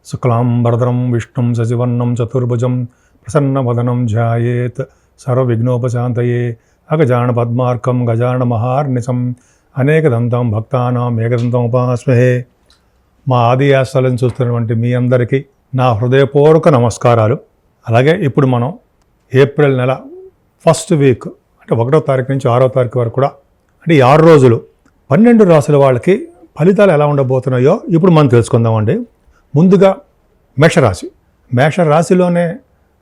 శుక్లాంబరధరం విష్ణుం శశివర్ణం చతుర్భుజం ప్రసన్నవదనం ధ్యాయేత్ సర్వవిఘ్నోపశాంతయే అగజాన పద్మార్కం గజాన మహార్నిశం అనేకదంతం భక్తానాం ఏకదంతం ఉపాస్మహే. మా ఆది ఆశలను చూస్తున్నటువంటి మీ అందరికీ నా హృదయపూర్వక నమస్కారాలు. అలాగే ఇప్పుడు మనం ఏప్రిల్ నెల ఫస్ట్ వీక్ అంటే 1వ తారీఖు నుంచి 6వ తారీఖు వరకు కూడా అంటే 6 రోజులు 12 రాశుల వాళ్ళకి ఫలితాలు ఎలా ఉండబోతున్నాయో ఇప్పుడు మనం తెలుసుకుందామండి. ముందుగా మేషరాశిలోనే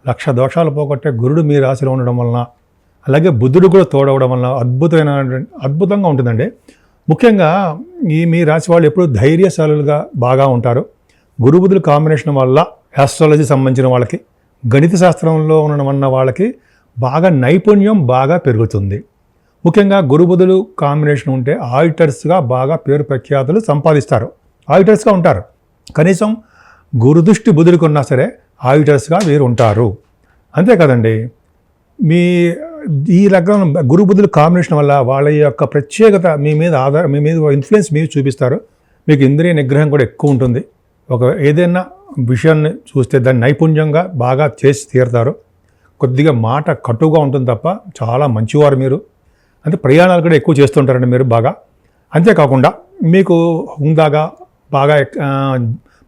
1,00,000 దోషాలు పోగొట్టే గురుడు మీ రాశిలో ఉండడం వలన, అలాగే బుధుడు కూడా తోడవడం వలన అద్భుతంగా ఉంటుందండి. ముఖ్యంగా మీ రాశి వాళ్ళు ఎప్పుడు ధైర్యశాలులుగా బాగా ఉంటారు. గురు బుధుల కాంబినేషన్ వల్ల ఆస్ట్రాలజీ సంబంధించిన వాళ్ళకి, గణిత శాస్త్రంలో ఉన్న వాళ్ళకి బాగా నైపుణ్యం బాగా పెరుగుతుంది. ముఖ్యంగా గురు బుధులు కాంబినేషన్ ఉంటే ఆడిటర్స్గా బాగా పేరు ప్రఖ్యాతులు సంపాదిస్తారు. ఆడిటర్స్గా ఉంటారు. కనీసం గురుదృష్టి బుధుడికి ఉన్నా సరే ఆడిటర్స్గా వీరు ఉంటారు. అంతే కదండి. ఈ లగ్నం గురు బుధుల కాంబినేషన్ వల్ల వాళ్ళ యొక్క ప్రత్యేకత మీ మీద ఇన్ఫ్లుయెన్స్ మీరు చూపిస్తారు. మీకు ఇంద్రియ నిగ్రహం కూడా ఎక్కువ ఉంటుంది. ఏదైనా విషయాన్ని చూస్తే దాన్ని నైపుణ్యంగా బాగా చేసి తీరుతారు. కొద్దిగా మాట కటుగా ఉంటుంది తప్ప చాలా మంచివారు మీరు. అంటే ప్రయాణాలు కూడా ఎక్కువ చేస్తుంటారండి మీరు బాగా. అంతేకాకుండా మీకు హుందాగా బాగా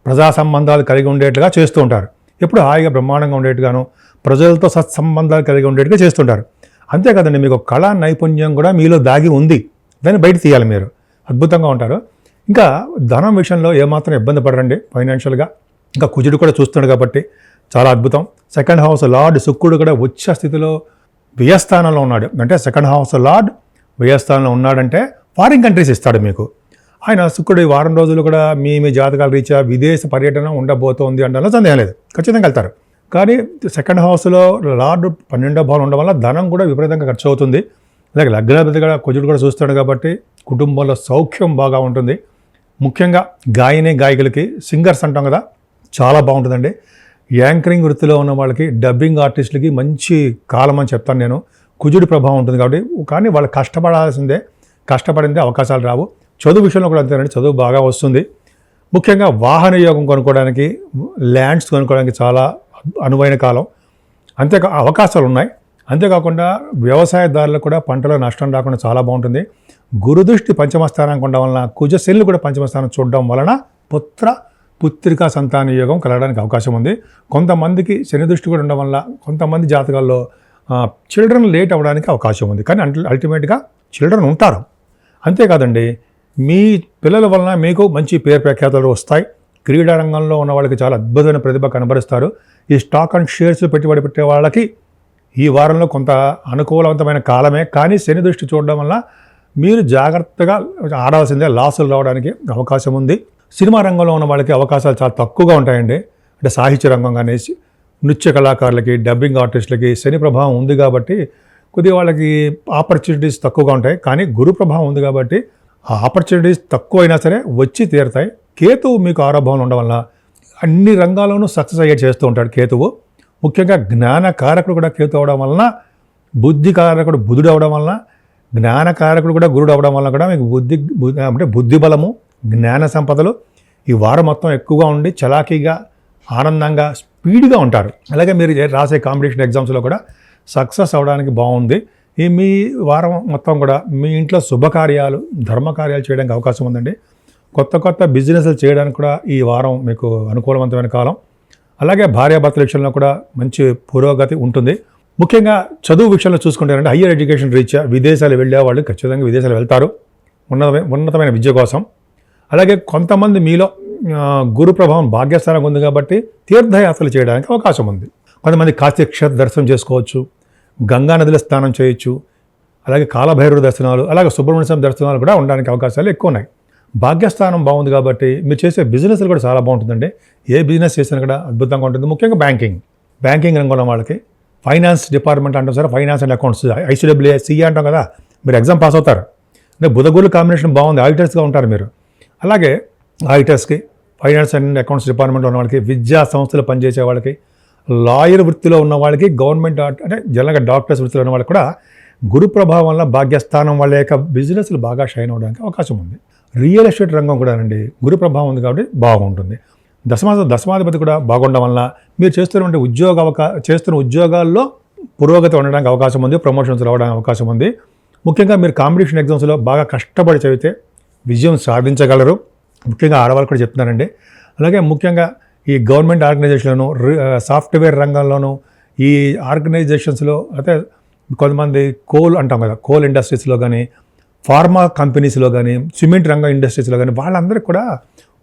ప్రజా సంబంధాలు కలిగి ఉండేట్టుగా చేస్తూ ఉంటారు. ఎప్పుడు హాయిగా బ్రహ్మాండంగా ఉండేట్టుగాను ప్రజలతో సత్సంబంధాలు కలిగి ఉండేట్టుగా చేస్తుంటారు. అంతే కదండి, మీకు కళా నైపుణ్యం కూడా మీలో దాగి ఉంది. దాన్ని బయట తీయాలి మీరు. అద్భుతంగా ఉంటారు. ఇంకా ధనం విషయంలో ఏమాత్రం ఇబ్బంది పడరండి ఫైనాన్షియల్గా. ఇంకా కుజుడు కూడా చూస్తున్నాడు కాబట్టి చాలా అద్భుతం. సెకండ్ హౌస్ లార్డ్ శుక్రుడు కూడా ఉచ్చ స్థితిలో వ్యయస్థానంలో ఉన్నాడు. అంటే సెకండ్ హౌస్ లార్డ్ వ్యయస్థానంలో ఉన్నాడంటే ఫారిన్ కంట్రీస్ ఇస్తాడు మీకు. ఆయన శుక్రుడు ఈ వారం రోజులు కూడా మీ జాతకాల రీత్యా విదేశ పర్యటన ఉండబోతోంది అంటే సందేహం లేదు, ఖచ్చితంగా వెళ్తారు. కానీ సెకండ్ హౌస్లో లార్డ్ 12వ భావం ఉండడం వల్ల ధనం కూడా విపరీతంగా ఖర్చు అవుతుంది. అలాగే లగ్నాధిపతి కూడా కుజుడు కూడా చూస్తాడు కాబట్టి కుటుంబంలో సౌఖ్యం బాగా ఉంటుంది. ముఖ్యంగా గాయకులకి, సింగర్స్ అంటాం కదా, చాలా బాగుంటుందండి. యాంకరింగ్ వృత్తిలో ఉన్న వాళ్ళకి, డబ్బింగ్ ఆర్టిస్టులకి మంచి కాలం అని చెప్తాను నేను. కుజుడి ప్రభావం ఉంటుంది కాబట్టి, కానీ వాళ్ళు కష్టపడిందే అవకాశాలు రావు. చదువు విషయంలో కూడా అంతేనండి, చదువు బాగా వస్తుంది. ముఖ్యంగా వాహన యోగం కొనుక్కోవడానికి, ల్యాండ్స్ కొనుక్కోవడానికి చాలా అనువైన కాలం. అవకాశాలు ఉన్నాయి. అంతేకాకుండా వ్యవసాయదారులకు కూడా పంటలో నష్టం రాకుండా చాలా బాగుంటుంది. గురుదృష్టి పంచమస్థానానికి ఉండడం వలన, కుజశనులు కూడా పంచమస్థానం చూడడం వలన పుత్రికా సంతాన యోగం కలగడానికి అవకాశం ఉంది. కొంతమందికి శని దృష్టి కూడా ఉండడం వల్ల కొంతమంది జాతకాల్లో చిల్డ్రన్ లేట్ అవ్వడానికి అవకాశం ఉంది. కానీ అల్టిమేట్గా చిల్డ్రన్ ఉంటారు. అంతేకాదండి, మీ పిల్లల వలన మీకు మంచి పేరు ప్రఖ్యాతులు వస్తాయి. క్రీడా రంగంలో ఉన్న వాళ్ళకి చాలా అద్భుతమైన ప్రతిభ కనబరుస్తారు. ఈ స్టాక్ అండ్ షేర్స్ పెట్టుబడి పెట్టే వాళ్ళకి ఈ వారంలో కొంత అనుకూలవంతమైన కాలమే. కానీ శని దృష్టి చూడడం వల్ల మీరు జాగ్రత్తగా ఆడాల్సిందే, లాసులు రావడానికి అవకాశం ఉంది. సినిమా రంగంలో ఉన్న వాళ్ళకి అవకాశాలు చాలా తక్కువగా ఉంటాయండి. అంటే సాహిత్య రంగం కానీ, నృత్య కళాకారులకి, డబ్బింగ్ ఆర్టిస్టులకి శని ప్రభావం ఉంది కాబట్టి కొద్దిగా వాళ్ళకి ఆపర్చునిటీస్ తక్కువగా ఉంటాయి. కానీ గురు ప్రభావం ఉంది కాబట్టి ఆ ఆపర్చునిటీస్ తక్కువ అయినా సరే వచ్చి తీరుతాయి. కేతువు మీకు ఆరోభంలో ఉండడం వల్ల అన్ని రంగాల్లోనూ సక్సెస్ అయ్యేట్ చేస్తూ ఉంటాడు కేతువు. ముఖ్యంగా జ్ఞానకారకుడు కూడా కేతు అవడం వలన, బుద్ధికారకుడు బుధుడు అవడం వలన, జ్ఞానకారకుడు కూడా గురుడు అవడం వలన కూడా మీకు బుద్ధి బలము, జ్ఞాన సంపదలు ఈ వారం మొత్తం ఎక్కువగా ఉండి చలాకీగా, ఆనందంగా, స్పీడ్గా ఉంటారు. అలాగే మీరు రాసే కాంపిటీషన్ ఎగ్జామ్స్లో కూడా సక్సెస్ అవ్వడానికి బాగుంది. మీ వారం మొత్తం కూడా మీ ఇంట్లో శుభకార్యాలు, ధర్మకార్యాలు చేయడానికి అవకాశం ఉందండి. కొత్త బిజినెస్లు చేయడానికి కూడా ఈ వారం మీకు అనుకూలవంతమైన కాలం. అలాగే భార్యాభర్తల విషయంలో కూడా మంచి పురోగతి ఉంటుంది. ముఖ్యంగా చదువు విషయంలో చూసుకుంటారంటే హయ్యర్ ఎడ్యుకేషన్ రీత్యా విదేశాలు వెళ్ళే వాళ్ళు ఖచ్చితంగా విదేశాలు వెళ్తారు ఉన్నతమైన విద్య కోసం. అలాగే కొంతమంది మీలో గురు ప్రభావం భాగ్యస్థానం ఉంది కాబట్టి తీర్థయాత్రలు చేయడానికి అవకాశం ఉంది. కొంతమంది కాశీ క్షేత్ర దర్శనం చేసుకోవచ్చు, గంగా నదిలో స్నానం చేయొచ్చు, అలాగే కాలభైరవ దర్శనాలు, అలాగే సుబ్రహ్మణ్య స్వామి దర్శనాలు కూడా ఉండడానికి అవకాశాలు ఎక్కువ ఉన్నాయి. భాగ్యస్థానం బాగుంది కాబట్టి మీరు చేసే బిజినెస్లు కూడా చాలా బాగుంటుందండి. ఏ బిజినెస్ చేసినా కూడా అద్భుతంగా ఉంటుంది. ముఖ్యంగా బ్యాంకింగ్ రంగంలో వాళ్ళకి, ఫైనాన్స్ డిపార్ట్మెంట్ అంటాం sir, finance and accounts, ICAA, CA అంటాం కదా, మీరు ఎగ్జామ్ పాస్ అవుతారు. అంటే బుధగురుల కాంబినేషన్ బాగుంది, ఆడిటర్స్గా ఉంటారు మీరు. అలాగే ఆడిటర్స్కి, ఫైనాన్స్ అండ్ అకౌంట్స్ డిపార్ట్మెంట్లో ఉన్న వాళ్ళకి, విద్యా సంస్థలు పనిచేసే వాళ్ళకి, లాయర్ వృత్తిలో ఉన్న వాళ్ళకి, గవర్నమెంట్ అంటే జనరల్గా డాక్టర్స్ వృత్తిలో ఉన్న వాళ్ళకి కూడా గురు ప్రభావం వల్ల భాగ్యస్థానం వాళ్ళ యొక్క బిజినెస్లు బాగా షైన్ అవ్వడానికి అవకాశం ఉంది. రియల్ ఎస్టేట్ రంగం కూడా అండి గురు ప్రభావం ఉంది కాబట్టి బాగుంటుంది. దశమాధిపతి కూడా బాగుండడం వలన మీరు చేస్తున్న ఉద్యోగాల్లో పురోగతి ఉండడానికి అవకాశం ఉంది, ప్రమోషన్స్ రావడానికి అవకాశం ఉంది. ముఖ్యంగా మీరు కాంపిటీషన్ ఎగ్జామ్స్లో బాగా కష్టపడి చదివితే విజయం సాధించగలరు. ముఖ్యంగా ఆడవాళ్ళు కూడా చెప్తున్నారండి. అలాగే ముఖ్యంగా ఈ గవర్నమెంట్ ఆర్గనైజేషన్లోను, సాఫ్ట్వేర్ రంగంలోనూ, ఈ ఆర్గనైజేషన్స్లో అయితే కొంతమంది కోల్ అంటాం కదా, కోల్ ఇండస్ట్రీస్లో కానీ, ఫార్మా కంపెనీస్లో కానీ, సిమెంట్ రంగ ఇండస్ట్రీస్లో కానీ వాళ్ళందరికీ కూడా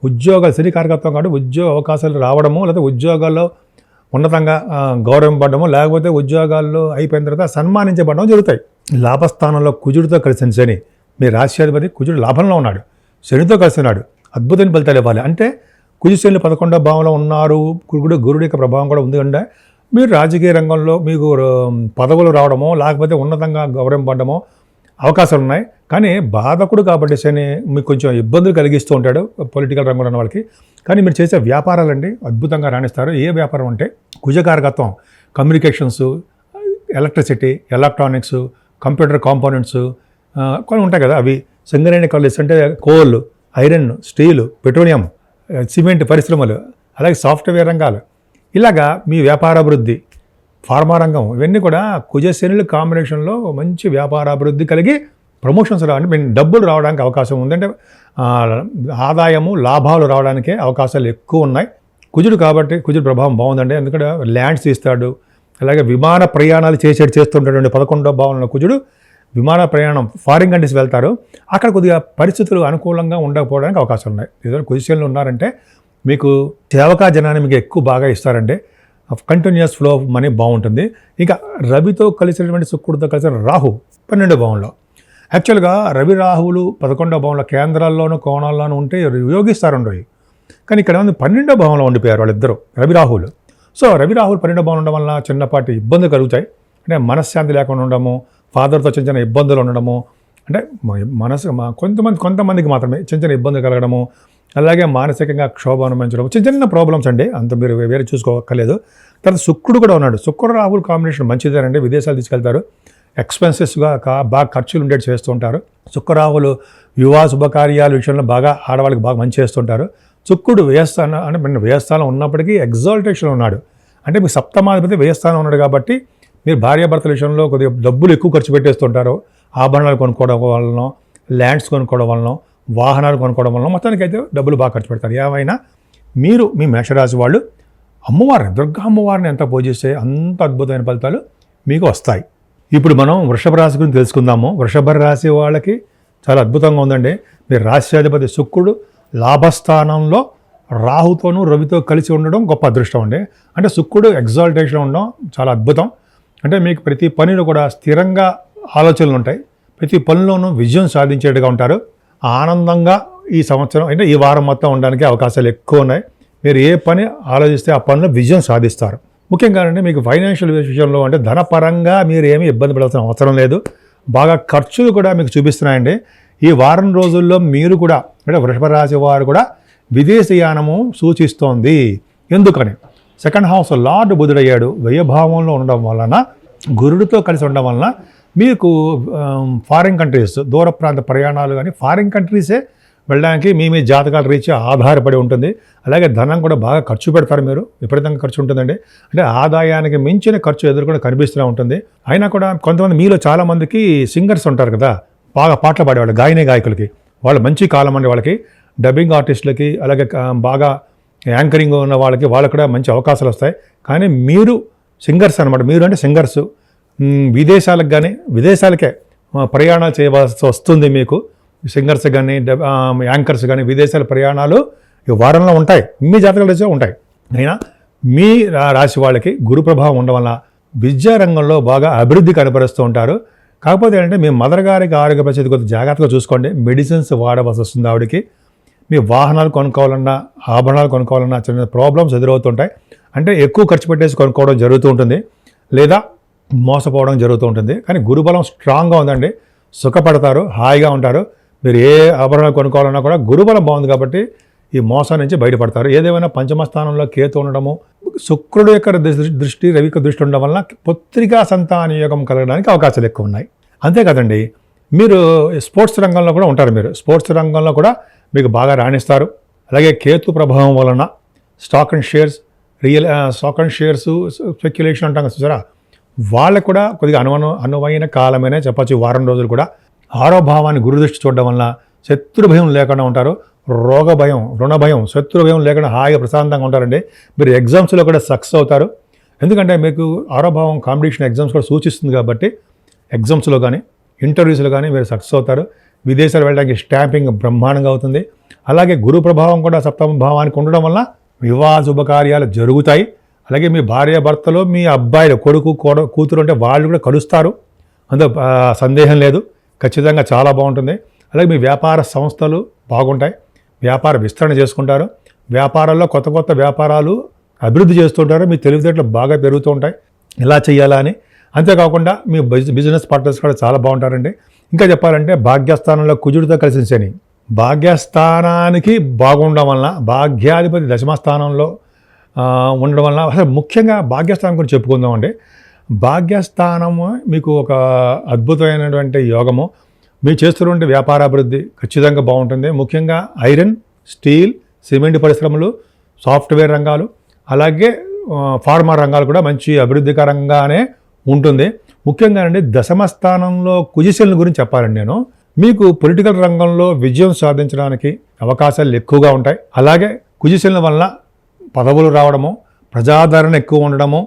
ఉద్యోగాలు శ్రీకారకత్వం కాబట్టి ఉద్యోగ అవకాశాలు రావడము, లేకపోతే ఉద్యోగాల్లో ఉన్నతంగా గౌరవింపడము, లేకపోతే ఉద్యోగాల్లో అయిపోయిన తర్వాత సన్మానించబడడం జరుగుతాయి. లాభస్థానంలో కుజుడితో కలిసిన శని, మీ రాశ్యాధిపతి కుజుడు లాభంలో ఉన్నాడు, శనితో కలిసి ఉన్నాడు, అద్భుతమైన ఫలితాలు ఇవ్వాలి. అంటే కుజు శనులు 11వ భావంలో ఉన్నారు, గురుడి యొక్క ప్రభావం కూడా ఉంది. అంటే మీరు రాజకీయ రంగంలో మీకు పదవులు రావడమో, లేకపోతే ఉన్నతంగా గౌరవింపడమో అవకాశాలు ఉన్నాయి. కానీ బాధకుడు కాబట్టి శని మీకు కొంచెం ఇబ్బందులు కలిగిస్తూ ఉంటాడు పొలిటికల్ రంగంలో ఉన్న వాళ్ళకి. కానీ మీరు చేసే వ్యాపారాలండి అద్భుతంగా రాణిస్తారు. ఏ వ్యాపారం అంటే కుజకారకత్వం, communications, electricity, electronics, computer components కొన్ని ఉంటాయి కదా, అవి సింగరేణి కాలేజ్ అంటే coal, iron, steel, petroleum, cement పరిశ్రమలు, అలాగే సాఫ్ట్వేర్ రంగాలు, ఇలాగా మీ వ్యాపారాభివృద్ధి, ఫార్మా రంగం, ఇవన్నీ కూడా కుజశనుల కాంబినేషన్లో మంచి వ్యాపారాభివృద్ధి కలిగి ప్రమోషన్స్ రావడానికి, మీ డబ్బులు రావడానికి అవకాశం ఉంది. అంటే ఆదాయము, లాభాలు రావడానికే అవకాశాలు ఎక్కువ ఉన్నాయి. కుజుడు కాబట్టి కుజుడు ప్రభావం బాగుందండి. ఎందుకంటే ల్యాండ్స్ ఇస్తాడు, అలాగే విమాన ప్రయాణాలు చేస్తుంటాడు. 11వ భావంలో కుజుడు విమాన ప్రయాణం, ఫారిన్ కంట్రీస్ వెళ్తారు, అక్కడ కొద్దిగా పరిస్థితులు అనుకూలంగా ఉండకపోవడానికి అవకాశాలు ఉన్నాయి. ఏదైనా కుజశనులు ఉన్నారంటే మీకు సేవకా జనాన్ని మీకు ఎక్కువ బాగా ఇస్తారంటే కంటిన్యూస్ ఫ్లో ఆఫ్ మనీ బాగుంటుంది. ఇక రవితో కలిసినటువంటి శుక్రుడితో కలిసిన రాహు 12వ భావంలో, యాక్చువల్గా రవి రాహువులు 11వ భావంలో కేంద్రాల్లోనూ కోణాల్లోనూ ఉంటే యోగిస్తారుండవు. కానీ ఇక్కడ 12వ భావంలో ఉండిపోయారు వాళ్ళిద్దరూ రవి రాహువులు. సో రవి రాహువులు 12వ భావం ఉండడం వల్ల చిన్నపాటి ఇబ్బందులు కలుగుతాయి. అంటే మనశ్శాంతి లేకుండా ఉండడము, ఫాదర్తో చిన్న చిన్న ఇబ్బందులు ఉండడము, అంటే కొంతమందికి మాత్రమే చిన్న చిన్న ఇబ్బందులు కలగడము, అలాగే మానసికంగా క్షోభ అనుభవించడం, చిన్న చిన్న ప్రాబ్లమ్స్ అండి, అంత మీరు వేరే చూసుకోక్కర్లేదు. తర్వాత శుక్రుడు కూడా ఉన్నాడు. శుక్రుడు రాహుల్ కాంబినేషన్ మంచిదేనండి, విదేశాలు తీసుకెళ్తారు, ఎక్స్పెన్సెస్గా బాగా ఖర్చులు ఉండేది చేస్తూ ఉంటారు. శుక్రరాహులు వివాహ శుభకార్యాల విషయంలో బాగా ఆడవాళ్ళకి బాగా మంచి చేస్తుంటారు. శుక్రుడు వ్యయస్థానం అంటే వ్యయస్థానం ఉన్నప్పటికీ ఎగ్జాల్టేషన్ ఉన్నాడు. అంటే మీకు సప్తమాధిపతి వ్యయస్థానం ఉన్నాడు కాబట్టి మీరు భార్యాభర్తల విషయంలో కొద్దిగా డబ్బులు ఎక్కువ ఖర్చు పెట్టేస్తుంటారు. ఆభరణాలు కొనుక్కోవడం వలన, ల్యాండ్స్ కొనుక్కోవడం వలన, వాహనాలు కొనుక్కోవడం వలన మొత్తానికి అయితే డబ్బులు బాగా ఖర్చు పెడతారు. ఏమైనా మీరు మీ మేషరాశి వాళ్ళు అమ్మవారిని, దుర్గా అమ్మవారిని ఎంత పూజిస్తే అంత అద్భుతమైన ఫలితాలు మీకు వస్తాయి. ఇప్పుడు మనం వృషభ రాశి గురించి తెలుసుకుందాము. వృషభ రాశి వాళ్ళకి చాలా అద్భుతంగా ఉందండి. మీ రాశ్యాధిపతి శుక్రుడు లాభస్థానంలో రాహుతోనూ రవితో కలిసి ఉండడం గొప్ప అదృష్టం అండి. అంటే శుక్రుడు ఎగ్జాల్టేషన్ ఉండడం చాలా అద్భుతం. అంటే మీకు ప్రతి పనిలో కూడా స్థిరంగా ఆలోచనలు ఉంటాయి, ప్రతి పనిలోనూ విజయం సాధించేట్టుగా ఉంటారు. ఆనందంగా ఈ సంవత్సరం అంటే ఈ వారం మొత్తం ఉండడానికి అవకాశాలు ఎక్కువ ఉన్నాయి. మీరు ఏ పని ఆలోచిస్తే ఆ పనిలో విజయం సాధిస్తారు. ముఖ్యంగా అంటే మీకు ఫైనాన్షియల్ విషయంలో అంటే ధనపరంగా మీరు ఏమీ ఇబ్బంది పడాల్సిన అవసరం లేదు. బాగా ఖర్చులు కూడా మీకు చూపిస్తున్నాయండి. ఈ వారం రోజుల్లో మీరు కూడా అంటే వృషభ రాశి వారు కూడా విదేశీయానము సూచిస్తోంది. ఎందుకని సెకండ్ హౌస్ లార్డ్ బుధుడయ్యాడు, వ్యయభావంలో ఉండడం వలన, గురుడితో కలిసి ఉండడం వలన మీకు ఫారిన్ కంట్రీస్, దూర ప్రాంత ప్రయాణాలు కానీ ఫారిన్ కంట్రీసే వెళ్ళడానికి మీ జాతకాల రీత్యా ఆధారపడి ఉంటుంది. అలాగే ధనం కూడా బాగా ఖర్చు పెడతారు, మీరు విపరీతంగా ఖర్చు ఉంటుందండి. అంటే ఆదాయానికి మించిన ఖర్చు ఎదుర్కొని కనిపిస్తూనే ఉంటుంది. అయినా కూడా కొంతమంది మీలో చాలామందికి సింగర్స్ ఉంటారు కదా, బాగా పాటలు పాడేవాళ్ళు, గాయకులకి వాళ్ళు మంచి కాలం అండి. వాళ్ళకి డబ్బింగ్ ఆర్టిస్టులకి, అలాగే బాగా యాంకరింగ్ ఉన్న వాళ్ళకి కూడా మంచి అవకాశాలు వస్తాయి. కానీ మీరు సింగర్స్ అనమాట, మీరు అంటే సింగర్స్ విదేశాలకు కానీ విదేశాలకే ప్రయాణాలు చేయవలసి వస్తుంది. మీకు సింగర్స్ కానీ యాంకర్స్ కానీ విదేశాల ప్రయాణాలు ఈ వారంలో ఉంటాయి, మీ జాతకాలు రీత్యా ఉంటాయి. అయినా మీ రాశి వాళ్ళకి గురు ప్రభావం ఉండడం వల్ల విద్యారంగంలో బాగా అభివృద్ధి కనపరుస్తూ ఉంటారు. కాకపోతే ఏంటంటే మీ మదర్ గారికి ఆరోగ్య పరిస్థితి కొద్దిగా జాగ్రత్తగా చూసుకోండి. మెడిసిన్స్ వాడవలసి వస్తుంది ఆవిడకి. మీ వాహనాలు కొనుక్కోవాలన్నా, ఆభరణాలు కొనుక్కోవాలన్నా చిన్న ప్రాబ్లమ్స్ ఎదురవుతుంటాయి. అంటే ఎక్కువ ఖర్చు పెట్టేసి కొనుక్కోవడం జరుగుతూ ఉంటుంది, లేదా మోసపోవడం జరుగుతూ ఉంటుంది. కానీ గురుబలం స్ట్రాంగ్గా ఉందండి, సుఖపడతారు, హాయిగా ఉంటారు. మీరు ఏ ఆభరణాలు కొనుక్కోవాలన్నా కూడా గురుబలం బాగుంది కాబట్టి ఈ మోసం నుంచి బయటపడతారు. ఏదేమైనా పంచమ స్థానంలో కేతు ఉండడము, శుక్రుడు యొక్క దృష్టి, రవి యొక్క దృష్టి ఉండడం వలన పుత్రికా సంతాన యోగం కలగడానికి అవకాశాలు ఎక్కువ ఉన్నాయి. అంతేకాదండి, మీరు స్పోర్ట్స్ రంగంలో కూడా ఉంటారు. మీరు స్పోర్ట్స్ రంగంలో కూడా మీకు బాగా రాణిస్తారు. అలాగే కేతు ప్రభావం వలన stock and shares stock and shares speculation అంటాం కదా చూసారా, వాళ్ళకు కూడా కొద్దిగా అనువైన కాలమేనే చెప్పచ్చు. వారం రోజులు కూడా 6వ భావాన్ని గురుదృష్టి చూడడం వల్ల శత్రు భయం లేకుండా ఉంటారు. రోగ భయం, రుణ భయం, శత్రు భయం లేకుండా హాయిగా ప్రశాంతంగా ఉంటారండి. మీరు ఎగ్జామ్స్లో కూడా సక్సెస్ అవుతారు. ఎందుకంటే మీకు 6వ భావం కాంపిటీషన్ ఎగ్జామ్స్ కూడా సూచిస్తుంది కాబట్టి ఎగ్జామ్స్లో కానీ ఇంటర్వ్యూస్లో కానీ మీరు సక్సెస్ అవుతారు. విదేశాలు వెళ్ళడానికి స్టాంపింగ్ బ్రహ్మాండంగా అవుతుంది. అలాగే గురు ప్రభావం కూడా 7వ భావానికి ఉండడం వల్ల వివాహ శుభకార్యాలు జరుగుతాయి. అలాగే మీ భార్య భర్తలో మీ అబ్బాయిలు కొడుకు కూతురు అంటే వాళ్ళు కూడా కలుస్తారు, అందులో సందేహం లేదు. ఖచ్చితంగా చాలా బాగుంటుంది. అలాగే మీ వ్యాపార సంస్థలు బాగుంటాయి, వ్యాపార విస్తరణ చేసుకుంటారు, వ్యాపారాల్లో కొత్త కొత్త వ్యాపారాలు అభివృద్ధి చేస్తుంటారు. మీ తెలివితేటలు బాగా పెరుగుతూ ఉంటాయి ఇలా చేయాలా అని. అంతేకాకుండా మీ బిజినెస్ పార్ట్నర్స్ కూడా చాలా బాగుంటారండి. ఇంకా చెప్పాలంటే భాగ్యస్థానంలో కుజుడితో కలిసిన శని, భాగ్యస్థానానికి బాగుండడం వలన, భాగ్యాధిపతి దశమస్థానంలో ఉండడం వలన, అసలు ముఖ్యంగా భాగ్యస్థానం గురించి చెప్పుకుందామండి. భాగ్యస్థానము మీకు ఒక అద్భుతమైనటువంటి యోగము. మీరు చేస్తున్నటువంటి వ్యాపారాభివృద్ధి ఖచ్చితంగా బాగుంటుంది. ముఖ్యంగా ఐరన్, స్టీల్, సిమెంట్ పరిశ్రమలు, సాఫ్ట్వేర్ రంగాలు, అలాగే ఫార్మా రంగాలు కూడా మంచి అభివృద్ధికరంగానే ఉంటుంది. ముఖ్యంగా అండి దశమ స్థానంలో కుజిశనుల గురించి చెప్పాలండి నేను. మీకు పొలిటికల్ రంగంలో విజయం సాధించడానికి అవకాశాలు ఎక్కువగా ఉంటాయి. అలాగే కుజిశనుల వల్ల పదవులు రావడము, ప్రజాదరణ ఎక్కువ ఉండడము,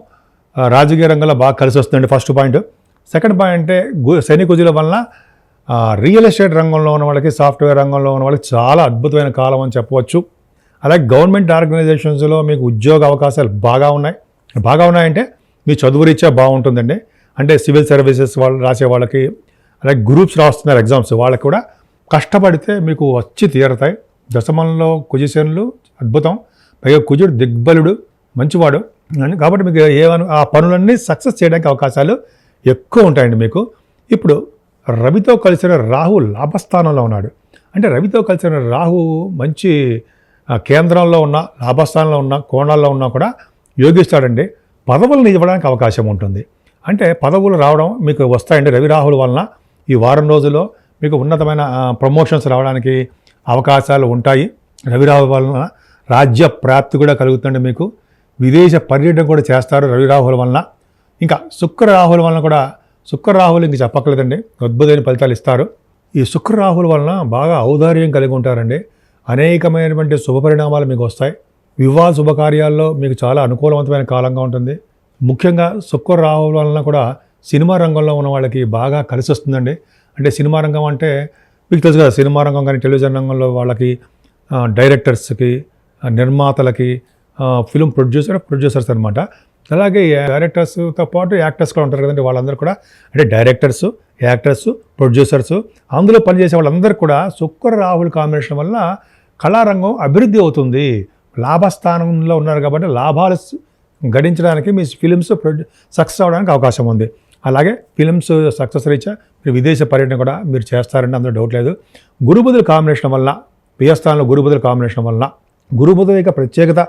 రాజకీయ రంగంలో బాగా కలిసి వస్తుందండి ఫస్ట్ పాయింట్. సెకండ్ పాయింట్ అంటే శని కుజుల వల్ల రియల్ ఎస్టేట్ రంగంలో ఉన్న వాళ్ళకి, సాఫ్ట్వేర్ రంగంలో ఉన్న వాళ్ళకి చాలా అద్భుతమైన కాలం అని చెప్పవచ్చు. అలాగే గవర్నమెంట్ ఆర్గనైజేషన్స్లో మీకు ఉద్యోగ అవకాశాలు బాగా ఉన్నాయంటే మీ చదువు రీత్యా బాగుంటుందండి. అంటే సివిల్ సర్వీసెస్ వాళ్ళు రాసే వాళ్ళకి, అలాగే గ్రూప్స్ రాస్తున్నారు ఎగ్జామ్స్, వాళ్ళకి కూడా కష్టపడితే మీకు వచ్చి తీరతాయి. దశమంలో కుజశనులు అద్భుతం, పైగా కుజుడు దిగ్బలుడు, మంచివాడు కాబట్టి మీకు ఆ పనులన్నీ సక్సెస్ చేయడానికి అవకాశాలు ఎక్కువ ఉంటాయండి మీకు. ఇప్పుడు రవితో కలిసిన రాహు లాభస్థానంలో ఉన్నాడు. అంటే రవితో కలిసిన రాహు మంచి కేంద్రంలో ఉన్న, లాభస్థానంలో ఉన్న, కోణాల్లో ఉన్నా కూడా యోగిస్తాడండి. పదవులను ఇవ్వడానికి అవకాశం ఉంటుంది. అంటే పదవులు రావడం మీకు వస్తాయండి రవి రాహుల వలన. ఈ వారం రోజుల్లో మీకు ఉన్నతమైన ప్రమోషన్స్ రావడానికి అవకాశాలు ఉంటాయి. రవి రాహుల వలన రాజ్య ప్రాప్తి కూడా కలుగుతుంది మీకు. విదేశ పర్యటన కూడా చేస్తారు రవి రాహుల వలన. ఇంకా శుక్ర రాహుల వలన కూడా, శుక్ర రాహులు ఇంక చెప్పక్కర్లేదండి, అద్భుతమైన ఫలితాలు ఇస్తారు. ఈ శుక్ర రాహుల వలన బాగా ఔదార్యం కలిగి ఉంటారండి. అనేకమైనటువంటి శుభపరిణామాలు మీకు వస్తాయి. వివాహ శుభకార్యాల్లో మీకు చాలా అనుకూలవంతమైన కాలంగా ఉంటుంది. ముఖ్యంగా శుక్ర రాహుల వలన కూడా సినిమా రంగంలో ఉన్న వాళ్ళకి బాగా కలిసి వస్తుందండి. అంటే సినిమా రంగం అంటే మీకు తెలుసు కదా, సినిమా రంగం కానీ టెలివిజన్ రంగంలో వాళ్ళకి డైరెక్టర్స్కి, నిర్మాతలకి, ఫిల్మ్ ప్రొడ్యూసర్స్ అనమాట. అలాగే డైరెక్టర్స్తో పాటు యాక్టర్స్ కూడా ఉంటారు కదండి. వాళ్ళందరూ కూడా అంటే డైరెక్టర్స్, యాక్టర్స్, ప్రొడ్యూసర్స్, అందులో పనిచేసే వాళ్ళందరూ కూడా శుక్ర రాహుల కాంబినేషన్ వల్ల కళారంగం అభివృద్ధి అవుతుంది. లాభస్థానంలో ఉన్నారు కాబట్టి లాభాలు గడించడానికి మీ ఫిలిమ్స్ సక్సెస్ అవడానికి అవకాశం ఉంది. అలాగే ఫిలిమ్స్ సక్సెస్ రీత్యా మీరు విదేశ పర్యటన కూడా మీరు చేస్తారంటే అందులో డౌట్ లేదు. గురుబుధుల కాంబినేషన్ వల్ల, వ్యయస్థానంలో గురుబుధుల కాంబినేషన్ వల్ల, గురుబుధుల యొక్క ప్రత్యేకత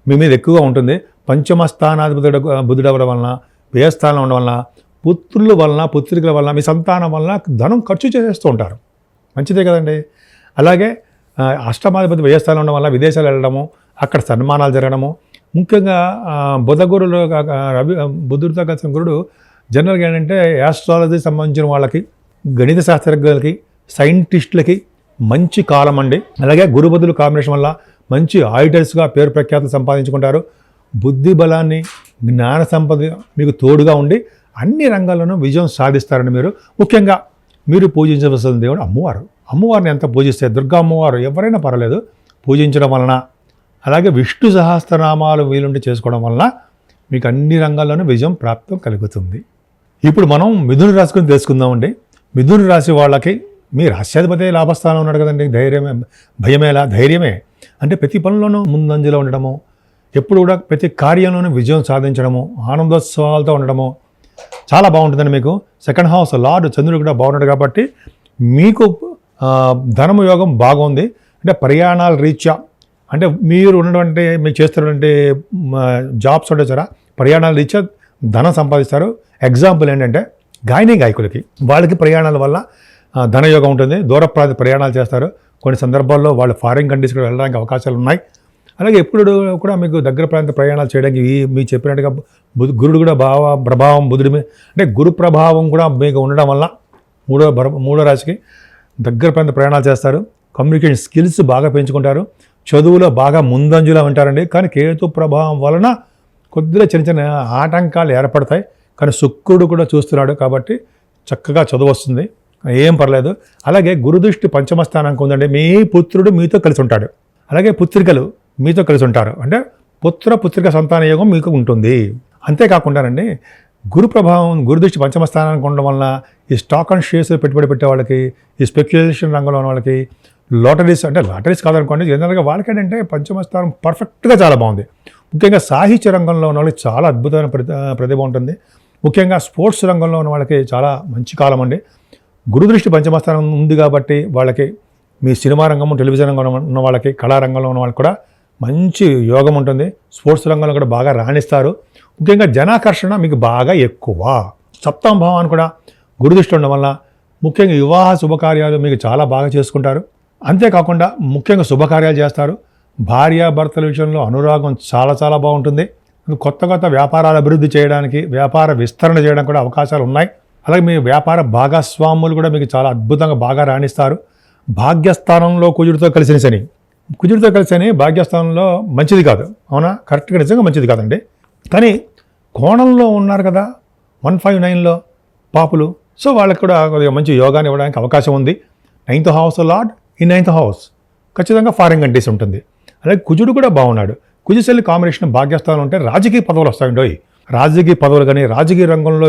మీ మీద ఎక్కువగా ఉంటుంది. పంచమ స్థానాధిపతుడు బుధుడు అవ్వడం వలన, వ్యయస్థానం ఉండడం వలన, పుత్రుల వలన, పుత్రికల వలన, మీ సంతానం వలన ధనం ఖర్చు చేసేస్తూ ఉంటారు. మంచిదే కదండి. అలాగే అష్టమాధిపతి వ్యయస్థానం ఉండడం వల్ల విదేశాలు వెళ్ళడము, అక్కడ సన్మానాలు జరగడము. ముఖ్యంగా బుధుడితో కలిసిన గురుడు జనరల్గా ఏంటంటే యాస్ట్రాలజీ సంబంధించిన వాళ్ళకి, గణిత శాస్త్రజ్ఞులకి, సైంటిస్టులకి మంచి కాలం అండి. అలాగే గురుబుధుల కాంబినేషన్ వల్ల మంచి ఆడిటర్స్గా పేరు ప్రఖ్యాతులు సంపాదించుకుంటారు. బుద్ధి బలాన్ని, జ్ఞాన సంపద మీకు తోడుగా ఉండి అన్ని రంగాల్లోనూ విజయం సాధిస్తారని మీరు. ముఖ్యంగా మీరు పూజించవలసిన దేవుడు అమ్మవారు. అమ్మవారిని ఎంత పూజిస్తే, దుర్గా అమ్మవారు ఎవరైనా పర్వాలేదు పూజించడం వలన, అలాగే విష్ణు సహస్రనామాలు వీలుండి చేసుకోవడం వలన మీకు అన్ని రంగాల్లోనూ విజయం ప్రాప్తం కలుగుతుంది. ఇప్పుడు మనం మిథున రాశి గురించి తెలుసుకుందామండి. మిథున రాశి వాళ్ళకి మీ రాశ్యాధిపతి లాభస్థానం ఉన్నాడు కదండి. ధైర్యమే అంటే ప్రతి పనుల్లోనూ ముందంజలో ఉండడము, ఎప్పుడు కూడా ప్రతి కార్యంలోనూ విజయం సాధించడము, ఆనందోత్సవాలతో ఉండడము చాలా బాగుంటుందండి మీకు. సెకండ్ హౌస్ లార్డ్ చంద్రుడు కూడా బాగున్నాడు కాబట్టి మీకు ధనము యోగం బాగుంది. అంటే ప్రయాణాల రీత్యా, అంటే మీరు చేస్తున్నటువంటి జాబ్స్ ఉంటాయి సరే, ప్రయాణాల రీత్యా ధనం సంపాదిస్తారు. ఎగ్జాంపుల్ ఏంటంటే గాయకులకి, వాళ్ళకి ప్రయాణాల వల్ల ధనయోగం ఉంటుంది. దూర ప్రయాణాలు చేస్తారు. కొన్ని సందర్భాల్లో వాళ్ళు ఫారిన్ కంట్రీస్కి వెళ్ళడానికి అవకాశాలు ఉన్నాయి. అలాగే ఎప్పుడు కూడా మీకు దగ్గర ప్రాంత ప్రయాణాలు చేయడానికి మీకు చెప్పినట్టుగా గురుడు కూడా ప్రభావం బుధుడి మీద అంటే గురు ప్రభావం కూడా మీకు ఉండడం వల్ల మూడో రాశికి దగ్గర ప్రాంత ప్రయాణాలు చేస్తారు. కమ్యూనికేషన్ స్కిల్స్ బాగా పెంచుకుంటారు. చదువులో బాగా ముందంజలో ఉంటారండి. కానీ కేతు ప్రభావం వలన కొద్దిగా చిన్న చిన్న ఆటంకాలు ఏర్పడతాయి. కానీ శుక్రుడు కూడా చూస్తున్నాడు కాబట్టి చక్కగా చదువు వస్తుంది, ఏం పర్లేదు. అలాగే గురుదృష్టి పంచమ స్థానానికి ఉందండి. మీ పుత్రుడు మీతో కలిసి ఉంటాడు. అలాగే పుత్రికలు మీతో కలిసి ఉంటారు. అంటే పుత్రిక సంతాన యోగం మీకు ఉంటుంది. అంతేకాకుండానండి గురు ప్రభావం గురుదృష్టి పంచమ స్థానానికి ఉండడం వలన ఈ స్టాక్ అండ్ షేర్స్ పెట్టుబడి పెట్టే వాళ్ళకి, ఈ స్పెక్యులేషన్ రంగంలో ఉన్న వాళ్ళకి, లాటరీస్ కాదనుకోండి, జనరల్గా వాళ్ళకేంటంటే పంచమ స్థానం పర్ఫెక్ట్గా చాలా బాగుంది. ముఖ్యంగా సాహిత్య రంగంలో ఉన్న వాళ్ళకి చాలా అద్భుతమైన ప్రతిభ ఉంటుంది. ముఖ్యంగా స్పోర్ట్స్ రంగంలో ఉన్న వాళ్ళకి చాలా మంచి కాలం అండి. గురుదృష్టి పంచమ స్థానం ఉంది కాబట్టి వాళ్ళకి మీ సినిమా రంగం, టెలివిజన్ రంగంలో ఉన్న వాళ్ళకి, కళారంగంలో ఉన్న వాళ్ళకి కూడా మంచి యోగం ఉంటుంది. స్పోర్ట్స్ రంగంలో కూడా బాగా రాణిస్తారు. ముఖ్యంగా జనాకర్షణ మీకు బాగా ఎక్కువ. సప్తమ భావాన్ని కూడా గురుదృష్టి ఉండడం వల్ల ముఖ్యంగా వివాహ శుభకార్యాలు మీకు చాలా బాగా చేసుకుంటారు. అంతేకాకుండా ముఖ్యంగా శుభకార్యాలు చేస్తారు. భార్యాభర్తల విషయంలో అనురాగం చాలా చాలా బాగుంటుంది. కొత్త వ్యాపారాలు అభివృద్ధి చేయడానికి, వ్యాపార విస్తరణ చేయడానికి కూడా అవకాశాలు ఉన్నాయి. అలాగే మీ వ్యాపార భాగస్వాములు కూడా మీకు చాలా అద్భుతంగా బాగా రాణిస్తారు. భాగ్యస్థానంలో కుజుడితో కలిసిన శని భాగ్యస్థానంలో మంచిది కాదు, అవునా? కరెక్ట్గా నిజంగా మంచిది కాదండి. కానీ కోణంలో ఉన్నారు కదా 159లో పాపులు, సో వాళ్ళకి కూడా కొద్దిగా మంచి యోగాన్ని ఇవ్వడానికి అవకాశం ఉంది. 9th హౌస్ లార్డ్ ఈ 9th హౌస్ ఖచ్చితంగా ఫారిన్ కంట్రీస్ ఉంటుంది. అలాగే కుజుడు కూడా బాగున్నాడు. కుజశల్లి కాంబినేషన్ భాగ్యస్థానం ఉంటే రాజకీయ పదవులు వస్తాయండి. రాజకీయ పదవులు కానీ, రాజకీయ రంగంలో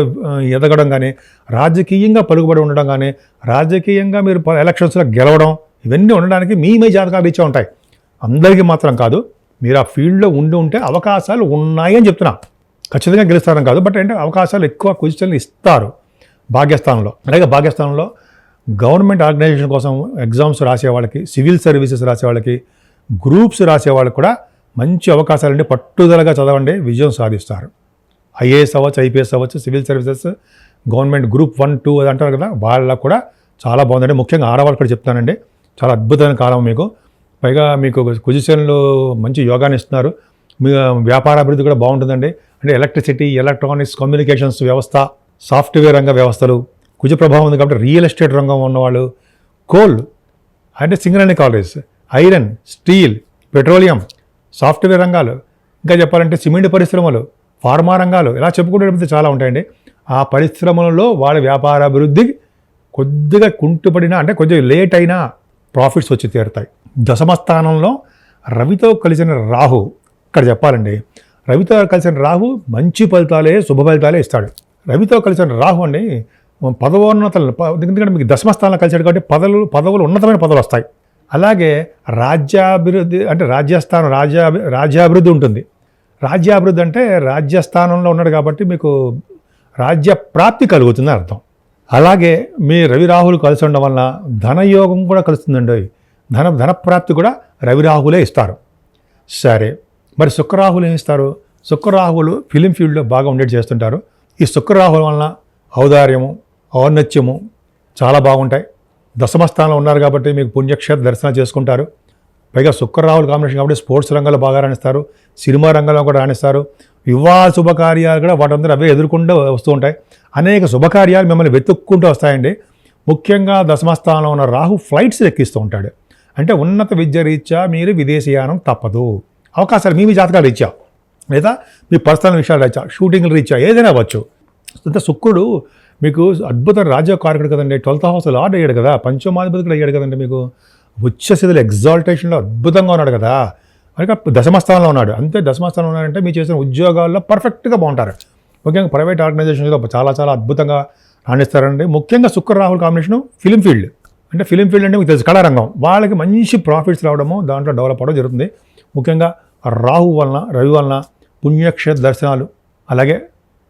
ఎదగడం కానీ, రాజకీయంగా పలుకుబడి ఉండడం కానీ, రాజకీయంగా మీరు ఎలక్షన్స్లో గెలవడం, ఇవన్నీ ఉండడానికి మీ జాతకాలు ఇచ్చే ఉంటాయి. అందరికీ మాత్రం కాదు. మీరు ఆ ఫీల్డ్లో ఉంటే అవకాశాలు ఉన్నాయి అని చెప్తున్నా. ఖచ్చితంగా గెలుస్తారని కాదు, బట్ అంటే అవకాశాలు ఎక్కువ కుజశల్లి ఇస్తారు భాగ్యస్థానంలో. అలాగే భాగ్యస్థానంలో గవర్నమెంట్ ఆర్గనైజేషన్ కోసం ఎగ్జామ్స్ రాసే వాళ్ళకి, సివిల్ సర్వీసెస్ రాసే వాళ్ళకి, గ్రూప్స్ రాసే వాళ్ళకి కూడా మంచి అవకాశాలండి. పట్టుదలగా చదవండి, విజయం సాధిస్తారు. ఐఏఎస్ అవ్వచ్చు, ఐపీఎస్ అవ్వచ్చు, సివిల్ సర్వీసెస్, గవర్నమెంట్ గ్రూప్ 1, 2 అది అంటారు కదా, వాళ్ళకు కూడా చాలా బాగుందండి. ముఖ్యంగా ఆడవాళ్ళు కూడా చెప్తానండి, చాలా అద్భుతమైన కాలం మీకు. పైగా మీకు కుజశనులు మంచి యోగాన్ని ఇస్తున్నారు. మీ వ్యాపార అభివృద్ధి కూడా బాగుంటుందండి. అంటే ఎలక్ట్రిసిటీ, ఎలక్ట్రానిక్స్, కమ్యూనికేషన్స్ వ్యవస్థ, సాఫ్ట్వేర్ రంగ వ్యవస్థలు, కుజ ప్రభావం ఉంది కాబట్టి రియల్ ఎస్టేట్ రంగం ఉన్నవాళ్ళు, కోల్ అంటే Singareni college, iron, steel, petroleum, software రంగాలు, ఇంకా చెప్పాలంటే సిమెంట్ పరిశ్రమలు, ఫార్మా రంగాలు, ఇలా చెప్పుకుంటే చాలా ఉంటాయండి. ఆ పరిశ్రమలలో వాళ్ళ వ్యాపార అభివృద్ధి కొద్దిగా కుంటుపడినా, అంటే కొద్దిగా లేట్ అయినా ప్రాఫిట్స్ వచ్చి తీరుతాయి. దశమ స్థానంలో రవితో కలిసిన రాహు, ఇక్కడ చెప్పాలండి, రవితో కలిసిన రాహు మంచి ఫలితాలే, శుభ ఫలితాలే ఇస్తాడు. రవితో కలిసిన రాహు అండి పదవోన్నతలు, ఎందుకంటే మీకు దశమ స్థానంలో కలిసాడు కాబట్టి పదవులు ఉన్నతమైన పదవులు వస్తాయి. అలాగే రాజ్యాభివృద్ధి అంటే రాజ్యాభివృద్ధి ఉంటుంది. రాజ్యాభివృద్ధి అంటే రాజ్యస్థానంలో ఉన్నాడు కాబట్టి మీకు రాజ్య ప్రాప్తి కలుగుతుంది అర్థం. అలాగే మీ రవి రాహులు కలిసి ఉండడం వలన ధనయోగం కూడా కలుస్తుందండి. ధనప్రాప్తి కూడా రవి రాహులే ఇస్తారు. సరే, మరి శుక్రరాహులు ఏమి ఇస్తారు? శుక్రరాహులు ఫిలిం ఫీల్డ్లో బాగా ఉండేది చేస్తుంటారు. ఈ శుక్రరాహుల వలన ఔదార్యము, ఔన్నత్యము చాలా బాగుంటాయి. దశమ స్థానంలో ఉన్నారు కాబట్టి మీకు పుణ్యక్షేత్ర దర్శనం చేసుకుంటారు. పైగా శుక్రరాహుల కాంబినేషన్ కాబట్టి స్పోర్ట్స్ రంగంలో బాగా రాణిస్తారు, సినిమా రంగంలో కూడా రాణిస్తారు. వివాహ శుభకార్యాలు కూడా వాటందరూ అవే ఎదుర్కొంటూ వస్తూ ఉంటాయి. అనేక శుభకార్యాలు మిమ్మల్ని వెతుక్కుంటూ వస్తాయండి. ముఖ్యంగా దశమస్థానంలో ఉన్న రాహు ఫ్లైట్స్ ఎక్కిస్తూ ఉంటాడు. అంటే ఉన్నత విద్య రీత్యా మీరు విదేశీయానం తప్పదు. అవకాశాలు మీ జాతకాలు రీత్యా, లేదా మీ పర్సనల్ విషయాలు రీత్యా, షూటింగ్ల రీత్యా ఏదైనా అవ్వచ్చు. అంటే శుక్రుడు మీకు అద్భుత రాజ్యకారకుడు కదండి. 12th హౌస్ లార్డ్ అయ్యాడు కదా, పంచమాధిపతి కూడా అయ్యాడు కదండి. మీకు ఉచ్చస్థితిలో ఎగ్జాల్టేషన్లో అద్భుతంగా ఉన్నాడు కదా. మరి దశమస్థానంలో ఉన్నాడు. అంతే, దశమస్థానంలో ఉన్నాడంటే మీరు చేసిన ఉద్యోగాల్లో పర్ఫెక్ట్గా బాగుంటారు. ముఖ్యంగా ప్రైవేట్ ఆర్గనైజేషన్లో చాలా చాలా అద్భుతంగా రాణిస్తారండి. ముఖ్యంగా శుక్ర రాహుల్ కాంబినేషను ఫిలిం ఫీల్డ్, అంటే ఫిలిం ఫీల్డ్ అంటే మీకు తెలుసు కళారంగం, వాళ్ళకి మంచి ప్రాఫిట్స్ రావడము, దాంట్లో డెవలప్ అవ్వడం జరుగుతుంది. ముఖ్యంగా రాహు వలన, రవి వలన పుణ్యక్షేత్ర దర్శనాలు, అలాగే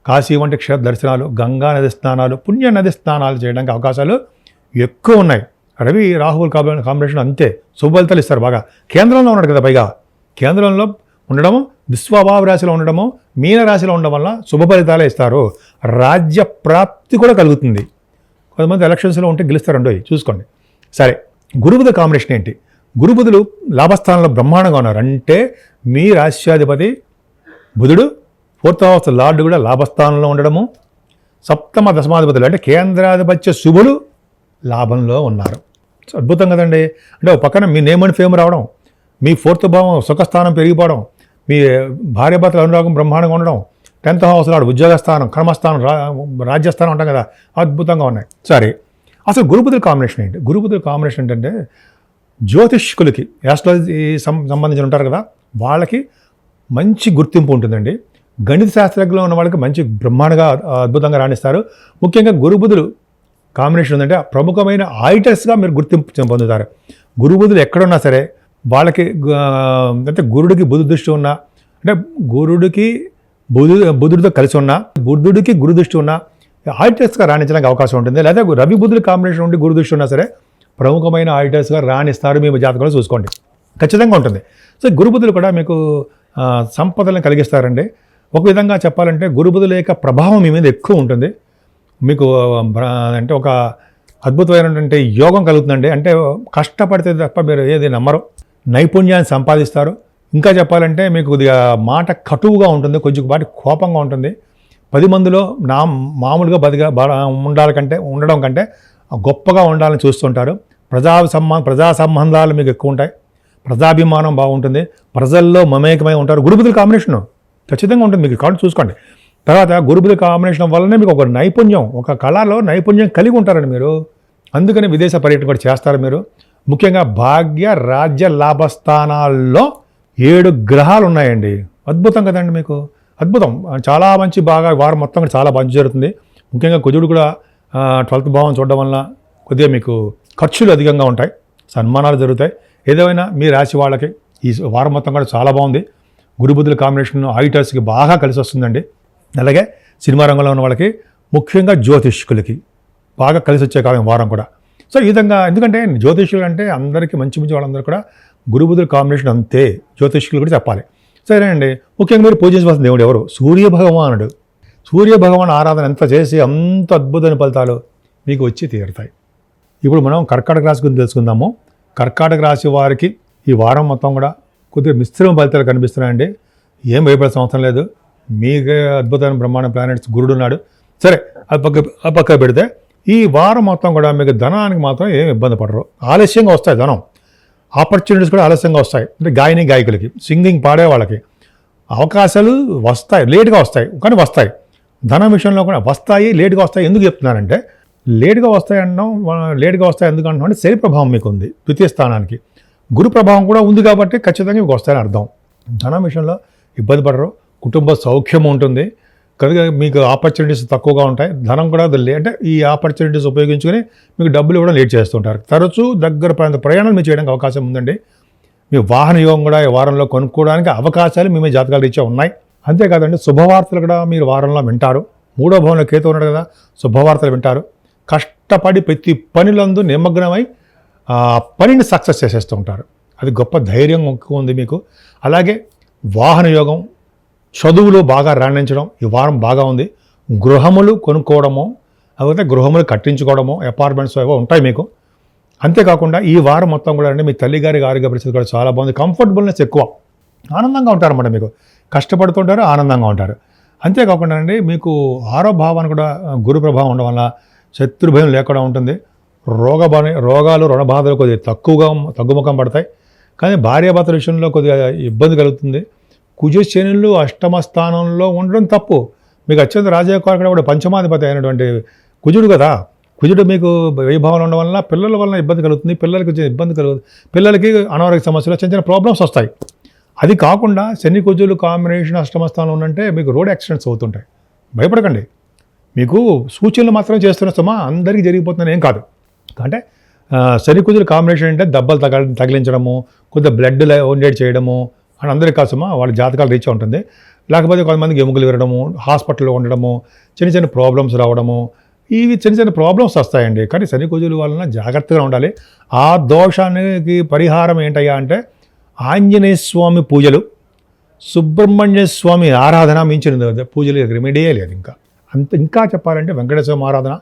కాశీ వంటి క్షేత్ర దర్శనాలు, గంగా నది స్నానాలు, పుణ్య నది స్నానాలు చేయడానికి అవకాశాలు ఎక్కువ ఉన్నాయి. రవి రాహుల్ కాంబినేషన్ అంతే శుభఫలితాలు ఇస్తారు బాగా. కేంద్రంలో ఉన్నాడు కదా, పైగా కేంద్రంలో ఉండడము, విశ్వభావ రాశిలో ఉండడము, మీన రాశిలో ఉండడం వల్ల శుభ ఫలితాలే ఇస్తారు. రాజ్య ప్రాప్తి కూడా కలుగుతుంది. కొంతమంది ఎలక్షన్స్లో ఉంటే గెలుస్తారండి, చూసుకోండి. సరే, గురువుల కాంబినేషన్ ఏంటి? గురుబుధులు లాభస్థానంలో బ్రహ్మాండంగా ఉన్నారు. అంటే మీ రాశ్యాధిపతి బుధుడు 4th హౌస్ లార్డ్ కూడా లాభస్థానంలో ఉండడము, సప్తమ దశమాధిపతులు అంటే కేంద్రాధిపత్య శుభులు లాభంలో ఉన్నారు. అద్భుతం కదండి. అంటే ఒక పక్కన మీ నేమ్ అండ్ ఫేమ్ రావడం, మీ 4th భావం సుఖస్థానం పెరిగిపోవడం, మీ భార్యాభర్తల అనురాగం బ్రహ్మాండంగా ఉండడం, 10th హౌస్ లార్డ్ ఉద్యోగస్థానం, కర్మస్థానం, రాజ్యస్థానం ఉంటాం కదా, అద్భుతంగా ఉన్నాయి. సరే, అసలు గురుబుధుల కాంబినేషన్ ఏంటి? గురుబుధుల కాంబినేషన్ ఏంటంటే జ్యోతిష్కులకి, యాస్ట్రాలజీ సంబంధించి ఉంటారు కదా, వాళ్ళకి మంచి గుర్తింపు ఉంటుందండి. గణిత శాస్త్రజ్ఞలో ఉన్న వాళ్ళకి మంచి బ్రహ్మాండంగా అద్భుతంగా రాణిస్తారు. ముఖ్యంగా గురుబుధులు కాంబినేషన్ ఉందంటే ప్రముఖమైన ఆడిటర్స్గా మీరు గుర్తింపు పొందుతారు. గురుబుధులు ఎక్కడున్నా సరే వాళ్ళకి అంటే గురుడికి బుధు దృష్టి ఉన్నా, అంటే గురుడికి బుధుడితో కలిసి ఉన్నా, బుధుడికి గురు దృష్టి ఉన్నా ఆడిటర్స్గా రాణించడానికి అవకాశం ఉంటుంది. లేదా రవి బుధుల కాంబినేషన్ ఉండి గురు దృష్టి ఉన్నా సరే ప్రముఖమైన ఆడిటర్స్గా రాణిస్తారు. మీ జాతకంలో చూసుకోండి, ఖచ్చితంగా ఉంటుంది. సో గురుబుధులు కూడా మీకు సంపదలను కలిగిస్తారండి. ఒక విధంగా చెప్పాలంటే గురుబుధుల యొక్క ప్రభావం మీ మీద ఎక్కువ ఉంటుంది. మీకు అంటే ఒక అద్భుతమైనటువంటి యోగం కలుగుతుందండి. అంటే కష్టపడితే తప్ప మీరు ఏది నమ్మరు, నైపుణ్యాన్ని సంపాదిస్తారు. ఇంకా చెప్పాలంటే మీకు కొద్దిగా మాట కటువుగా ఉంటుంది, కొంచెం పాటి కోపంగా ఉంటుంది. 10 మందిలో మామూలుగా ఉండడం కంటే గొప్పగా ఉండాలని చూస్తుంటారు. ప్రజా సంబంధాలు మీకు ఎక్కువ ఉంటాయి, ప్రజాభిమానం బాగుంటుంది, ప్రజల్లో మమేకమై ఉంటారు. గురుబుధుల కాంబినేషన్ ఖచ్చితంగా ఉంటుంది, మీకు కాదు చూసుకోండి. తర్వాత గురుబుధుల కాంబినేషన్ వల్లనే మీకు ఒక నైపుణ్యం, ఒక కళలో నైపుణ్యం కలిగి ఉంటారండి మీరు. అందుకని విదేశ పర్యటన కూడా చేస్తారు మీరు. ముఖ్యంగా భాగ్య రాజ్య లాభస్థానాల్లో 7 గ్రహాలు ఉన్నాయండి. అద్భుతం కదండి మీకు, అద్భుతం. చాలా మంచి బాగా వారం మొత్తం కూడా చాలా మంచి జరుగుతుంది. ముఖ్యంగా కుజుడు కూడా 12th భావం చూడడం వల్ల కొద్దిగా మీకు ఖర్చులు అధికంగా ఉంటాయి, సన్మానాలు జరుగుతాయి. ఏదేమైనా మీ రాశి వాళ్ళకి ఈ వారం మొత్తం కూడా చాలా బాగుంది. గురుబుధుల కాంబినేషన్ ఆడిటర్స్కి బాగా కలిసి వస్తుందండి. అలాగే సినిమా రంగంలో ఉన్న వాళ్ళకి, ముఖ్యంగా జ్యోతిష్కులకి బాగా కలిసి వచ్చే కాలం వారం కూడా. సో ఈ విధంగా, ఎందుకంటే జ్యోతిష్యులు అంటే అందరికీ మంచి వాళ్ళందరూ కూడా గురుబుధుల కాంబినేషన్ అంతే, జ్యోతిష్కులు కూడా చెప్పాలి. సరే అండి, ముఖ్యంగా మీరు పూజించవలసిన దేవుడు ఎవరు? సూర్యభగవానుడు. సూర్యభగవాన్ ఆరాధన ఎంత చేసి అంత అద్భుతమైన ఫలితాలు మీకు వచ్చి తీరుతాయి. ఇప్పుడు మనం కర్కాటక రాశి గురించి తెలుసుకుందాము. కర్కాటక రాశి వారికి ఈ వారం మొత్తం కూడా కొద్దిగా మిశ్రమ ఫలితాలు కనిపిస్తున్నాయండి. ఏం భయపడాల్సిన అవసరం లేదు. మీకే అద్భుతమైన బ్రహ్మాండ ప్లానెట్స్ గురుడు ఉన్నాడు. సరే, ఆ పక్క పెడితే ఈ వారం మొత్తం కూడా మీకు ధనానికి మాత్రం ఏం ఇబ్బంది పడరు. ఆలస్యంగా వస్తాయి ధనం, ఆపర్చునిటీస్ కూడా ఆలస్యంగా వస్తాయి. అంటే గాయకులకి, సింగింగ్ పాడే వాళ్ళకి అవకాశాలు వస్తాయి, లేట్గా వస్తాయి, కానీ వస్తాయి. ధనం విషయంలో కూడా వస్తాయి, లేట్గా వస్తాయి. ఎందుకు చెప్తున్నానంటే లేట్గా వస్తాయి ఎందుకు అంటున్నాం అంటే శని ప్రభావం మీకు ఉంది 2వ స్థానానికి, గురు ప్రభావం కూడా ఉంది కాబట్టి ఖచ్చితంగా మీకు వస్తాయని అర్థం. ధనం విషయంలో ఇబ్బంది పడరు, కుటుంబ సౌఖ్యం ఉంటుంది, కనుక మీకు ఆపర్చునిటీస్ తక్కువగా ఉంటాయి. ధనం కూడా అంటే ఈ ఆపర్చునిటీస్ ఉపయోగించుకొని మీకు డబ్బులు కూడా లేట్ చేస్తుంటారు. తరచూ దగ్గర ప్రయాణాలు మీరు చేయడానికి అవకాశం ఉందండి. మీ వాహన యోగం కూడా ఈ వారంలో కొనుక్కోవడానికి అవకాశాలు మీ జాతకాల రీత్యా ఉన్నాయి. అంతేకాదండి, శుభవార్తలు కూడా మీరు వారంలో వింటారు. 3వ భావంలో కేతు ఉన్నాడు కదా, శుభవార్తలు వింటారు. కష్టపడి ప్రతి పనిలందు నిమగ్నమై ఆ పనిని సక్సెస్ చేసేస్తూ ఉంటారు. అది గొప్ప ధైర్యం ఎక్కువ ఉంది మీకు. అలాగే వాహన యోగం, చదువులో బాగా రాణించడం ఈ వారం బాగా ఉంది. గృహములు కొనుక్కోవడము, లేకపోతే గృహములు కట్టించుకోవడము, అపార్ట్మెంట్స్ ఏవో ఉంటాయి మీకు. అంతేకాకుండా ఈ వారం మొత్తం కూడా అండి మీ తల్లిగారికి ఆరోగ్య పరిస్థితి కూడా చాలా బాగుంది. కంఫర్టబుల్నెస్ ఎక్కువ, ఆనందంగా ఉంటారన్నమాట. మీకు కష్టపడుతుంటారు, ఆనందంగా ఉంటారు. అంతేకాకుండా అండి మీకు 6వ భావాన్ని కూడా గురు ప్రభావం ఉండడం వల్ల శత్రుభయం లేకుండా ఉంటుంది. రోగాలు రుణబాధలు కొద్దిగా తగ్గుముఖం పడతాయి. కానీ భార్యాభర్తల విషయంలో కొద్దిగా ఇబ్బంది కలుగుతుంది. కుజ శనులు 8వ స్థానంలో ఉండడం తప్పు. మీకు అత్యంత రాజయోగకారకుడు కూడా పంచమాధిపతి అయినటువంటి కుజుడు కదా, కుజుడు మీకు వైభవంలో ఉండడం వల్ల పిల్లల వలన ఇబ్బంది కలుగుతుంది. పిల్లలకి అనారోగ్య సమస్యలు, చిన్న ప్రాబ్లమ్స్ వస్తాయి. అది కాకుండా శని కుజులు కాంబినేషన్ 8వ స్థానంలో ఉందంటే మీకు రోడ్ యాక్సిడెంట్స్ అవుతుంటాయి. భయపడకండి, మీకు సూచనలు మాత్రం చేస్తున్న అందరికీ జరిగిపోతుందని ఏం కాదు. అంటే శని కుజులు కాంబినేషన్ అంటే దెబ్బలు తగిలించడము, కొద్దిగా బ్లడ్ ఒండేట్ చేయడము అని అందరికీ కాదు వాళ్ళ జాతకాలు రీచ్ ఉంటుంది. లేకపోతే కొంతమందికి ఎముకలు విరగడము, హాస్పిటల్లో ఉండడము, చిన్న ప్రాబ్లమ్స్ రావడము, ఇవి చిన్న ప్రాబ్లమ్స్ వస్తాయండి. కానీ శని కుజుల వలన జాగ్రత్తగా ఉండాలి. ఆ దోషానికి పరిహారం ఏంటయ్యా అంటే ఆంజనేయ స్వామి పూజలు, సుబ్రహ్మణ్య స్వామి ఆరాధన మించిన పూజలు రెమెడీయే లేదు. ఇంకా చెప్పాలంటే వెంకటేశ్వర ఆరాధన,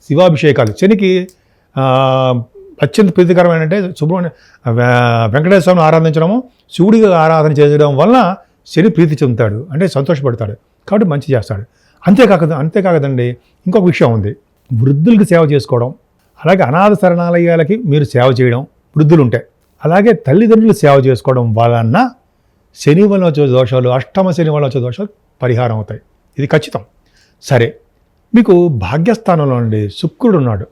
శివాభిషేకాలు. శనికి అత్యంత ప్రీతికరమైన అంటే వెంకటేశ్వర స్వామిని ఆరాధించడము, శివుడిగా ఆరాధన చేయడం వలన శని ప్రీతి చెందుతాడు, అంటే సంతోషపడతాడు, కాబట్టి మంచి చేస్తాడు. అంతేకాకదండి ఇంకొక విషయం ఉంది, వృద్ధులకు సేవ చేసుకోవడం, అలాగే అనాథ శరణాలయాలకి మీరు సేవ చేయడం, వృద్ధులు ఉంటే, అలాగే తల్లిదండ్రులు సేవ చేసుకోవడం వలన శని వల్ల వచ్చే దోషాలు, అష్టమ శని వల్ల వచ్చే దోషాలు పరిహారం అవుతాయి. ఇది ఖచ్చితం. సరే, మీకు భాగ్యస్థానంలో అండి శుక్రుడు ఉన్నాడు.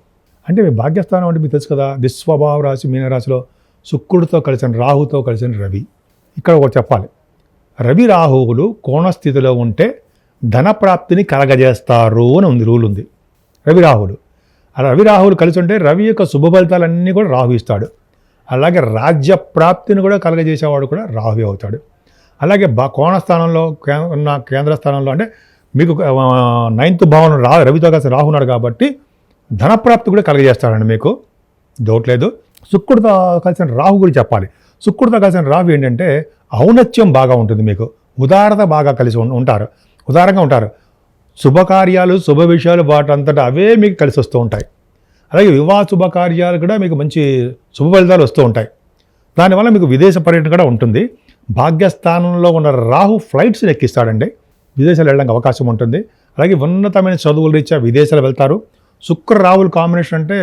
అంటే మీ భాగ్యస్థానం అంటే మీకు తెలుసు కదా, విశ్వభావ రాశి మీనరాశిలో శుక్రుడితో కలిసిన రాహుతో కలిసిన రవి. ఇక్కడ ఒకటి చెప్పాలి, రవి రాహువులు కోణస్థితిలో ఉంటే ధనప్రాప్తిని కలగజేస్తారు అని ఉంది, రూల్ ఉంది. రవి రాహువులు కలిసి ఉంటే రవి యొక్క శుభ ఫలితాలన్నీ కూడా రాహు ఇస్తాడు. అలాగే రాజ్య ప్రాప్తిని కూడా కలగజేసేవాడు కూడా రాహు అవుతాడు. అలాగే కోణస్థానంలో ఉన్న కేంద్ర స్థానంలో అంటే మీకు 9th భావన రవితో కలిసి రాహు ఉన్నాడు కాబట్టి ధనప్రాప్తి కూడా కలగజేస్తాడండి, మీకు డౌట్ లేదు. శుక్రుడితో కలిసిన రాహు గురించి చెప్పాలి. శుక్రుడితో కలిసిన రాహు ఏంటంటే ఔన్నత్యం బాగా ఉంటుంది, మీకు ఉదారత బాగా కలిసి ఉదారంగా ఉంటారు. శుభకార్యాలు, శుభ విషయాలు వాటంతటా అవే మీకు కలిసి వస్తూ ఉంటాయి. అలాగే వివాహ శుభకార్యాలు కూడా మీకు మంచి శుభ ఫలితాలు వస్తూ ఉంటాయి. దానివల్ల మీకు విదేశ పర్యటన కూడా ఉంటుంది. భాగ్యస్థానంలో ఉన్న రాహు ఫ్లైట్స్ని ఎక్కిస్తాడండి, విదేశాలు వెళ్ళడానికి అవకాశం ఉంటుంది. అలాగే ఉన్నతమైన చదువుల రీత్యా విదేశాలు వెళ్తారు. శుక్ర రాహుల కాంబినేషన్ అంటే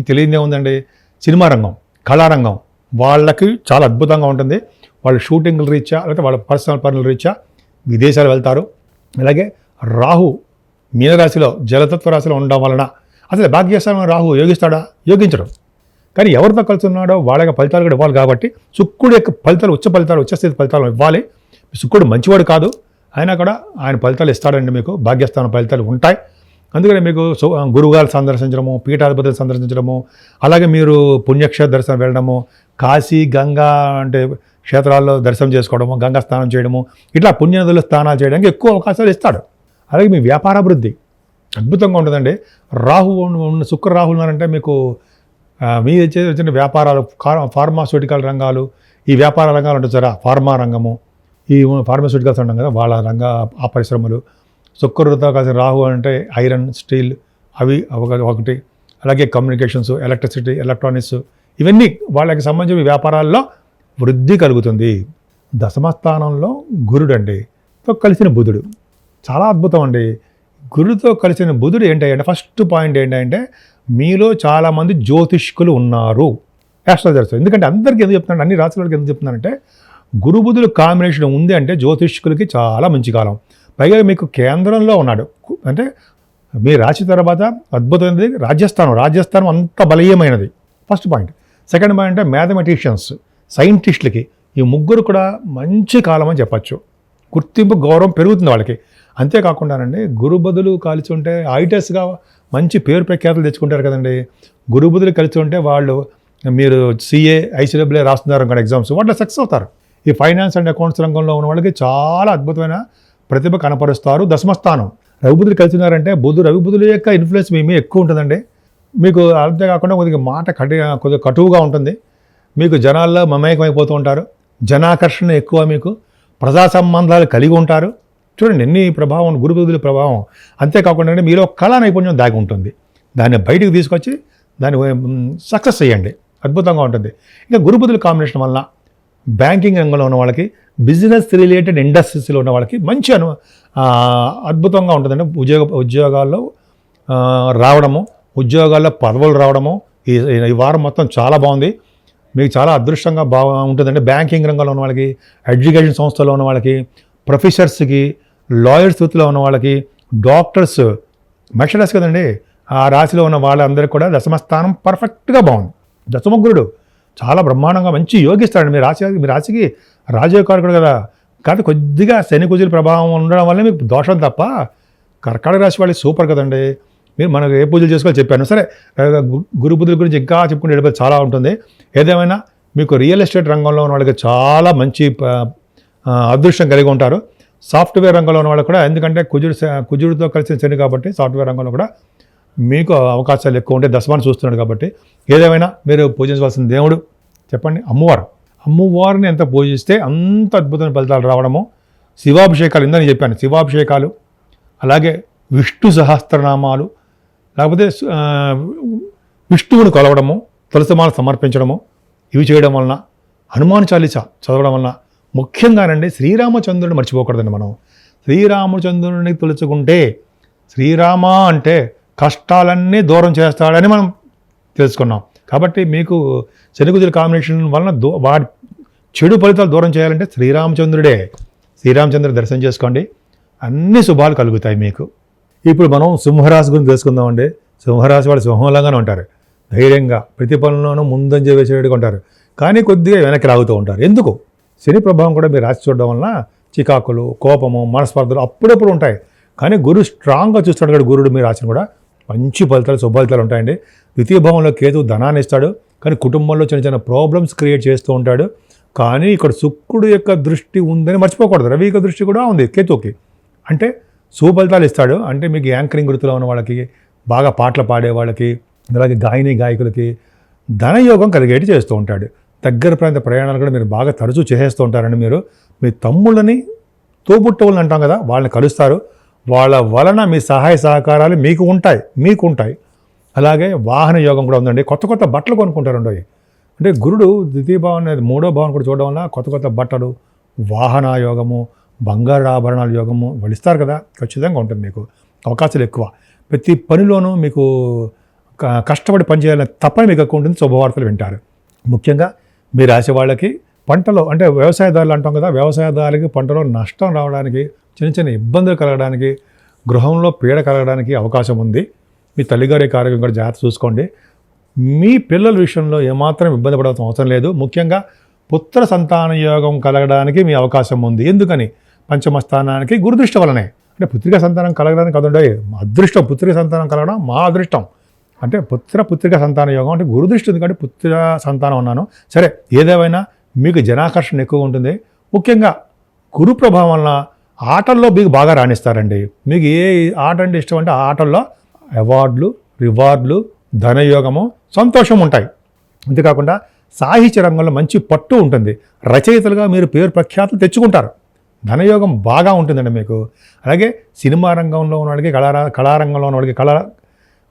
తెలియదే ఉందండి, సినిమా రంగం, కళారంగం వాళ్ళకి చాలా అద్భుతంగా ఉంటుంది. వాళ్ళు షూటింగ్ల రీత్యా లేకపోతే వాళ్ళ పర్సనల్ పనుల రీత్యా విదేశాలు వెళ్తారు. అలాగే రాహు మీనరాశిలో జలతత్వ రాశిలో ఉండడం వలన అసలు భాగ్యస్థానంలో రాహు యోగిస్తాడా? యోగించడం. కానీ ఎవరితో కలిసి ఉన్నాడో వాళ్ళ ఫలితాలు కూడా ఇవ్వాలి కాబట్టి శుక్రుడు యొక్క ఫలితాలు ఉచ్చస్థితి ఫలితాలు ఇవ్వాలి. శుక్రుడు మంచివాడు కాదు, అయినా కూడా ఆయన ఫలితాలు ఇస్తాడండి, మీకు భాగ్యస్థానం ఫలితాలు ఉంటాయి. అందుకని మీకు గురువుగారు సందర్శించడము, పీఠాధిపతులు సందర్శించడము, అలాగే మీరు పుణ్యక్షేత్ర దర్శనం వెళ్ళడము, కాశీ గంగా అంటే క్షేత్రాల్లో దర్శనం చేసుకోవడము, గంగా స్నానం చేయడము, ఇట్లా పుణ్యనదుల స్నానాలు చేయడానికి ఎక్కువ అవకాశాలు ఇస్తాడు. అలాగే మీ వ్యాపారాభివృద్ధి అద్భుతంగా ఉంటుందండి. శుక్ర రాహులు ఉన్నారంటే మీకు మీ వచ్చిన వ్యాపారాలు, ఫార్మాస్యూటికల్ రంగాలు, ఈ వ్యాపార రంగాలు ఉంటుంది సార్, ఫార్మా రంగము, ఈ ఫార్మాస్యూటికల్స్ అంటాం కదా, వాళ్ళ ఆ పరిశ్రమలు. శుక్రుడితో కలిసి రాహు అంటే ఐరన్, స్టీల్, అవి ఒకటి. అలాగే కమ్యూనికేషన్స్, ఎలక్ట్రిసిటీ, ఎలక్ట్రానిక్స్, ఇవన్నీ వాళ్ళకి సంబంధించిన వ్యాపారాల్లో వృద్ధి కలుగుతుంది. దశమ స్థానంలో గురుడు అండి, తో కలిసిన బుధుడు చాలా అద్భుతం అండి. గురుతో కలిసిన బుధుడు ఏంటంటే ఫస్ట్ పాయింట్ ఏంటంటే మీలో చాలామంది జ్యోతిష్కులు ఉన్నారు, యాస్ట్రాలజర్స్. ఎందుకంటే అందరికీ ఎందుకు చెప్తున్నాను, అన్ని రాశుల వాళ్ళకి ఎందుకు చెప్తున్నానంటే గురు బుధుడు కాంబినేషన్ ఉంది అంటే జ్యోతిష్కులకి చాలా మంచి కాలం. పైగా మీకు కేంద్రంలో ఉన్నాడు, అంటే మీ రాశి తర్వాత అద్భుతమైనది రాజ్యస్థానం అంత బలీయమైనది, ఫస్ట్ పాయింట్. సెకండ్ పాయింట్ అంటే మ్యాథమెటిషియన్స్, సైంటిస్టులకి, ఈ ముగ్గురు కూడా మంచి కాలం అని చెప్పచ్చు. గుర్తింపు, గౌరవం పెరుగుతుంది వాళ్ళకి. అంతేకాకుండానండి గురు బుధులు కలిసి ఉంటే ఐటెస్గా మంచి పేరు ప్రఖ్యాతులు తెచ్చుకుంటారు కదండి. గురు బుధులు కలిసి ఉంటే వాళ్ళు మీరు CA, ICAA రాస్తున్నారు అనుకోండి ఎగ్జామ్స్, వాళ్ళు సక్సెస్ అవుతారు. ఈ ఫైనాన్స్ అండ్ అకౌంట్స్ రంగంలో ఉన్న వాళ్ళకి చాలా అద్భుతమైన ప్రతిభ కనపరుస్తారు. దశమస్థానం రవి బుధులు కలిసి ఉన్నారంటే రవి బుధుల యొక్క ఇన్ఫ్లుయెన్స్ మీ మీద ఎక్కువ ఉంటుందండి. మీకు అంతేకాకుండా కొద్దిగా మాట కొద్దిగా కటువుగా ఉంటుంది. మీకు జనాల్లో మమేకమైపోతూ ఉంటారు, జనాకర్షణ ఎక్కువ, మీకు ప్రజా సంబంధాలు కలిగి ఉంటారు. చూడండి ఎన్ని ప్రభావం, గురు బుధుల ప్రభావం. అంతేకాకుండా మీలో కళా నైపుణ్యం దాగి ఉంటుంది, దాన్ని బయటకు తీసుకొచ్చి దాన్ని సక్సెస్ చేయండి, అద్భుతంగా ఉంటుంది. ఇంకా గురు బుధుల కాంబినేషన్ వలన బ్యాంకింగ్ రంగంలో ఉన్న వాళ్ళకి, బిజినెస్ రిలేటెడ్ ఇండస్ట్రీస్లో ఉన్న వాళ్ళకి మంచి అద్భుతంగా ఉంటుందండి. ఉద్యోగాల్లో రావడము, ఉద్యోగాల్లో పదవులు రావడము ఈ వారం మొత్తం చాలా బాగుంది, మీకు చాలా అదృష్టంగా ఉంటుందండి. బ్యాంకింగ్ రంగంలో ఉన్న వాళ్ళకి, ఎడ్యుకేషన్ సంస్థలో ఉన్న వాళ్ళకి, ప్రొఫెసర్స్కి, లాయర్స్ వృత్తిలో ఉన్న వాళ్ళకి, డాక్టర్స్, మెషరస్ కదండి, ఆ రాశిలో ఉన్న వాళ్ళందరికీ కూడా దశమస్థానం పర్ఫెక్ట్గా బాగుంది. దశమగురుడు చాలా బ్రహ్మాండంగా మంచి యోగిస్తాడు. మీ రాశికి రాజయోగకారకుడు కదా, కాదు కొద్దిగా శని కుజుల ప్రభావం ఉండడం వల్ల మీకు దోషం తప్ప కర్కాటక రాశి వాళ్ళకి సూపర్ కదండి. మీరు మనకు ఏ పూజలు చేసుకోవాలో చెప్పాను. సరే, గురు బుధుల గురించి ఇంకా చెప్పుకుంటే వెళ్ళిపోతే చాలా ఉంటుంది. ఏదేమైనా మీకు రియల్ ఎస్టేట్ రంగంలో ఉన్న వాళ్ళకి చాలా మంచి అదృష్టం కలిగి ఉంటారు. సాఫ్ట్వేర్ రంగంలో ఉన్న వాళ్ళు కూడా, ఎందుకంటే కుజుడితో కలిసి శని కాబట్టి సాఫ్ట్వేర్ రంగంలో కూడా మీకు అవకాశాలు ఎక్కువ ఉంటాయి. దశమాన్ని చూస్తున్నాడు కాబట్టి. ఏదేమైనా మీరు పూజించవలసిన దేవుడు చెప్పండి, అమ్మవారిని ఎంత పూజిస్తే అంత అద్భుతమైన ఫలితాలు రావడము. శివాభిషేకాలు ఇందని చెప్పాను, శివాభిషేకాలు, అలాగే విష్ణు సహస్రనామాలు, లేకపోతే విష్ణువుని కొలవడము, తులసిమాల సమర్పించడము, ఇవి చేయడం వలన, హనుమాన్ చాలీసా చదవడం వలన, ముఖ్యంగానండి శ్రీరామచంద్రుడిని మర్చిపోకూడదండి మనం. శ్రీరామచంద్రుడిని తలుచుకుంటే శ్రీరామ అంటే కష్టాలన్నీ దూరం చేస్తాడని మనం తెలుసుకున్నాం. కాబట్టి మీకు శనికుజుల కాంబినేషన్ వలన వాడి చెడు ఫలితాలు దూరం చేయాలంటే శ్రీరామచంద్రుడే. శ్రీరామచంద్రుడి దర్శనం చేసుకోండి, అన్ని శుభాలు కలుగుతాయి మీకు. ఇప్పుడు మనం సింహరాశి గురించి తెలుసుకుందామండి. సింహరాశి వాళ్ళు సింహంలాగానే ఉంటారు. ధైర్యంగా ప్రతి పనుల్లోనూ ముందంజ వేసేట్టుగా ఉంటారు. కానీ కొద్దిగా వెనక్కి లాగుతూ ఉంటారు. ఎందుకు? శని ప్రభావం కూడా మీరు రాసి చూడడం వలన చికాకులు, కోపము, మనస్పర్ధలు అప్పుడప్పుడు ఉంటాయి. కానీ గురువు స్ట్రాంగ్గా చూస్తాడు కదా, గురుడు మీ రాశిని కూడా మంచి ఫలితాలు, శుభఫలితాలు ఉంటాయండి. ద్వితీయ భావంలో కేతు ధనాన్ని ఇస్తాడు, కానీ కుటుంబంలో చిన్న చిన్న ప్రాబ్లమ్స్ క్రియేట్ చేస్తూ ఉంటాడు. కానీ ఇక్కడ శుక్రుడు యొక్క దృష్టి ఉందని మర్చిపోకూడదు. రవి యొక్క దృష్టి కూడా ఉంది కేతుకి. అంటే శుభఫలితాలు ఇస్తాడు. అంటే మీకు యాంకరింగ్ వృత్తిలో ఉన్న వాళ్ళకి, బాగా పాటలు పాడే వాళ్ళకి, అలాగే గాయకులకి ధనయోగం కలిగేటి చేస్తూ ఉంటాడు. దగ్గర ప్రాంత ప్రయాణాలు కూడా మీరు బాగా తరచూ చేసేస్తూ ఉంటారండి. మీరు మీ తమ్ముళ్ళని, తోబుట్టవులని అంటాం కదా, వాళ్ళని కలుస్తారు. వాళ్ళ వలన మీ సహాయ సహకారాలు మీకు ఉంటాయి. అలాగే వాహన యోగం కూడా ఉందండి. కొత్త కొత్త బట్టలు కొనుక్కుంటారండి. అంటే గురుడు ద్వితీయ భావం అనేది 3వ భావం కూడా చూడడం వల్ల కొత్త కొత్త బట్టలు, వాహన యోగము, బంగారు ఆభరణాల యోగము వాళ్ళు ఇస్తారు కదా, ఖచ్చితంగా ఉంటుంది. మీకు అవకాశాలు ఎక్కువ. ప్రతి పనిలోనూ మీకు కష్టపడి పనిచేయాలని తప్పని మీకు ఎక్కువ ఉంటుంది. శుభవార్తలు వింటారు. ముఖ్యంగా మీ రాశి వాళ్ళకి పంటలో, అంటే వ్యవసాయదారులు అంటాం కదా, వ్యవసాయదారులకి పంటలో నష్టం రావడానికి, చిన్న చిన్న ఇబ్బందులు కలగడానికి, గృహంలో పీడ కలగడానికి అవకాశం ఉంది. మీ తల్లిగారి ఆరోగ్యం కూడా జాగ్రత్త చూసుకోండి. మీ పిల్లల విషయంలో ఏమాత్రం ఇబ్బంది పడాల్సిన అవసరం లేదు. ముఖ్యంగా పుత్ర సంతాన యోగం కలగడానికి మీ అవకాశం ఉంది. ఎందుకని? పంచమ స్థానానికి గురుదృష్టి వలనే. అంటే పుత్రిక సంతానం కలగడానికి కదండి అదృష్టం. పుత్రిక సంతానం కలగడం మా అదృష్టం. అంటే పుత్రిక సంతాన యోగం అంటే గురుదృష్టి ఉంది కాబట్టి పుత్ర సంతానం అన్నాను. సరే, ఏదేమైనా మీకు జనాకర్షణ ఎక్కువ ఉంటుంది. ముఖ్యంగా గురు ప్రభావం వలన ఆటల్లో మీకు బాగా రాణిస్తారండి. మీకు ఏ ఆట అంటే ఇష్టం అంటే ఆ ఆటల్లో అవార్డులు, రివార్డులు, ధనయోగము, సంతోషం ఉంటాయి. అంతేకాకుండా సాహిత్య రంగంలో మంచి పట్టు ఉంటుంది. రచయితలుగా మీరు పేరు ప్రఖ్యాతులు తెచ్చుకుంటారు. ధనయోగం బాగా ఉంటుందండి మీకు. అలాగే సినిమా రంగంలో ఉన్న వాళ్ళకి, కళారంగంలో ఉన్న వాళ్ళకి,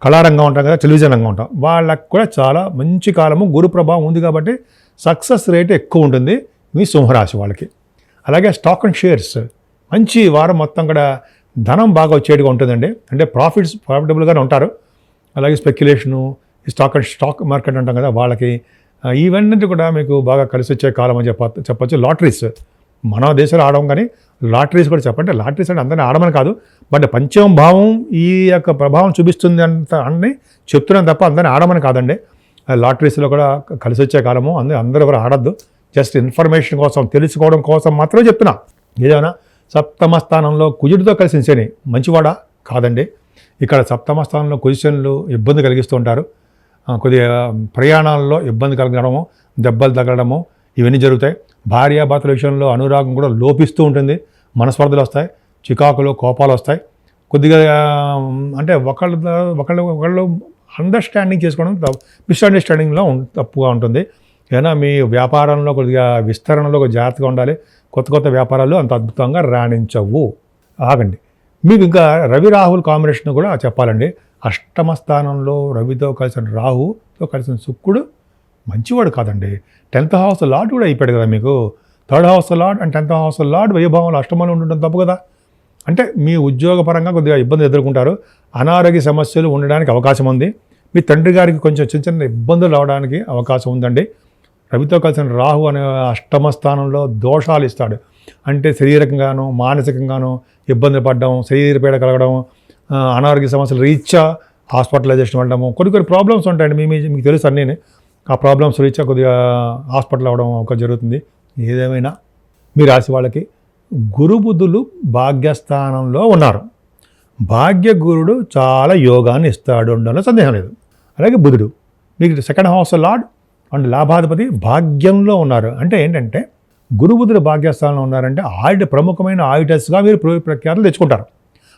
కళారంగం ఉంటాం కదా, టెలివిజన్ రంగం ఉంటాం, వాళ్ళకు కూడా చాలా మంచి కాలము గురు ప్రభావం ఉంది కాబట్టి సక్సెస్ రేట్ ఎక్కువ ఉంటుంది మీ సింహరాశి వాళ్ళకి. అలాగే స్టాక్ అండ్ షేర్స్ మంచి వారం మొత్తం కూడా ధనం బాగా వచ్చేట్టుగా ఉంటుందండి. అంటే ప్రాఫిటబుల్గానే ఉంటారు. అలాగే స్పెక్యులేషను, స్టాక్ మార్కెట్ అంటాం కదా, వాళ్ళకి ఇవన్నీ కూడా మీకు బాగా కలిసి వచ్చే కాలం అని చెప్పచ్చు. లాటరీస్ మన దేశంలో ఆడడం, కానీ లాటరీస్ కూడా చెప్పంటే, లాటరీస్ అంటే అందరినీ ఆడమని కాదు, బట్ పంచమ భావం ఈ యొక్క ప్రభావం చూపిస్తుంది అని చెప్తున్నాను తప్ప అందరినీ ఆడమని కాదండి. లాటరీస్లో కూడా కలిసి వచ్చే కాలము. అందరూ కూడా ఆడద్దు. జస్ట్ ఇన్ఫర్మేషన్ కోసం, తెలుసుకోవడం కోసం మాత్రమే చెప్తున్నా. ఏదైనా సప్తమ స్థానంలో కుజుడితో కలిసి శని మంచివాడా? కాదండి. ఇక్కడ సప్తమ స్థానంలో కుజులు ఇబ్బంది కలిగిస్తూ ఉంటారు. కొద్దిగా ప్రయాణాల్లో ఇబ్బంది కలగడము, దెబ్బలు తగలడము ఇవన్నీ జరుగుతాయి. భార్యాభర్తల విషయంలో అనురాగం కూడా లోపిస్తూ ఉంటుంది. మనస్పర్ధలు వస్తాయి, చికాకులు, కోపాలు వస్తాయి. కొద్దిగా అంటే ఒకళ్ళు అండర్స్టాండింగ్ చేసుకోవడం మిస్అండర్స్టాండింగ్లో తప్పుగా ఉంటుంది. ఏదైనా మీ వ్యాపారంలో కొద్దిగా విస్తరణలో జాగ్రత్తగా ఉండాలి. కొత్త వ్యాపారాలు అంత అద్భుతంగా రాణించవు. ఆగండి. మీకు ఇంకా రవి రాహుల్ కాంబినేషన్ కూడా చెప్పాలండి. అష్టమ స్థానంలో రవితో కలిసిన రాహుతో కలిసిన శుక్రుడు మంచివాడు కాదండి. 10th హౌస్ లార్డ్ కూడా అయిపోయాడు కదా మీకు. 3rd house lord and 10th house lord వైభవంలో అష్టమంలో ఉండడం తప్పు కదా. అంటే మీ ఉద్యోగపరంగా కొద్దిగా ఇబ్బంది ఎదుర్కొంటారు. అనారోగ్య సమస్యలు ఉండడానికి అవకాశం ఉంది. మీ తండ్రి గారికి కొంచెం చిన్న ఇబ్బందులు రావడానికి అవకాశం ఉందండి. రవితో కలిసిన రాహు అనే అష్టమ స్థానంలో దోషాలు ఇస్తాడు. అంటే శరీరకంగాను, మానసికంగాను ఇబ్బందులు పడడం, శరీరపీడ కలగడం, అనారోగ్య సమస్యలు రీత్యా హాస్పిటలైజేషన్ వెళ్ళడము, కొన్ని ప్రాబ్లమ్స్ ఉంటాయండి. మీకు తెలుసు అన్నీ. ఆ ప్రాబ్లమ్స్ రీత్యా కొద్దిగా హాస్పిటల్ అవ్వడం ఒక జరుగుతుంది. ఏదేమైనా మీ రాశి వాళ్ళకి గురు బుధులు భాగ్యస్థానంలో ఉన్నారు. భాగ్య గురుడు చాలా యోగాన్ని ఇస్తాడు ఉండడంలో సందేహం లేదు. అలాగే బుధుడు మీకు 2nd హౌస్ లార్డ్ అండ్ లాభాధిపతి భాగ్యంలో ఉన్నారు. అంటే ఏంటంటే గురు బుధుడు భాగ్యస్థానంలో ఉన్నారంటే ప్రముఖమైన ఆడిటర్స్గా మీరు ప్రఖ్యాతులు తెచ్చుకుంటారు.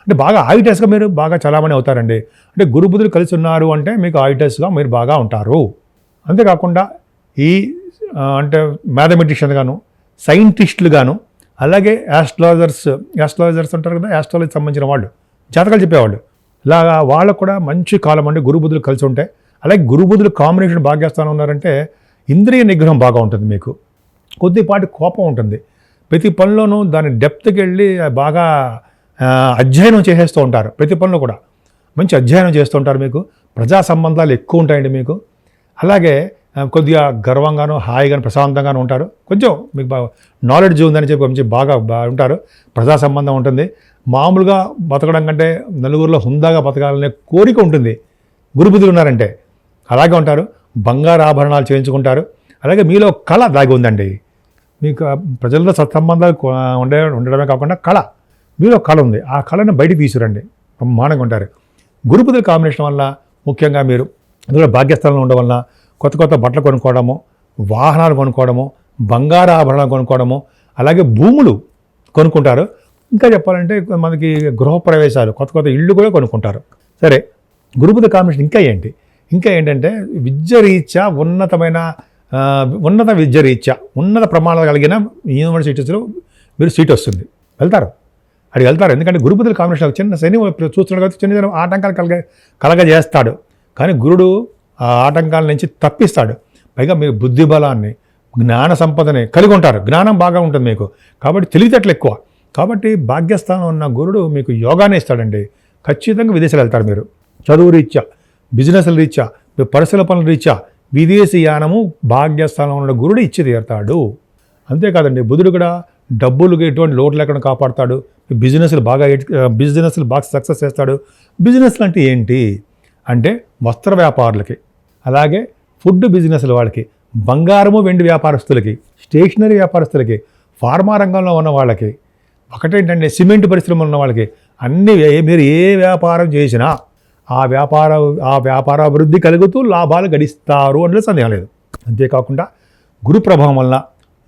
అంటే బాగా ఆడిటర్స్గా మీరు బాగా చలామణి అవుతారండి. అంటే గురు బుధుడు కలిసి ఉన్నారు అంటే మీకు ఆడిటర్స్గా మీరు బాగా ఉంటారు. అంతేకాకుండా అంటే మ్యాథమెటిషియన్ గాను, సైంటిస్టులు గాను, అలాగే యాస్ట్రాలజర్స్ ఉంటారు కదా, యాస్ట్రాలజీకి సంబంధించిన వాళ్ళు, జాతకాలు చెప్పేవాళ్ళు, ఇలాగా వాళ్ళకు కూడా మంచి కాలం అండి గురు బుధులు కలిసి ఉంటాయి. అలాగే గురుబుధులు కాంబినేషన్ భాగ్యస్థానం ఉన్నారంటే ఇంద్రియ నిగ్రహం బాగా ఉంటుంది, మీకు కొద్దిపాటి కోపం ఉంటుంది, ప్రతి పనిలోనూ దాని డెప్త్కి వెళ్ళి బాగా అధ్యయనం చేసేస్తూ ఉంటారు, ప్రతి పనిలో కూడా మంచి అధ్యయనం చేస్తూ ఉంటారు, మీకు ప్రజా సంబంధాలు ఎక్కువ ఉంటాయండి మీకు. అలాగే కొద్దిగా గర్వంగాను హాయిగాను ప్రశాంతంగాను ఉంటారు, కొంచెం మీకు బాగా నాలెడ్జ్ ఉందని చెప్పి కొంచెం బాగా ఉంటారు, ప్రజా సంబంధం ఉంటుంది, మామూలుగా బతకడం కంటే నలుగురిలో హుందాగా బతకాలనే కోరిక ఉంటుంది గురుబుధులు ఉన్నారంటే. అలాగే ఉంటారు, బంగారు ఆభరణాలు చేయించుకుంటారు, అలాగే మీలో కళ దాగి ఉందండి, మీకు ప్రజలతో సత్సంబంధాలు ఉండడమే కాకుండా మీలో కళ ఉంది, ఆ కళను బయటికి తీసుకురండి, బ్రహ్మాండంగా ఉంటారు. గురుబుధుల కాంబినేషన్ వల్ల ముఖ్యంగా మీరు అందులో భాగ్యస్థానంలో ఉండడం వల్ల కొత్త కొత్త బట్టలు కొనుక్కోవడము, వాహనాలు కొనుక్కోవడము, బంగారు ఆభరణాలు కొనుక్కోవడము, అలాగే భూములు కొనుక్కుంటారు. ఇంకా చెప్పాలంటే మనకి గృహప్రవేశాలు, కొత్త కొత్త ఇళ్ళు కూడా కొనుక్కుంటారు. సరే, గురుబుధ కాంబినేషన్ ఇంకా ఏంటంటే విద్యరీత్యా ఉన్నత విద్యరీత్యా ఉన్నత ప్రమాణాలు కలిగిన యూనివర్సిటీస్లో మీరు సీట్ వస్తుంది, వెళ్తారు. ఎందుకంటే గురుబుధుల కాంబినేషన్ చిన్న శని చూస్తున్నాడు కాబట్టి చిన్న చిన్న ఆటంకాలు కలగజేస్తాడు, కానీ గురుడు ఆ ఆటంకాల నుంచి తప్పిస్తాడు. పైగా మీరు బుద్ధి బలాన్ని, జ్ఞాన సంపదని కలిగి ఉంటారు, జ్ఞానం బాగా ఉంటుంది మీకు, కాబట్టి తెలివితేటలు ఎక్కువ. కాబట్టి భాగ్యస్థానం ఉన్న గురుడు మీకు యోగానే ఇస్తాడండి. ఖచ్చితంగా విదేశాలు వెళ్తారు మీరు, చదువు రీత్యా, బిజినెస్ల రీత్యా, మీ పరిశీలన పనుల రీత్యా విదేశీ యానము భాగ్యస్థానంలో ఉన్న గురుడు ఇచ్చి తీరుతాడు. అంతేకాదండి, బుధుడు కూడా డబ్బులకి ఎటువంటి లోటు లేకుండా కాపాడుతాడు, బిజినెస్లు బాగా సక్సెస్ చేస్తాడు. బిజినెస్లు అంటే ఏంటి అంటే వస్త్ర వ్యాపారులకి, అలాగే ఫుడ్ బిజినెస్ల వాళ్ళకి, బంగారము వెండి వ్యాపారస్తులకి, స్టేషనరీ వ్యాపారస్తులకి, ఫార్మా రంగంలో ఉన్న వాళ్ళకి, ఒకటేంటంటే సిమెంట్ పరిశ్రమలు ఉన్న వాళ్ళకి, అన్ని మీరు ఏ వ్యాపారం చేసినా ఆ వ్యాపారాభివృద్ధి కలుగుతూ లాభాలు గడిస్తారు అందులో సందేహం లేదు. అంతేకాకుండా గురు ప్రభావం వలన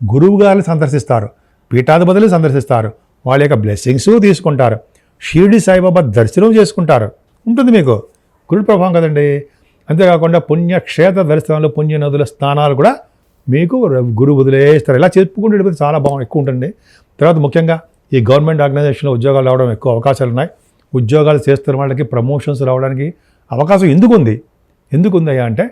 గురువు గారిని సందర్శిస్తారు, పీఠాధిపతులు సందర్శిస్తారు, వాళ్ళ యొక్క బ్లెస్సింగ్స్ తీసుకుంటారు, షిరిడి సాయిబాబా దర్శనం చేసుకుంటారు, ఉంటుంది మీకు గురు ప్రభావం కదండి. అంతేకాకుండా పుణ్యక్షేత్ర దర్శనాలు, పుణ్య నదుల స్థానాలు కూడా మీకు గురువు వదిలేస్తారు. ఇలా చెప్పుకుంటే చాలా ఎక్కువ ఉంటుంది. తర్వాత ముఖ్యంగా ఈ గవర్నమెంట్ ఆర్గనైజేషన్లో ఉద్యోగాలు రావడం ఎక్కువ అవకాశాలు ఉన్నాయి. ఉద్యోగాలు చేస్తున్న వాళ్ళకి ప్రమోషన్స్ రావడానికి అవకాశం ఎందుకుంది అంటే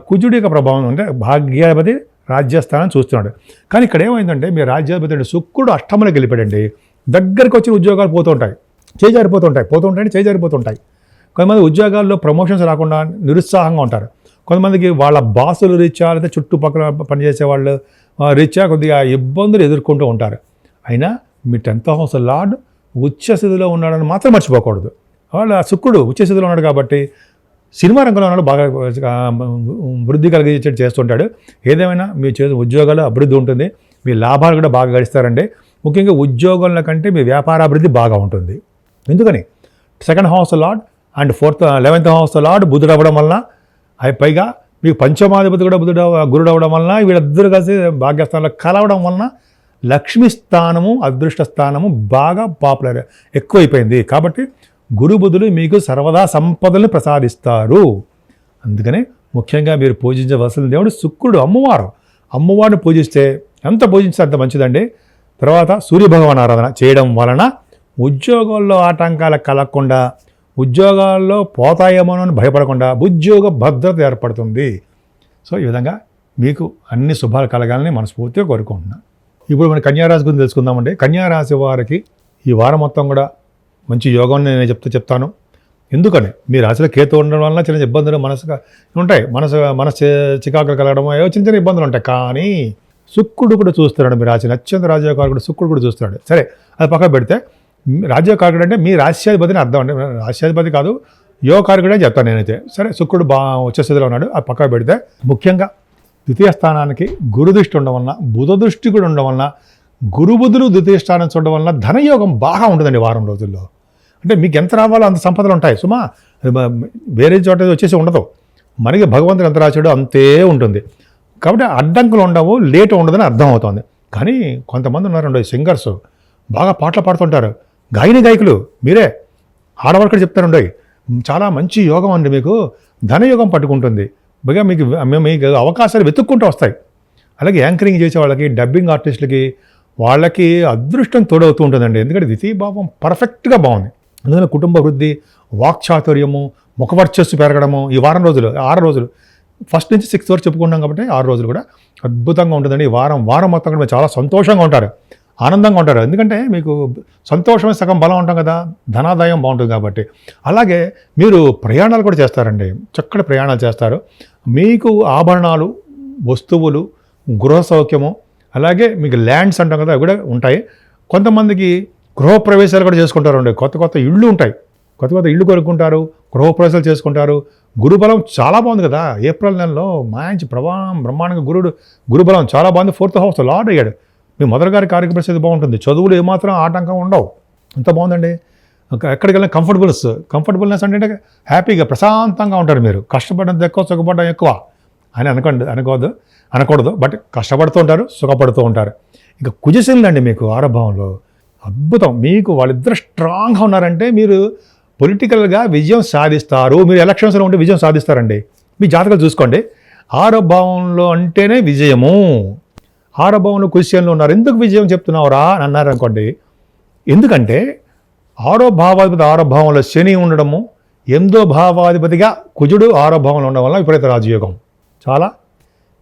కుజుడి యొక్క ప్రభావం అంటే భాగ్యాధిపతి రాజ్యస్థానం చూస్తున్నాడు. కానీ ఇక్కడ ఏమైందంటే మీ రాజ్యాధిపతి అంటే శుక్రుడు అష్టమంలోకి వెళ్ళిపోయాడండి. దగ్గరికి వచ్చిన ఉద్యోగాలు పోతుంటాయి. కొంతమంది ఉద్యోగాల్లో ప్రమోషన్స్ రాకుండా నిరుత్సాహంగా ఉంటారు. కొంతమందికి వాళ్ళ బాసులు రీత్యా లేదా చుట్టుపక్కల పనిచేసే వాళ్ళు రీత్యా కొద్దిగా ఇబ్బందులు ఎదుర్కొంటూ ఉంటారు. అయినా మీ 10th హౌస్ లార్డ్ ఉచ్చస్థితిలో ఉన్నాడని మాత్రం మర్చిపోకూడదు. వాళ్ళ శుక్రుడు ఉచ్చస్థితిలో ఉన్నాడు కాబట్టి సినిమా రంగంలో ఉన్నాడు, బాగా వృద్ధి కలిగించేట్టు చేస్తుంటాడు. ఏదేమైనా మీ చేసే ఉద్యోగాలు అభివృద్ధి ఉంటుంది, మీ లాభాలు కూడా బాగా గడిస్తారండి. ముఖ్యంగా ఉద్యోగాల కంటే మీ వ్యాపారాభివృద్ధి బాగా ఉంటుంది. ఎందుకని 2nd house lord and 11th house lord బుధుడు అవ్వడం వలన, పైగా మీకు పంచమాధిపతి కూడా గురుడు అవ్వడం వలన, వీళ్ళిద్దరు కలిసి భాగ్యస్థానంలో కలవడం వలన లక్ష్మీ స్థానము, అదృష్ట స్థానము బాగా పాపులర్ ఎక్కువైపోయింది. కాబట్టి గురు బుధులు మీకు సర్వదా సంపదలను ప్రసాదిస్తారు. అందుకనే ముఖ్యంగా మీరు పూజించవలసిన దేవుడు శుక్రుడు, అమ్మవారిని పూజిస్తే ఎంత పూజిస్తే అంత మంచిదండి. తర్వాత సూర్యభగవాన్ ఆరాధన చేయడం వలన ఉద్యోగాల్లో ఆటంకాలు కలగకుండా, ఉద్యోగాల్లో పోతాయేమోనని భయపడకుండా ఉద్యోగ భద్రత ఏర్పడుతుంది. సో ఈ విధంగా మీకు అన్ని శుభాలు కలగాలని మనస్ఫూర్తిగా కోరుకుంటున్నాను. ఇప్పుడు మన కన్యారాశి గురించి తెలుసుకుందామండి. కన్యారాశి వారికి ఈ వారం మొత్తం కూడా మంచి యోగం నేను చెప్తాను. ఎందుకని మీ రాశిలో కేతు ఉండడం వల్ల చిన్న ఇబ్బందులు ఉంటాయి, మనసు చికాకులు కలగడం, చిన్న ఇబ్బందులు ఉంటాయి. కానీ శుక్రుడు కూడా చూస్తున్నాడు మీ రాశిని, అత్యంత రాజ్యకారకుడు శుక్రుడు కూడా చూస్తున్నాడు. సరే, అది పక్కన పెడితే రాజ్యకారకుడు అంటే మీ రాశ్యాధిపతిని అర్థం అండి, రాశ్యాధిపతి కాదు, యోగకారకుడే చెప్తాను నేనైతే. సరే, శుక్రుడు వచ్చే స్థితిలో ఉన్నాడు, అది పక్కన పెడితే ముఖ్యంగా ద్వితీయ స్థానానికి గురు దృష్టి ఉండడం వలన, బుధ దృష్టి కూడా ఉండడం వలన, గురు బుధులు ద్వితీయ స్థానం చూడడం వలన ధనయోగం బాగా ఉంటుందండి వారం రోజుల్లో. అంటే మీకు ఎంత రావాలో అంత సంపదలు ఉంటాయి సుమా, వేరే చోట వచ్చేసి ఉండదు. మనకి భగవంతుడు ఎంత రాశాడో అంతే ఉంటుంది. కాబట్టి అడ్డంకులు ఉండవు, లేటు ఉండదని అర్థం అవుతుంది. కానీ కొంతమంది ఉన్నారండి సింగర్స్, బాగా పాటలు పాడుతుంటారు, గాయకులు మీరే ఆడవాళ్ళు చెప్తారండి, చాలా మంచి యోగం అండి, మీకు ధనయోగం పట్టుకుంటుంది, బాగా మీకు అవకాశాలు వెతుక్కుంటూ వస్తాయి. అలాగే యాంకరింగ్ చేసే వాళ్ళకి, డబ్బింగ్ ఆర్టిస్టులకి, వాళ్ళకి అదృష్టం తోడవుతూ ఉంటుందండి. ఎందుకంటే ద్వితీయ భావం పర్ఫెక్ట్గా బాగుంది. అందుకని కుటుంబ వృద్ధి, వాక్చాతుర్యము, ముఖ వర్చస్సు పెరగడము ఈ వారం రోజులు 6 రోజులు ఫస్ట్ నుంచి 6 వరకు చెప్పుకుంటాం కాబట్టి 6 రోజులు కూడా అద్భుతంగా ఉంటుందండి. ఈ వారం మొత్తం కూడా మీరు చాలా సంతోషంగా ఉంటారు, ఆనందంగా ఉంటారు. ఎందుకంటే మీకు సంతోషమే సగం బలం ఉంటాం కదా, ధనాదాయం బాగుంటుంది కాబట్టి. అలాగే మీరు ప్రయాణాలు కూడా చేస్తారండి, చక్కటి ప్రయాణాలు చేస్తారు. మీకు ఆభరణాలు, వస్తువులు, గృహ సౌఖ్యము, అలాగే మీకు ల్యాండ్స్ అంటాం కదా అవి కూడా ఉంటాయి. కొంతమందికి గృహప్రవేశాలు కూడా చేసుకుంటారండి. కొత్త ఇళ్ళు ఉంటాయి, కొత్త ఇళ్ళు కొనుక్కుంటారు, గృహప్రవేశాలు చేసుకుంటారు. గురుబలం చాలా బాగుంది కదా, ఏప్రిల్ నెలలో మంచి బ్రహ్మాండంగా గురుబలం చాలా బాగుంది. 4th హౌస్ లార్డ్ అయ్యాడు. మీ మొదటి గారి కార్యక్రమ పరిస్థితి బాగుంటుంది, చదువులు ఏమాత్రం ఆటంకం ఉండవు, అంత బాగుందండి. ఎక్కడికి వెళ్ళినా కంఫర్టబుల్నెస్ అంటే హ్యాపీగా ప్రశాంతంగా ఉంటారు. మీరు కష్టపడడం ఎక్కువ, సుఖపడడం ఎక్కువ అని అనకూడదు. బట్ కష్టపడుతూ ఉంటారు, సుఖపడుతూ ఉంటారు. ఇక కుజశనులండి మీకు ఆరంభంలో అద్భుతం. మీకు వాళ్ళిద్దరు స్ట్రాంగ్గా ఉన్నారంటే మీరు పొలిటికల్గా విజయం సాధిస్తారు. మీరు ఎలక్షన్స్లో ఉంటే విజయం సాధిస్తారండి. మీ జాతకాలు చూసుకోండి. ఆరంభంలో అంటేనే విజయము. ఆరంభంలో కుజశనులు ఉన్నారు, ఎందుకు విజయం చెప్తున్నావురా అని అన్నారు అనుకోండి. ఎందుకంటే 6వ భావాధిపతి ఆరంభంలో శని ఉండడము, 8వ భావాధిపతిగా కుజుడు ఆరంభంలో ఉండడం వల్ల విపరీత రాజయోగం. చాలా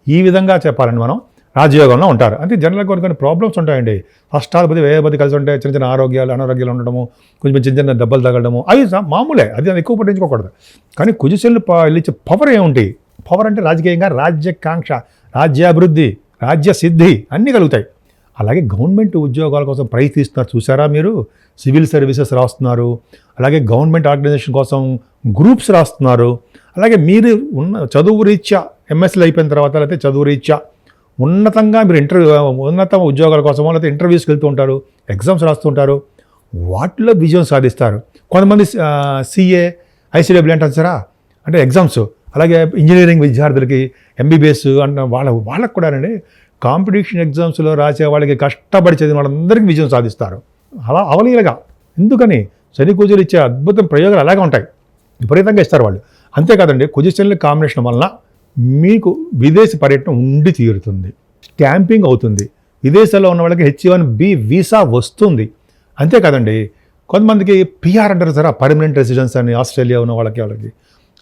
ఈ విధంగా చెప్పాలండి, మనం రాజయోగంలో ఉంటారు. అంటే జనరల్గా కొన్ని ప్రాబ్లమ్స్ ఉంటాయండి. అష్టాధిపతి వ్యయపతి కలిసి ఉంటే చిన్న చిన్న అనారోగ్యాలు ఉండడము, కొంచెం చిన్న దెబ్బలు తగలడము, అవి మామూలే, అది ఎక్కువ పట్టించుకోకూడదు. కానీ కుజశనులు ఇచ్చే పవర్ ఏముంటాయి? పవర్ అంటే రాజకీయంగా రాజ్యాకాంక్ష, రాజ్యాభివృద్ధి, రాజ్య సిద్ధి అన్నీ కలుగుతాయి. అలాగే గవర్నమెంట్ ఉద్యోగాల కోసం ప్రయత్నిస్తున్నారు చూసారా మీరు, సివిల్ సర్వీసెస్ రాస్తున్నారు, అలాగే గవర్నమెంట్ ఆర్గనైజేషన్ కోసం గ్రూప్స్ రాస్తున్నారు. అలాగే మీరు చదువు రీత్యా ఎంఎస్సీలు అయిపోయిన తర్వాత లేకపోతే చదువు రీత్యా ఉన్నతంగా మీరు ఉన్నత ఉద్యోగాల కోసం లేకపోతే ఇంటర్వ్యూస్కి వెళ్తూ ఉంటారు, ఎగ్జామ్స్ రాస్తుంటారు, వాటిలో విజయం సాధిస్తారు. కొంతమంది సిఏ, ఐసీడబ్ల్యూ అంటారు సారా, అంటే ఎగ్జామ్స్, అలాగే ఇంజనీరింగ్ విద్యార్థులకి ఎంబీబీఎస్ అన్న వాళ్ళకు కూడా అండి కాంపిటీషన్ ఎగ్జామ్స్లో రాసే వాళ్ళకి, కష్టపడి చదివిన వాళ్ళందరికీ విజయం సాధిస్తారు. అలా అవలీలగా. ఎందుకని? శని కుజులు ఇచ్చే అద్భుతం ప్రయోగాలు అలాగే ఉంటాయి, విపరీతంగా ఇస్తారు వాళ్ళు. అంతేకాదండి, కుజశనుల కాంబినేషన్ వలన మీకు విదేశీ పర్యటన ఉండి తీరుతుంది, స్టాంపింగ్ అవుతుంది, విదేశాల్లో ఉన్న వాళ్ళకి H1B వీసా వస్తుంది. అంతేకాదండి, కొంతమందికి పిఆర్ అంటారు సార్, పర్మనెంట్ రెసిడెన్స్ అని, ఆస్ట్రేలియా ఉన్న వాళ్ళకి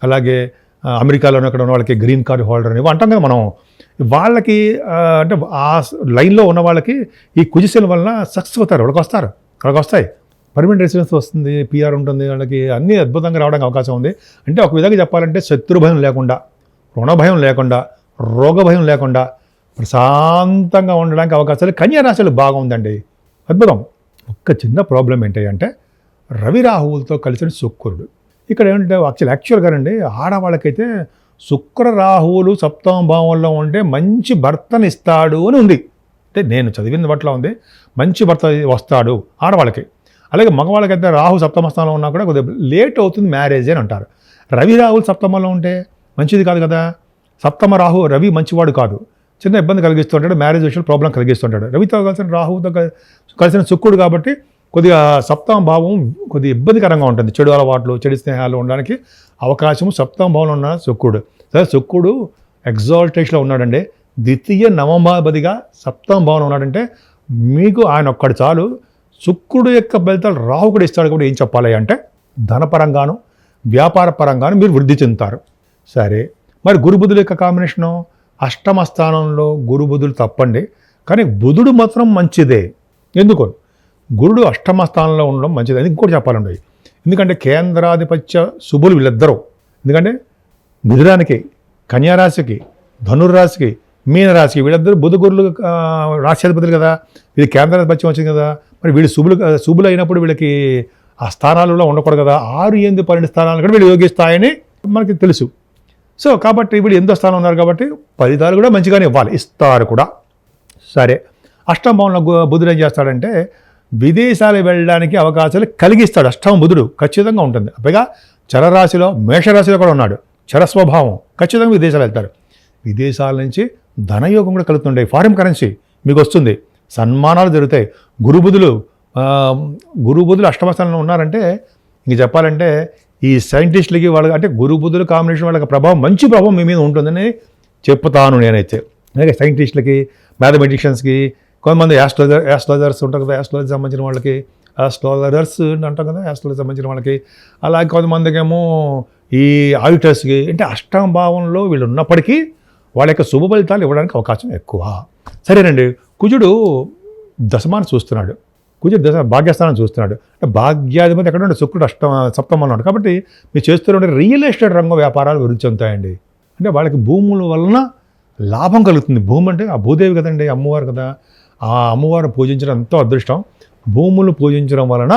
అలాగే అమెరికాలో అక్కడ ఉన్న వాళ్ళకి గ్రీన్ కార్డ్ హోల్డర్ అని అంటాం కదా మనం. వాళ్ళకి అంటే ఆ లైన్లో ఉన్న వాళ్ళకి ఈ కుజశనుల వలన సక్సెస్ అవుతారు, వాళ్ళకి వస్తాయి, పర్మనెంట్ రెసిడెన్స్ వస్తుంది, పిఆర్ ఉంటుంది, వాళ్ళకి అన్నీ అద్భుతంగా రావడానికి అవకాశం ఉంది. అంటే ఒక విధంగా చెప్పాలంటే శత్రు భయం లేకుండా, రుణ భయం లేకుండా, రోగ భయం లేకుండా ప్రశాంతంగా ఉండడానికి అవకాశాలు కన్యా రాశిలో బాగుందండి, అద్భుతం. ఒక్క చిన్న ప్రాబ్లం ఏంటంటే రవి రాహువులతో కలిసిన శుక్రుడు. ఇక్కడ ఏంటంటే యాక్చువల్గా అండి ఆడవాళ్ళకైతే శుక్ర రాహువులు 7వ భావంలో ఉంటే మంచి భర్తని ఇస్తాడు అని ఉంది. అంటే నేను చదివిన బట్ల ఉంది, మంచి భర్త వస్తాడు ఆడవాళ్ళకి. అలాగే మగవాళ్ళకైతే రాహు 7వ స్థానంలో ఉన్నా కూడా కొద్దిగా లేట్ అవుతుంది మ్యారేజ్ అని అంటారు. రవి రాహువులు 7మలో ఉంటే మంచిది కాదు కదా. 7మ రాహు, రవి మంచివాడు కాదు, చిన్న ఇబ్బంది కలిగిస్తుంటాడు, మ్యారేజ్ విషయంలో ప్రాబ్లం కలిగిస్తుంటాడు. రవితో కలిసిన రాహుతో కలిసిన శుక్రుడు కాబట్టి కొద్దిగా 7వ భావం కొద్దిగా ఇబ్బందికరంగా ఉంటుంది. చెడు అలవాట్లు, చెడు స్నేహాలు ఉండడానికి అవకాశము 7వ భావంలో ఉన్న శుక్రుడు. సరే, శుక్రుడు ఎగ్జాల్టేషన్లో ఉన్నాడండి, ద్వితీయ నవమాధిపతిగా 7వ భావంలో ఉన్నాడంటే మీకు ఆయన ఒక్కడు చాలు. శుక్రుడు యొక్క ఫలితాలు రాహు కూడా ఇస్తాడు. కూడా ఏం చెప్పాలి అంటే ధనపరంగాను, వ్యాపార పరంగాను మీరు వృద్ధి చెందుతారు. సరే, మరి గురుబుధుల యొక్క కాంబినేషను 8వ స్థానంలో గురుబుధులు తప్పండి, కానీ బుధుడు మాత్రం మంచిదే. ఎందుకు? గురుడు 8వ స్థానంలో ఉండడం మంచిది. అది ఇంకోటి చెప్పాలండి, ఎందుకంటే కేంద్రాధిపత్య శుభులు వీళ్ళిద్దరూ. ఎందుకంటే మిథునానికి, కన్యారాశికి, ధనుర్రాశికి, మీనరాశికి వీళ్ళిద్దరూ బుధ గురులు రాశ్యాధిపతులు కదా, ఇది కేంద్రాధిపత్యం వచ్చింది కదా. మరి వీళ్ళు శుభులు అయినప్పుడు వీళ్ళకి ఆ స్థానాలలో ఉండకూడదు కదా. 6, 8, 12 స్థానాలు కూడా వీళ్ళు యోగిస్తాయని మనకి తెలుసు. సో కాబట్టి వీళ్ళు 8వ స్థానం ఉన్నారు కాబట్టి ఫలితాలు కూడా మంచిగానే ఇస్తారు కూడా. సరే, 8వ భావంలో బుధుడు ఏం చేస్తాడంటే విదేశాలు వెళ్ళడానికి అవకాశాలు కలిగిస్తాడు. 8వ బుధుడు ఖచ్చితంగా ఉంటుంది. పైగా చరరాశిలో, మేషరాశిలో కూడా ఉన్నాడు, చర స్వభావం, ఖచ్చితంగా విదేశాలు వెళ్తారు. విదేశాల నుంచి ధనయోగం కూడా కలుగుతుండే, ఫారిన్ కరెన్సీ మీకు వస్తుంది, సన్మానాలు జరుగుతాయి. గురుబుధులు 8వ స్థానంలో ఉన్నారంటే ఇంక చెప్పాలంటే ఈ సైంటిస్టులకి వాళ్ళకి, అంటే గురుబుధుల కాంబినేషన్ వాళ్ళకి మంచి ప్రభావం మీ మీద ఉంటుందని చెప్తాను నేనైతే. అలాగే సైంటిస్టులకి, మ్యాథమెటిషియన్స్కి, కొంతమంది యాస్ట్రాలజర్స్ ఉంటారు కదా, యాస్ట్రాలజీ సంబంధించిన వాళ్ళకి, యాస్ట్రాలజర్స్ అంటాం కదా, యాస్ట్రాలజీ సంబంధించిన వాళ్ళకి, అలాగే కొంతమందికి ఏమో ఈ ఆడిటర్స్కి, అంటే అష్టమ భావంలో వీళ్ళు ఉన్నప్పటికీ వాళ్ళ యొక్క శుభ ఫలితాలు ఇవ్వడానికి అవకాశం ఎక్కువ. సరేనండి, కుజుడు దశమాన్ని చూస్తున్నాడు, కుజుడు భాగ్యస్థానం చూస్తున్నాడు. అంటే భాగ్యాధిపతి ఎక్కడ ఉంటే శుక్రుడు సప్తమంలో ఉన్నాడు. కాబట్టి మీరు చేస్తున్న రియల్ ఎస్టేట్ రంగం వ్యాపారాలు వృద్ధి చెందుతాయండి. అంటే వాళ్ళకి భూముల వలన లాభం కలుగుతుంది. భూమి అంటే ఆ భూదేవి కదండి, అమ్మవారు కదా, ఆ అమ్మవారిని పూజించడం ఎంతో అదృష్టం. భూములు పూజించడం వలన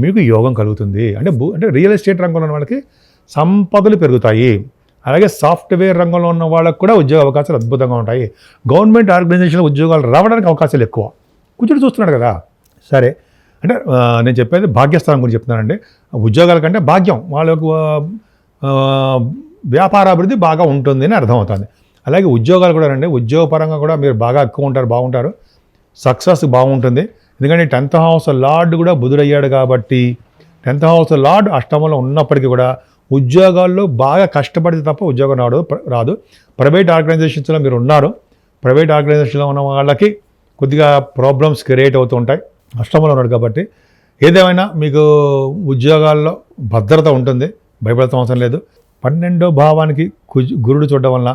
మీకు యోగం కలుగుతుంది. అంటే రియల్ ఎస్టేట్ రంగంలో ఉన్న వాళ్ళకి సంపదలు పెరుగుతాయి. అలాగే సాఫ్ట్వేర్ రంగంలో ఉన్న వాళ్ళకు కూడా ఉద్యోగ అవకాశాలు అద్భుతంగా ఉంటాయి. గవర్నమెంట్ ఆర్గనైజేషన్లో ఉద్యోగాలు రావడానికి అవకాశాలు ఎక్కువ. కుజుడు చూస్తున్నాడు కదా. సరే, అంటే నేను చెప్పేది భాగ్యస్థానం గురించి చెప్తున్నానండి. ఉద్యోగాల కంటే భాగ్యం, వాళ్ళకు వ్యాపారాభివృద్ధి బాగా ఉంటుంది అని అర్థమవుతుంది. అలాగే ఉద్యోగాలు కూడా అండి, ఉద్యోగపరంగా కూడా మీరు బాగా ఎక్కువ ఉంటారు, బాగుంటారు, సక్సెస్ బాగుంటుంది. ఎందుకంటే 10th హౌస్ లార్డ్ కూడా బుధుడయ్యాడు కాబట్టి 10th హౌస్ లార్డ్ అష్టమంలో ఉన్నప్పటికీ కూడా ఉద్యోగాల్లో బాగా కష్టపడితే తప్ప ఉద్యోగం రాదు. ప్రైవేట్ ఆర్గనైజేషన్స్లో మీరు ఉన్నారు, ప్రైవేట్ ఆర్గనైజేషన్లో ఉన్న వాళ్ళకి కొద్దిగా ప్రాబ్లమ్స్ క్రియేట్ అవుతూ ఉంటాయి. అష్టమంలో ఉన్నాడు కాబట్టి ఏదేమైనా మీకు ఉద్యోగాల్లో భద్రత ఉంటుంది, భయపడతాం అవసరం లేదు. 12వ భావానికి గురుడు చూడడం వలన,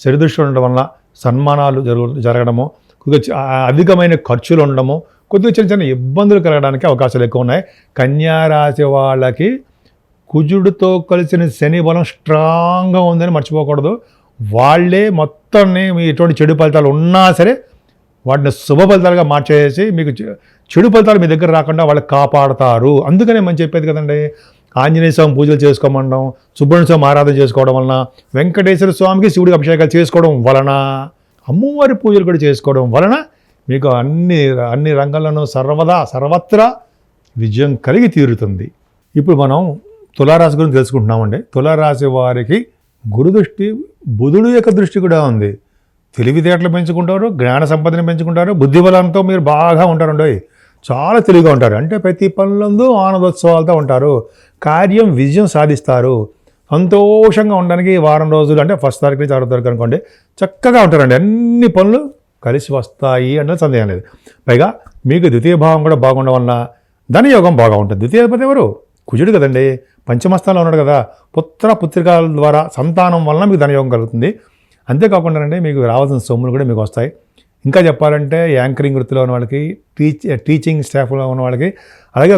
శనిదృష్టి ఉండడం వలన సన్మానాలు జరగడము, కొద్దిగా అధికమైన ఖర్చులు ఉండడము, కొద్దిగా చిన్న చిన్న ఇబ్బందులు కలగడానికి అవకాశాలు ఎక్కువ ఉన్నాయి. కన్యా రాశి వాళ్ళకి కుజుడితో కలిసిన శని బలం స్ట్రాంగ్గా ఉందని మర్చిపోకూడదు. వాళ్ళే మొత్తాన్ని మీ ఎటువంటి చెడు ఫలితాలు ఉన్నా సరే వాటిని శుభ ఫలితాలుగా మార్చేసి మీకు చెడు ఫలితాలు మీ దగ్గర రాకుండా వాళ్ళకి కాపాడతారు. అందుకనే మనం చెప్పేది కదండి, ఆంజనేయ స్వామి పూజలు చేసుకోమనడం, సుబ్రహ్మణ్య స్వామి ఆరాధన చేసుకోవడం వలన, వెంకటేశ్వర స్వామికి శివుడికి అభిషేకాలు చేసుకోవడం వలన, అమ్మవారి పూజలు కూడా చేసుకోవడం వలన మీకు అన్ని రంగాల్లోనూ సర్వత్రా విజయం కలిగి తీరుతుంది. ఇప్పుడు మనం తులారాశి గురించి తెలుసుకుంటున్నామండి. తులారాశి వారికి గురుదృష్టి, బుధుడు యొక్క దృష్టి కూడా ఉంది. తెలివితేటలు పెంచుకుంటారు, జ్ఞాన సంపదను పెంచుకుంటారు, బుద్ధిబలంతో మీరు బాగా ఉంటారండి, చాలా తెలివిగా ఉంటారు. అంటే ప్రతి పనులందు ఆనందోత్సవాలతో ఉంటారు, కార్యం విజయం సాధిస్తారు. సంతోషంగా ఉండడానికి వారం రోజులు, అంటే 1st తారీఖు నుంచి 6వ తారీఖు అనుకోండి, చక్కగా ఉంటారండి. అన్ని పనులు కలిసి వస్తాయి అన్నది సందేహం లేదు. పైగా మీకు ద్వితీయ భావం కూడా బాగుండడం వలన ధనయోగం బాగా ఉంటుంది. ద్వితీయాధిపతి ఎవరు? కుజుడు కదండి, పంచమస్థానంలో ఉన్నాడు కదా. పుత్రికల ద్వారా సంతానం వలన మీకు ధనయోగం కలుగుతుంది. అంతేకాకుండా అండి మీకు రావాల్సిన సొమ్ములు కూడా మీకు వస్తాయి. ఇంకా చెప్పాలంటే యాంకరింగ్ వృత్తిలో ఉన్న వాళ్ళకి, టీచింగ్ స్టాఫ్లో ఉన్న వాళ్ళకి, అలాగే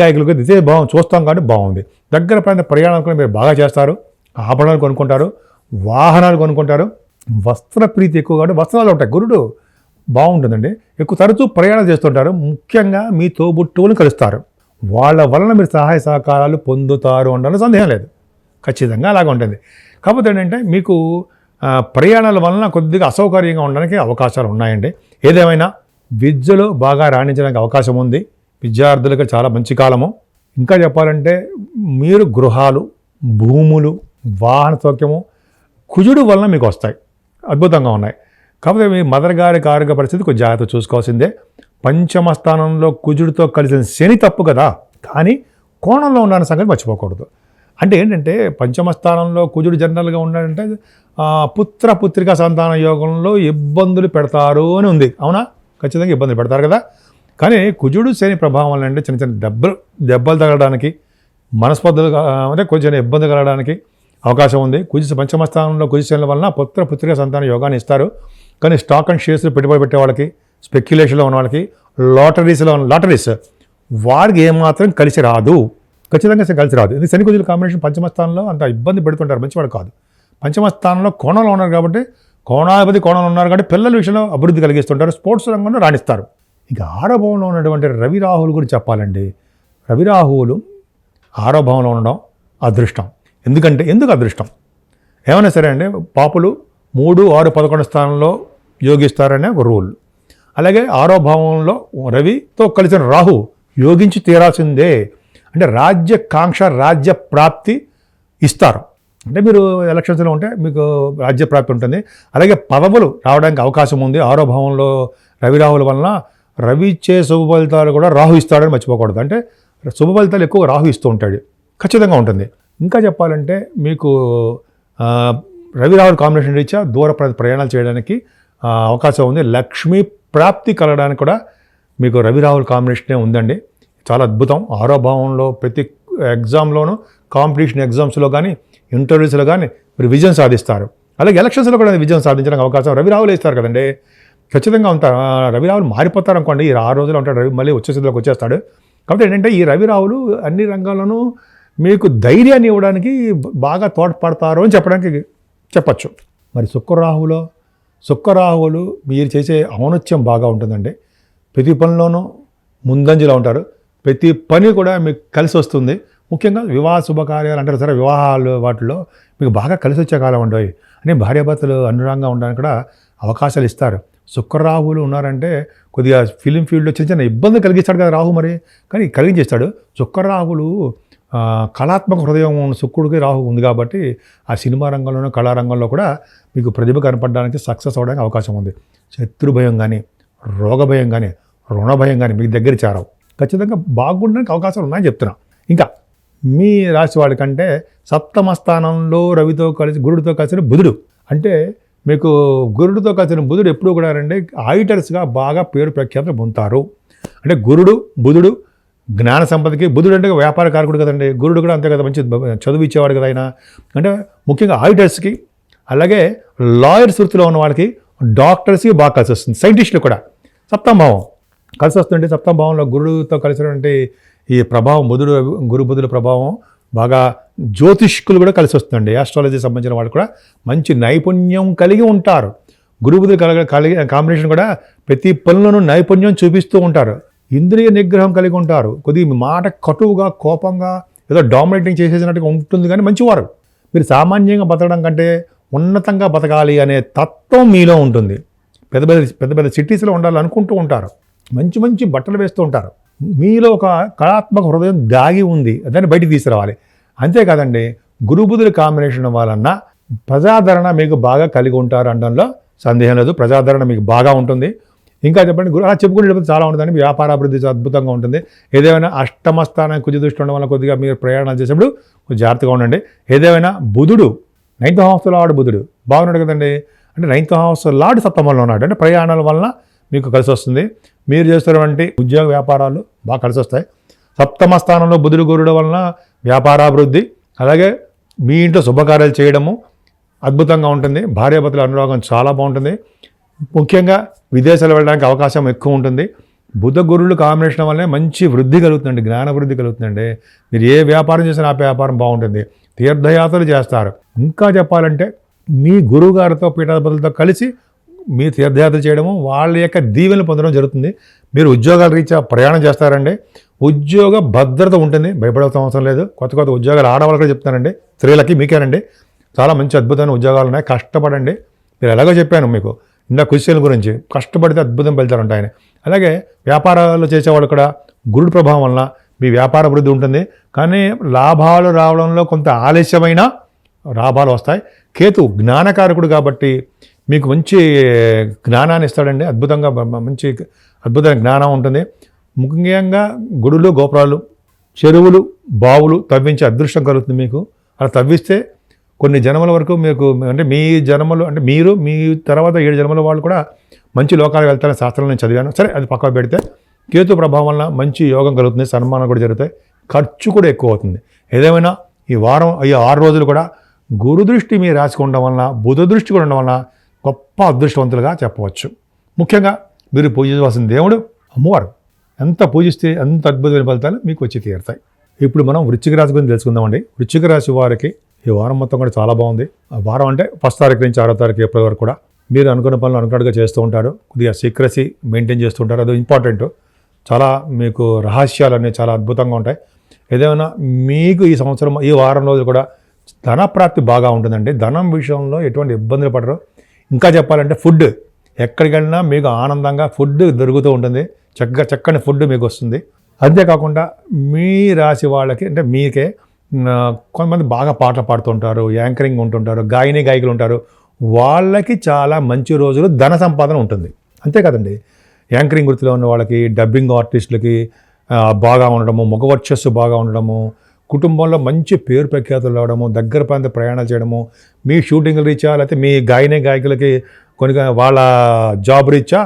గాయకులకు ద్వితీయ భావం చూస్తాం కాబట్టి బాగుంది. దగ్గర పైన ప్రయాణాలు కూడా మీరు బాగా చేస్తారు, ఆభరణాలు కొనుక్కుంటారు, వాహనాలు కొనుక్కుంటారు, వస్త్ర ప్రీతి ఎక్కువ కాబట్టి వస్త్రాలు ఉంటాయి. గురుడు బాగుంటుందండి. ఎక్కువ తరచూ ప్రయాణాలు చేస్తుంటారు. ముఖ్యంగా మీ తోబుట్టువులను కలుస్తారు, వాళ్ళ వలన మీరు సహాయ సహకారాలు పొందుతారు అనడంలో సందేహం లేదు. ఖచ్చితంగా అలాగ ఉంటుంది. కాకపోతే ఏంటంటే మీకు ప్రయాణాల వలన కొద్దిగా అసౌకర్యంగా ఉండడానికి అవకాశాలు ఉన్నాయండి. ఏదేమైనా విద్యలో బాగా రాణించడానికి అవకాశం ఉంది. విద్యార్థులకు చాలా మంచి కాలము. ఇంకా చెప్పాలంటే మీరు గృహాలు, భూములు, వాహన సౌఖ్యము కుజుడు వలన మీకు వస్తాయి, అద్భుతంగా ఉన్నాయి. కాకపోతే మీ మదర్ గారి ఆరోగ్య పరిస్థితి కొంచెం జాగ్రత్త చూసుకోవాల్సిందే. పంచమ స్థానంలో కుజుడితో కలిసిన శని తప్పు కదా, కానీ కోణంలో ఉన్న సంగతి మర్చిపోకూడదు. అంటే ఏంటంటే పంచమ స్థానంలో కుజుడు జనరల్గా ఉన్నాడంటే పుత్రికా సంతాన యోగంలో ఇబ్బందులు పెడతారు అని ఉంది. అవునా? ఖచ్చితంగా ఇబ్బందులు పెడతారు కదా. కానీ కుజుడు శని ప్రభావం వల్ల అంటే చిన్న చిన్న దెబ్బలు తగలడానికి, మనస్పర్ధలు అంటే కొంచెం ఇబ్బంది కలగడానికి అవకాశం ఉంది. పంచమ స్థానంలో కుజు శనుల వలన పుత్రికా సంతాన యోగాన్ని ఇస్తారు. కానీ స్టాక్ అండ్ షేర్స్లో పెట్టుబడి పెట్టే వాళ్ళకి, స్పెక్యులేషన్లో ఉన్న వాళ్ళకి, లాటరీస్ వారికి ఏమాత్రం కలిసి రాదు, ఖచ్చితంగా కలిసి రాదు. ఇది శని కుజుల కాంబినేషన్ పంచమ స్థానంలో అంత ఇబ్బంది పెడుతుంటారు, మంచివాడు కాదు. పంచమ స్థానంలో కోణంలో ఉన్నారు కాబట్టి, కోణాధిపతి కోణంలో ఉన్నారు కాబట్టి పిల్లల విషయంలో అభివృద్ధి కలిగిస్తుంటారు, స్పోర్ట్స్ రంగంలో రాణిస్తారు. ఇక 6వ భావంలో ఉన్నటువంటి రవి రాహువుల గురించి చెప్పాలండి. రవి రాహువులు 6వ భావంలో ఉండడం అదృష్టం. ఎందుకు అదృష్టం? ఏమైనా సరే అండి, పాపులు 3, 6, 11 స్థానంలో యోగిస్తారనే ఒక రూల్. అలాగే 6వ భావంలో రవితో కలిసిన రాహు యోగించి తీరాల్సిందే. అంటే రాజ్యకాంక్ష, రాజ్య ప్రాప్తి ఇస్తారు. అంటే మీరు ఎలక్షన్స్లో ఉంటే మీకు రాజ్యప్రాప్తి ఉంటుంది. అలాగే పదవులు రావడానికి అవకాశం ఉంది. 6వ భావంలో రవి రాహుల వలన రవి ఇచ్చే శుభ ఫలితాలు కూడా రాహు ఇస్తాడని మర్చిపోకూడదు. అంటే శుభ ఫలితాలు ఎక్కువ రాహు ఇస్తూ ఉంటాడు, ఖచ్చితంగా ఉంటుంది. ఇంకా చెప్పాలంటే మీకు రవి రాహుల కాంబినేషన్ రీత్యా దూర ప్రయాణాలు చేయడానికి అవకాశం ఉంది. లక్ష్మీ ప్రాప్తి కలగడానికి కూడా మీకు రవి రాహుల కాంబినేషనే ఉందండి, చాలా అద్భుతం. 6వ భావంలో ప్రతి ఎగ్జామ్లోనూ, కాంపిటీషన్ ఎగ్జామ్స్లో కానీ, ఇంటర్వ్యూస్లో కానీ మీరు విజయం సాధిస్తారు. అలాగే ఎలక్షన్స్లో కూడా విజయం సాధించడానికి అవకాశం రవి రావులు ఇస్తారు కదండి. ఖచ్చితంగా ఉంటారు. రవి రావులు మారిపోతారు అనుకోండి, ఈ 6 రోజులు ఉంటాడు రవి, మళ్ళీ వచ్చేసేలోకి వచ్చేస్తాడు. కాబట్టి ఏంటంటే ఈ రవి రావులు అన్ని రంగాల్లోనూ మీకు ధైర్యాన్ని ఇవ్వడానికి బాగా తోడ్పడతారు అని చెప్పచ్చు. మరి శుక్రరాహువులు మీరు చేసే ఔన్నత్యం బాగా ఉంటుందండి. ప్రతి పనిలోనూ ముందంజలో ఉంటారు. ప్రతి పని కూడా మీకు కలిసి వస్తుంది. ముఖ్యంగా వివాహ శుభకార్యాలు అంటారు సరే, వివాహాలు వాటిలో మీకు బాగా కలిసి వచ్చే కాలం ఉండవు. అంటే భార్యాభర్తలు అనురాగంగా ఉండడానికి కూడా అవకాశాలు ఇస్తారు. శుక్రరాహువులు ఉన్నారంటే కొద్దిగా ఫిలిం ఫీల్డ్లో చిన్న చిన్న ఇబ్బంది కలిగిస్తాడు కదా రాహు, మరి కానీ కలిగించేస్తాడు. శుక్రరాహువులు కళాత్మక హృదయం శుక్రుడికి రాహు ఉంది కాబట్టి ఆ సినిమా రంగంలోనూ కళారంగంలో కూడా మీకు ప్రతిభ కనపడడానికి సక్సెస్ అవ్వడానికి అవకాశం ఉంది. శత్రు భయం కానీ, రోగ భయం కానీ, రుణ భయం కానీ మీకు దగ్గర చేరవు. ఖచ్చితంగా బాగుండడానికి అవకాశాలు ఉన్నాయని చెప్తున్నా. ఇంకా మీ రాశి వాళ్ళకంటే సప్తమ స్థానంలో రవితో కలిసి గురుడితో కలిసిన బుధుడు, అంటే మీకు గురుడితో కలిసిన బుధుడు ఎప్పుడు కూడా రండి ఆడిటర్స్గా బాగా పేరు ప్రఖ్యాతులు పొందుతారు. అంటే బుధుడు జ్ఞాన సంపదకి, బుధుడు అంటే వ్యాపార కారకుడు కదండి, గురుడు కూడా అంతే కదా, మంచి చదువు ఇచ్చేవాడు కదా ఆయన. అంటే ముఖ్యంగా ఆడిటర్స్కి, అలాగే లాయర్స్ వృత్తిలో ఉన్న వాళ్ళకి, డాక్టర్స్కి బాగా కలిసి వస్తుంది. సైంటిస్టులు కూడా సప్తమ భావం కలిసి వస్తుంటే, సప్తమ భావంలో గురుడితో కలిసినటువంటి ఈ ప్రభావం బుధుల ప్రభావం బాగా జ్యోతిష్కులు కూడా కలిసి వస్తుందండి. ఆస్ట్రాలజీ సంబంధించిన వాళ్ళు కూడా మంచి నైపుణ్యం కలిగి ఉంటారు. గురుబుధులు కలిగి కాంబినేషన్ కూడా ప్రతి పనులను నైపుణ్యం చూపిస్తూ ఉంటారు. ఇంద్రియ నిగ్రహం కలిగి ఉంటారు. కొద్దిగా మాట కటువుగా, కోపంగా, ఏదో డామినేటింగ్ చేసేసినట్టుగా ఉంటుంది, కానీ మంచివారు. మీరు సామాన్యంగా బతకడం కంటే ఉన్నతంగా బతకాలి అనే తత్వం మీలో ఉంటుంది. పెద్ద పెద్ద సిటీస్లో ఉండాలనుకుంటూ ఉంటారు. మంచి బట్టలు వేస్తూ ఉంటారు. మీలో ఒక కళాత్మక హృదయం దాగి ఉంది, దాన్ని బయటికి తీసుకురావాలి. అంతేకాదండి, గురుబుధుల కాంబినేషన్ వలన ప్రజాదరణ మీకు బాగా కలిగి ఉంటారు అనడంలో సందేహం లేదు. ప్రజాదరణ మీకు బాగా ఉంటుంది. ఇంకా చెప్పండి, అలా చెప్పుకునేటప్పుడు చాలా ఉంటుందండి. వ్యాపారాభివృద్ధి అద్భుతంగా ఉంటుంది. ఏదేమైనా అష్టమ స్థానానికి కుజ దృష్టి ఉండడం వల్ల కొద్దిగా మీరు ప్రయాణాలు చేసేప్పుడు జాగ్రత్తగా ఉండండి. ఏదేమైనా బుధుడు 9th హౌస్లో ఆడు బుధుడు బాగున్నాడు కదండి. అంటే 9th హౌస్ లాడు సప్తమంలో ఉన్నాడు. అంటే ప్రయాణాల వలన మీకు కలిసి వస్తుంది. మీరు చేస్తున్నటువంటి ఉద్యోగ వ్యాపారాలు బాగా కలిసి వస్తాయి. సప్తమ స్థానంలో బుధుడు గురుడు వలన వ్యాపారాభివృద్ధి, అలాగే మీ ఇంట్లో శుభకార్యాలు చేయడము అద్భుతంగా ఉంటుంది. భార్యాభర్తల అనురాగం చాలా బాగుంటుంది. ముఖ్యంగా విదేశాలు వెళ్ళడానికి అవకాశం ఎక్కువ ఉంటుంది. బుధ గురువులు కాంబినేషన్ వల్లనే మంచి వృద్ధి కలుగుతుందండి, జ్ఞాన వృద్ధి కలుగుతుందండి. మీరు ఏ వ్యాపారం చేసినా ఆ వ్యాపారం బాగుంటుంది. తీర్థయాత్రలు చేస్తారు. ఇంకా చెప్పాలంటే మీ గురువుగారితో పీఠాధిపతులతో కలిసి మీ తీర్థయాత్ర చేయడము, వాళ్ళ యొక్క దీవెనలు పొందడం జరుగుతుంది. మీరు ఉద్యోగాల రీత్యా ప్రయాణం చేస్తారండి. ఉద్యోగ భద్రత ఉంటుంది, భయపడాల్సిన అవసరం లేదు. కొత్త ఉద్యోగాలు ఆడవాళ్ళకి చెప్తానండి, స్త్రీలకి మీకేనండి. చాలా మంచి అద్భుతమైన ఉద్యోగాలు ఉన్నాయి. కష్టపడండి. మీరు ఎలాగో చెప్పాను మీకు ఇందా కృషిల గురించి, కష్టపడితే అద్భుతం ఫలితాలు ఆయన. అలాగే వ్యాపారాలు చేసేవాళ్ళు కూడా గురుడు ప్రభావం వలన మీ వ్యాపార అభివృద్ధి ఉంటుంది. కానీ లాభాలు రావడంలో కొంత ఆలస్యమైన లాభాలు వస్తాయి. కేతు జ్ఞానకారకుడు కాబట్టి మీకు మంచి జ్ఞానాన్ని ఇస్తాడండి. అద్భుతమైన జ్ఞానం ఉంటుంది. ముఖ్యంగా గుడులు, గోపురాలు, చెరువులు, బావులు తవ్వించే అదృష్టం కలుగుతుంది మీకు. అలా తవ్విస్తే కొన్ని జన్మల వరకు మీకు, అంటే మీ జన్మలు, అంటే మీరు మీ తర్వాత 7 జన్మల వాళ్ళు కూడా మంచి లోకాలకు వెళ్తారని శాస్త్రంలో నేను చదివాను. సరే, అది పక్కకు పెడితే కేతు ప్రభావం వల్ల మంచి యోగం కలుగుతుంది, సన్మానం కూడా జరుగుతాయి, ఖర్చు కూడా ఎక్కువ అవుతుంది. ఏదేమైనా ఈ 6 రోజులు కూడా గురు దృష్టి మీ రాశికి ఉండడం వలన, బుధ దృష్టి కూడా ఉండడం వలన గొప్ప అదృష్టవంతులుగా చెప్పవచ్చు. ముఖ్యంగా మీరు పూజించవలసిన దేవుడు అమ్మవారు. ఎంత పూజిస్తే అంత అద్భుతమైన ఫలితాలు మీకు వచ్చి తీరుతాయి. ఇప్పుడు మనం వృశ్చిక రాశి గురించి తెలుసుకుందామండి. వృశ్చిక రాశి వారికి ఈ వారం మొత్తం కూడా చాలా బాగుంది. ఆ వారం అంటే 1st తారీఖు నుంచి 6వ తారీఖు ఏప్రిల్ వరకు కూడా మీరు అనుకున్న పనులు అనుకున్నట్టుగా చేస్తూ ఉంటారు. కొద్దిగా సీక్రసీ మెయింటైన్ చేస్తుంటారు, అది ఇంపార్టెంట్. చాలా మీకు రహస్యాలు అనేవి చాలా అద్భుతంగా ఉంటాయి. ఏదైనా మీకు ఈ సంవత్సరం ఈ వారం రోజులు కూడా ధనప్రాప్తి బాగా ఉంటుందండి. ధనం విషయంలో ఎటువంటి ఇబ్బందులు పడరు. ఇంకా చెప్పాలంటే ఫుడ్, ఎక్కడికి వెళ్ళినా మీకు ఆనందంగా ఫుడ్ దొరుకుతూ ఉంటుంది. చక్కని ఫుడ్ మీకు వస్తుంది. అంతేకాకుండా మీ రాశి వాళ్ళకి, అంటే మీకే కొంతమంది బాగా పాటలు పాడుతుంటారు, యాంకరింగ్ ఉంటుంటారు, గాయకులు ఉంటారు. వాళ్ళకి చాలా మంచి రోజులు ధన సంపాదన ఉంటుంది. అంతే కదండి, యాంకరింగ్ వృత్తిలో ఉన్న వాళ్ళకి, డబ్బింగ్ ఆర్టిస్టులకి బాగా ఉండడము, మగవర్చస్సు బాగా ఉండడము, కుటుంబంలో మంచి పేరు ప్రఖ్యాతులు రావడము, దగ్గర ప్రాంత ప్రయాణాలు చేయడము, మీ షూటింగ్లు రీత్యా లేకపోతే మీ గాయకులకి కొన్ని వాళ్ళ జాబ్ రీత్యా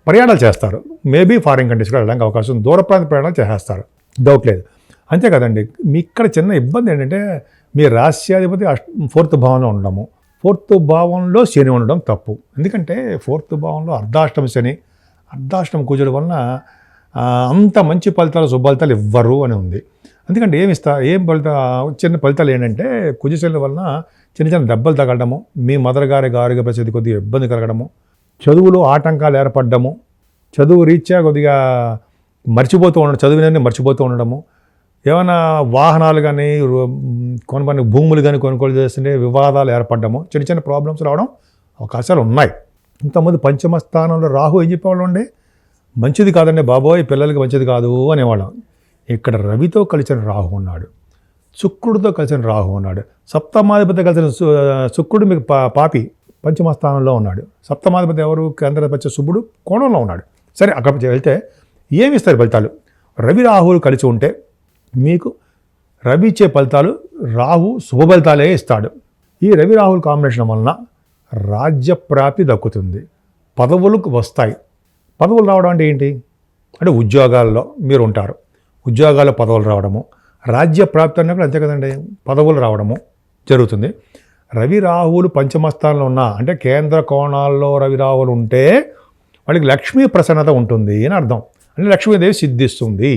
ప్రయాణాలు చేస్తారు. మేబీ ఫారిన్ కంట్రీస్కి వెళ్ళడానికి అవకాశం, దూర ప్రాంత ప్రయాణాలు చేసేస్తారు, డౌట్ లేదు. అంతే కదండి. మీ ఇక్కడ చిన్న ఇబ్బంది ఏంటంటే మీ రాస్యాధిపతి 4th భావంలో ఉండడము, 4th భావంలో శని ఉండడం తప్పు. ఎందుకంటే 4th భావంలో అర్ధాష్టమ శని, అర్ధాష్టమ కుజుడు వలన అంత మంచి ఫలితాలు శుభఫలితాలు ఇవ్వరు అని ఉంది. ఎందుకంటే ఏం చిన్న ఫలితాలు ఏంటంటే కుజశని వలన చిన్న చిన్న దెబ్బలు తగలడము, మీ మదర్ గారి ఆరోగ్య పరిస్థితి కొద్దిగా ఇబ్బంది కలగడము, చదువులో ఆటంకాలు ఏర్పడము, చదువు రీత్యా కొద్దిగా చదువుని మర్చిపోతూ ఉండడము, ఏమైనా వాహనాలు కానీ కొన్ని భూములు కానీ కొనుగోలు చేస్తుంటే వివాదాలు ఏర్పడము, చిన్న చిన్న ప్రాబ్లమ్స్ రావడం అవకాశాలు ఉన్నాయి. ఇంతకుముందు పంచమ స్థానంలో రాహు ఏం చెప్పేవాళ్ళు అండి, మంచిది కాదండి బాబోయ్, పిల్లలకి మంచిది కాదు అనేవాళ్ళం. ఇక్కడ రవితో కలిసిన రాహు ఉన్నాడు, శుక్రుడితో కలిసిన రాహు ఉన్నాడు, సప్తమాధిపతి కలిసిన శుక్రుడు మీకు పాపి పంచమ స్థానంలో ఉన్నాడు. సప్తమాధిపతి ఎవరు? కేంద్రాధిపతి శుభుడు కోణంలో ఉన్నాడు. సరే, అక్కడ వెళ్తే ఏమి ఇస్తారు ఫలితాలు? రవి రాహువులు కలిసి ఉంటే మీకు రవి ఇచ్చే ఫలితాలు రాహు శుభ ఫలితాలే ఇస్తాడు. ఈ రవి రాహుల్ కాంబినేషన్ వలన రాజ్యప్రాప్తి దక్కుతుంది, పదవులకు వస్తాయి. పదవులు రావడం అంటే ఏంటి అంటే ఉద్యోగాల్లో మీరు ఉంటారు, ఉద్యోగాల్లో పదవులు రావడము, రాజ్యప్రాప్తి అన్నప్పుడు అంతే కదండి, పదవులు రావడము జరుగుతుంది. రవి రాహువులు పంచమస్థానంలో ఉన్న అంటే కేంద్ర కోణాల్లో రవి రాహువులు ఉంటే వాళ్ళకి లక్ష్మీ ప్రసన్నత ఉంటుంది అని అర్థం, అంటే లక్ష్మీదేవి సిద్ధిస్తుంది.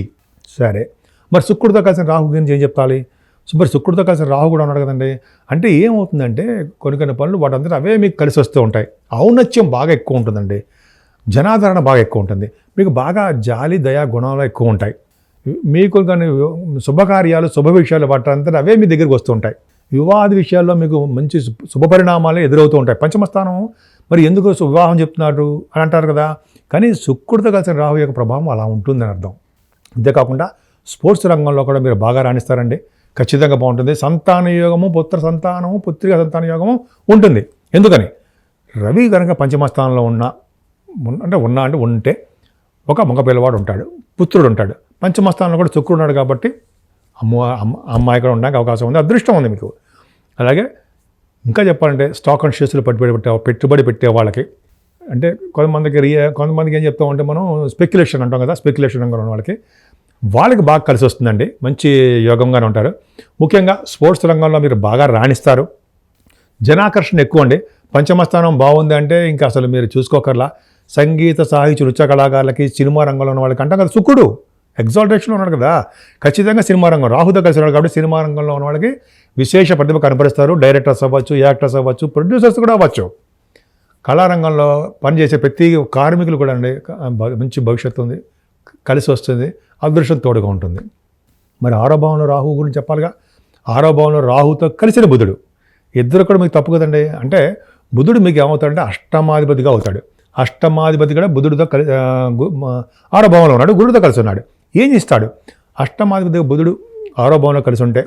సరే, మరి శుక్రుడితో కలిసిన రాహు గురించి ఏం చెప్పాలి? మరి శుక్రుడితో కలిసిన రాహు కూడా ఉన్నాడు కదండి. అంటే ఏమవుతుందంటే కొన్ని పనులు వాటంతా అవే మీకు కలిసి వస్తూ ఉంటాయి. ఔన్నత్యం బాగా ఎక్కువ ఉంటుందండి, జనాదరణ బాగా ఎక్కువ ఉంటుంది, మీకు బాగా జాలి దయా గుణాలు ఎక్కువ ఉంటాయి. మీకు కానీ శుభకార్యాలు శుభ విషయాలు వాటంతా అవే మీ దగ్గరికి వస్తూ ఉంటాయి. వివాహ విషయాల్లో మీకు మంచి శుభపరిణామాలు ఎదురవుతూ ఉంటాయి. పంచమస్థానం మరి ఎందుకు వివాహం చెప్తున్నారు అని అంటారు కదా, కానీ శుక్రుడితో కలిసిన రాహు యొక్క ప్రభావం అలా ఉంటుందని అర్థం. అంతేకాకుండా స్పోర్ట్స్ రంగంలో కూడా మీరు బాగా రాణిస్తారండి, ఖచ్చితంగా బాగుంటుంది. సంతాన యోగము, పుత్ర సంతానము, పుత్రిక సంతాన యోగము ఉంటుంది. ఎందుకని? రవి కనుక పంచమస్థానంలో ఉంటే ఒక మగ పిల్లవాడు ఉంటాడు, పుత్రుడు ఉంటాడు. పంచమస్థానంలో కూడా శుక్రుడు ఉన్నాడు కాబట్టి అమ్మాయి కూడా ఉండడానికి అవకాశం ఉంది, అదృష్టం ఉంది మీకు. అలాగే ఇంకా చెప్పాలంటే స్టాక్ అండ్ షేర్స్లో పెట్టుబడి పెట్టే వాళ్ళకి, అంటే కొంతమందికి ఏం చెప్తామంటే మనం స్పెక్యులేషన్ అంటాం కదా, స్పెక్యులేషన్ రంగంలో ఉన్న వాళ్ళకి బాగా కలిసి వస్తుందండి, మంచి యోగంగానే ఉంటారు. ముఖ్యంగా స్పోర్ట్స్ రంగంలో మీరు బాగా రాణిస్తారు, జనాకర్షణ ఎక్కువ అండి. పంచమస్థానం బాగుంది అంటే ఇంకా అసలు మీరు చూసుకోకర్లా. సంగీత సాహిత్య నృత్య కళాకారులకి, సినిమా రంగంలో ఉన్న వాళ్ళకి అంటాం కదా, శుక్రుడు ఎగ్జాల్టేషన్లో ఉన్నాడు కదా, ఖచ్చితంగా సినిమా రంగం రాహుతో కలిసి ఉన్నాడు కాబట్టి సినిమా రంగంలో ఉన్న వాళ్ళకి విశేష ప్రతిభ కనపరుస్తారు. డైరెక్టర్స్ అవ్వచ్చు, యాక్టర్స్ అవ్వచ్చు, ప్రొడ్యూసర్స్ కూడా అవ్వచ్చు. కళారంగంలో పనిచేసే ప్రతి కార్మికులు కూడా అండి మంచి భవిష్యత్తు ఉంది, కలిసి వస్తుంది, అదృష్టం తోడుగా ఉంటుంది. మరి 6వ భావంలో రాహు గురించి చెప్పాలిగా. 6వ భావంలో రాహుతో కలిసిన బుధుడు, ఇద్దరు కూడా మీకు తప్పు కదండి. అంటే బుధుడు మీకు ఏమవుతాడంటే అష్టమాధిపతిగా అవుతాడు. అష్టమాధిపతి కూడా బుధుడితో 6వ భావంలో ఉన్నాడు, గురుడితో కలిసి ఉన్నాడు. ఏం చేస్తాడు? అష్టమాధిపతిగా బుధుడు 6వ భావంలో కలిసి ఉంటే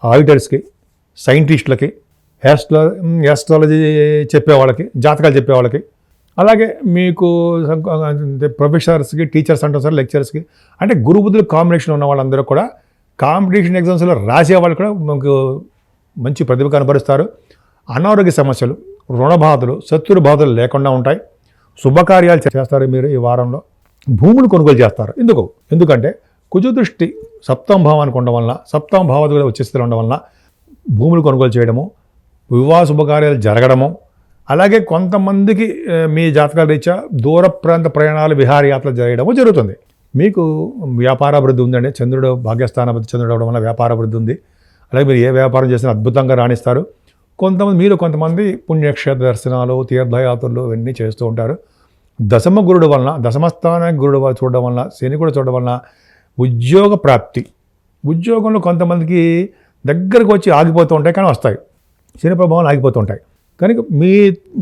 ఆడిటర్స్కి, సైంటిస్టులకి, యాస్ట్రాలజీ చెప్పేవాళ్ళకి, జాతకాలు చెప్పేవాళ్ళకి, అలాగే మీకు ప్రొఫెసర్స్కి, టీచర్స్ అంటారు సార్, లెక్చరర్స్కి, అంటే గురు బుధులు కాంబినేషన్ ఉన్న వాళ్ళందరూ కూడా కాంపిటీషన్ ఎగ్జామ్స్లో రాసేవాళ్ళు కూడా మీకు మంచి ప్రతిభ కనబరుస్తారు. అనారోగ్య సమస్యలు, రుణ బాధలు, శత్రు బాధలు లేకుండా ఉంటాయి. శుభకార్యాలు చేస్తారు మీరు ఈ వారంలో. భూములు కొనుగోలు చేస్తారు. ఎందుకంటే కుజు దృష్టి 7వ భావానికి ఉండడం వలన, 7వ భావాలు కూడా వచ్చేస్తూ ఉండడం వలన భూములు కొనుగోలు చేయడము, వివాహ శుభకార్యాలు జరగడము, అలాగే కొంతమందికి మీ జాతకాల రీత్యా దూర ప్రాంత ప్రయాణాలు, విహారయాత్రలు చేయడము జరుగుతుంది. మీకు వ్యాపారాభివృద్ధి ఉందండి, చంద్రుడు భాగ్యస్థానాధిపతి చంద్రుడు అవడం వల్ల వ్యాపారాభివృద్ధి ఉంది. అలాగే మీరు ఏ వ్యాపారం చేసినా అద్భుతంగా రాణిస్తారు. కొంతమంది పుణ్యక్షేత్ర దర్శనాలు, తీర్థయాత్రలు ఇవన్నీ చేస్తూ ఉంటారు. దశమ గురుడు వలన, దశమస్థానానికి గురుడు చూడడం వలన, శని కూడా చూడడం వలన ఉద్యోగ ప్రాప్తి. ఉద్యోగంలో కొంతమందికి దగ్గరకు వచ్చి ఆగిపోతూ ఉంటాయి, కానీ వస్తాయి. శని ప్రభావం ఆగిపోతూ ఉంటాయి. కనుక మీ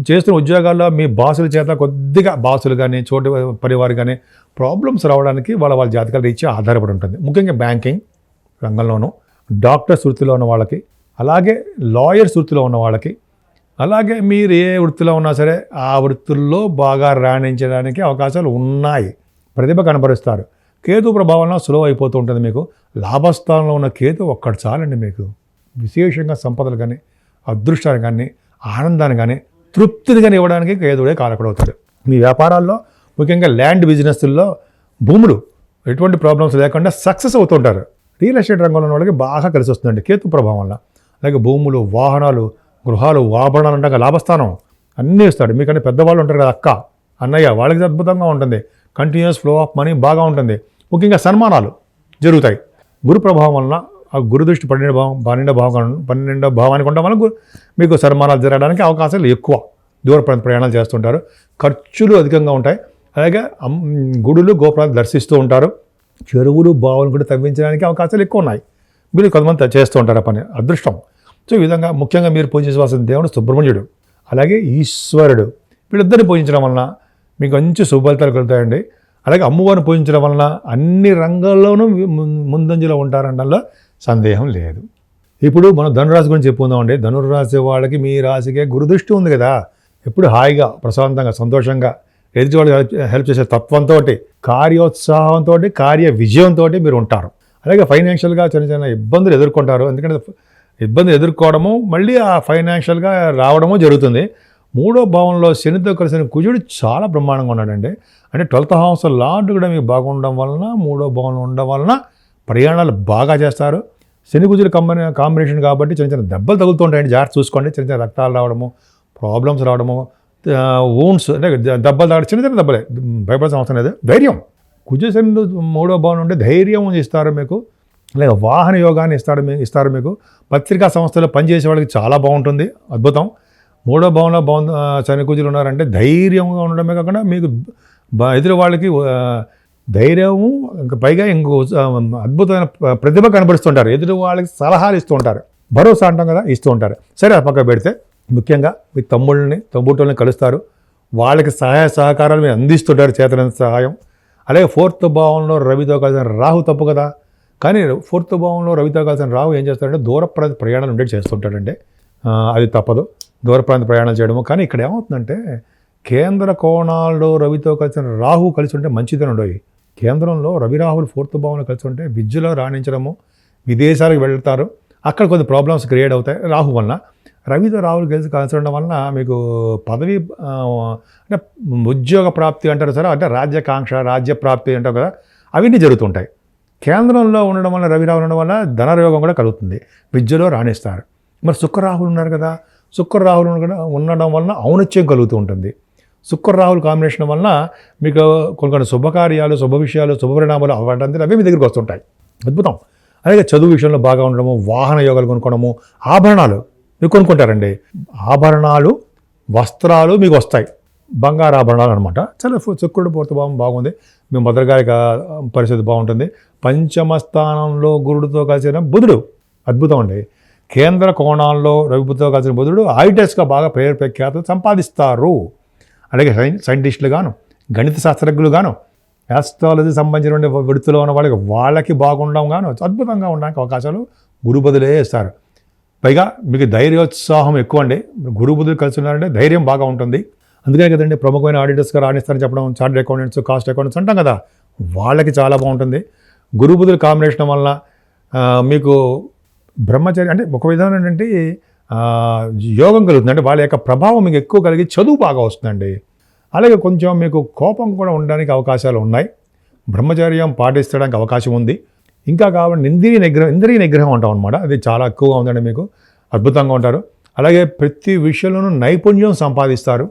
చేస్తున్న ఉద్యోగాల్లో మీ బాసుల చేత కొద్దిగా బాసులు కానీ, చోటు పరివారు కానీ ప్రాబ్లమ్స్ రావడానికి వాళ్ళ జాతకాల రీత్యా ఆధారపడి ఉంటుంది. ముఖ్యంగా బ్యాంకింగ్ రంగంలోనూ, డాక్టర్స్ వృత్తిలో ఉన్న వాళ్ళకి, అలాగే లాయర్స్ వృత్తిలో ఉన్న వాళ్ళకి, అలాగే మీరు ఏ వృత్తిలో ఉన్నా సరే ఆ వృత్తుల్లో బాగా రాణించడానికి అవకాశాలు ఉన్నాయి. ప్రతిభ కనబరుస్తారు. కేతు ప్రభావంలో సులువు అయిపోతూ ఉంటుంది. మీకు లాభస్థానంలో ఉన్న కేతు ఒక్కటి చాలండి, మీకు విశేషంగా సంపదలు కానీ, అదృష్టాన్ని కానీ, ఆనందాన్ని కానీ, తృప్తిని కానీ ఇవ్వడానికి కేతుడే కారకుడవుతాడు. మీ వ్యాపారాల్లో ముఖ్యంగా ల్యాండ్ బిజినెస్ల్లో భూములు ఎటువంటి ప్రాబ్లమ్స్ లేకుండా సక్సెస్ అవుతుంటారు. రియల్ ఎస్టేట్ రంగంలో ఉన్న వాళ్ళకి బాగా కలిసి వస్తుందండి కేతు ప్రభావం వల్ల. అలాగే భూములు, వాహనాలు, గృహాలు, ఆభరణాలు అంటాక లాభస్థానం అన్నీ ఇస్తాడు. మీకంటే పెద్దవాళ్ళు ఉంటారు కదా, అక్క, అన్నయ్య, వాళ్ళకి అద్భుతంగా ఉంటుంది. కంటిన్యూస్ ఫ్లో ఆఫ్ మనీ బాగా ఉంటుంది. ముఖ్యంగా సన్మానాలు జరుగుతాయి. గురు ప్రభావం వలన ఆ గురు దృష్టి 12వ భావానికి ఉండడం వల్ల మీకు సన్మానాలు జరగడానికి అవకాశాలు ఎక్కువ. దూర ప్రయాణాలు చేస్తుంటారు. ఖర్చులు అధికంగా ఉంటాయి. అలాగే గుడులు, గోపురాలు దర్శిస్తూ ఉంటారు. చెరువులు, బావులు కూడా తవ్వించడానికి అవకాశాలు ఎక్కువ ఉన్నాయి. మీరు కొంతమంది చేస్తూ ఉంటారు పని, అదృష్టం. సో ఈ విధంగా ముఖ్యంగా మీరు పూజించవలసిన దేవుడు సుబ్రహ్మణ్యుడు, అలాగే ఈశ్వరుడు. వీళ్ళిద్దరిని పూజించడం వలన మీకు మంచి శుభఫలితాలు కలుగుతాయండి. అలాగే అమ్మవారిని పూజించడం వలన అన్ని రంగాల్లోనూ ముందంజలో ఉంటారనడంలో సందేహం లేదు. ఇప్పుడు మనం ధనురాశి గురించి చెప్పుకుందామండి. ధనుర్రాశి వాళ్ళకి మీ రాశికే గురుదృష్టి ఉంది కదా. ఎప్పుడు హాయిగా, ప్రశాంతంగా, సంతోషంగా ఎదుటి వాళ్ళకి హెల్ప్ చేసే తత్వంతో, కార్యోత్సాహంతో, కార్య విజయంతో మీరు ఉంటారు. అలాగే ఫైనాన్షియల్గా చిన్న చిన్న ఇబ్బందులు ఎదుర్కొంటారు. ఎందుకంటే ఇబ్బంది ఎదుర్కోవడము మళ్ళీ ఆ ఫైనాన్షియల్గా రావడము జరుగుతుంది. 3వ భావంలో శనితో కలిసిన కుజుడు చాలా బ్రహ్మాండంగా ఉన్నాడండి. అంటే 12th హౌస్ లార్డ్ కూడా మీకు బాగుండడం వలన, 3వ భావంలో ఉండడం వలన ప్రయాణాలు బాగా చేస్తారు. శని కుజుల కాంబినేషన్ కాబట్టి చిన్న చిన్న దెబ్బలు తగులుతుంటాయండి. జాగ్రత్త చూసుకోండి. చిన్న చిన్న రక్తాలు రావడము, ప్రాబ్లమ్స్ రావడము, వూండ్స్ అంటే దెబ్బలు తాగడం, చిన్న చిన్న దెబ్బలే, భయపడాల్సిన అవసరం లేదు. ధైర్యం, కుజశని 3వ భావం ఉంటే ధైర్యం ఇస్తారు మీకు. అలాగే వాహన యోగాన్ని ఇస్తారు మీకు. పత్రికా సంస్థలో పనిచేసే వాళ్ళకి చాలా బాగుంటుంది, అద్భుతం. 3వ భావంలో శని కుజులు ఉన్నారంటే ధైర్యంగా ఉండడమే కాకుండా మీకు ఎదురు వాళ్ళకి ధైర్యము, ఇంకా పైగా ఇంకో అద్భుతమైన ప్రతిభ కనబరుస్తుంటారు. ఎదురు వాళ్ళకి సలహాలు ఇస్తూ ఉంటారు, భరోసా అంటాం కదా, ఇస్తూ ఉంటారు. సరే, ఆ పక్క పెడితే ముఖ్యంగా మీ తమ్ముళ్ళని కలుస్తారు. వాళ్ళకి సహాయ సహకారాలు మీరు అందిస్తుంటారు, చేతనంత సహాయం. అలాగే 4th భావంలో రవితో కలిసిన రాహు తప్పు కదా, కానీ 4th భావంలో రవితో కలిసిన రాహు ఏం చేస్తాడంటే దూర ప్రాంత ప్రయాణాలు ఉండేది చేస్తుంటాడంటే అది తప్పదు, దూర ప్రాంత ప్రయాణాలు చేయడము. కానీ ఇక్కడ ఏమవుతుందంటే కేంద్ర కోణాల్లో రవితో కలిసిన రాహు కలిసి ఉంటే మంచిదని ఉండవు. కేంద్రంలో రవి రాహులు 4th భావంలో కలిసి ఉంటే విద్యలో రాణించడము, విదేశాలకు వెళ్తారు, అక్కడ కొన్ని ప్రాబ్లమ్స్ క్రియేట్ అవుతాయి రాహు వలన. రవితో రాహులు కలిసి ఉండడం వలన మీకు పదవి అంటే ఉద్యోగ ప్రాప్తి అంటారు సార్, అంటే రాజ్యాకాంక్ష, రాజ్య ప్రాప్తి అంటారు కదా, అవన్నీ జరుగుతుంటాయి. కేంద్రంలో ఉండడం వల్ల, రవి రాహులు ఉండడం వల్ల ధనయోగం కూడా కలుగుతుంది, విద్యలో రాణిస్తారు. మరి శుక్రరాహులు ఉన్నారు కదా, శుక్రరాహులు ఉండడం వలన ఔన్నత్యం కలుగుతూ ఉంటుంది. శుక్రరాహుల కాంబినేషన్ వలన మీకు కొన్ని శుభకార్యాలు, శుభ విషయాలు, శుభ పరిణామాలు అవ్వడానికి అవే మీ దగ్గరికి వస్తుంటాయి, అద్భుతం. అలాగే చదువు విషయంలో బాగా ఉండడము, వాహన యోగాలు కొనుక్కోవడము, ఆభరణాలు మీరు కొనుక్కుంటారండి. ఆభరణాలు, వస్త్రాలు మీకు వస్తాయి, బంగారు ఆభరణాలు అనమాట. చాలా శుక్రుడు 4th భావం బాగుంది, మీ మదర్గారి పరిస్థితి బాగుంటుంది. 5వ స్థానంలో గురుడితో కలిసిన బుధుడు అద్భుతం అండి. కేంద్ర కోణాల్లో రవితో కలిసిన బుధుడు ఐటెస్గా బాగా పేరు ప్రఖ్యాతులు సంపాదిస్తారు. అలాగే సైంటిస్టులు గాను, గణిత శాస్త్రజ్ఞులు గాను, ఆస్ట్రాలజీ సంబంధించిన వృత్తిలో ఉన్న వాళ్ళకి బాగుండడం గాను, అద్భుతంగా ఉండడానికి అవకాశాలు గురు బదులే ఇస్తారు. పైగా మీకు ధైర్యోత్సాహం ఎక్కువ అండి. గురు బుధులు కలిసి ఉన్నారంటే ధైర్యం బాగా ఉంటుంది. అందుకే కదండి ప్రముఖమైన ఆడిటర్స్గా రాణిస్తారని చెప్పడం, చార్టెడ్ అకౌంటెంట్స్, కాస్ట్ అకౌంటెంట్స్ అంటాం కదా, వాళ్ళకి చాలా బాగుంటుంది. గురు బుధుల కాంబినేషన్ వల్ల మీకు బ్రహ్మచర్య అంటే ఒక విధమైన ఏంటంటే యోగం కలుగుతుంది. అంటే వాళ్ళ యొక్క ప్రభావం మీకు ఎక్కువ కలిగి చదువు బాగా వస్తుందండి. అలాగే కొంచెం మీకు కోపం కూడా ఉండడానికి అవకాశాలు ఉన్నాయి. బ్రహ్మచర్యం పాటించడానికి అవకాశం ఉంది. ఇంకా కావాలి ఇంద్రియ నిగ్రహం అంటాం అనమాట, అది చాలా ఎక్కువగా ఉందండి. మీకు అద్భుతంగా ఉంటారు. అలాగే ప్రతి విషయంలోనూ నైపుణ్యం సంపాదిస్తారు.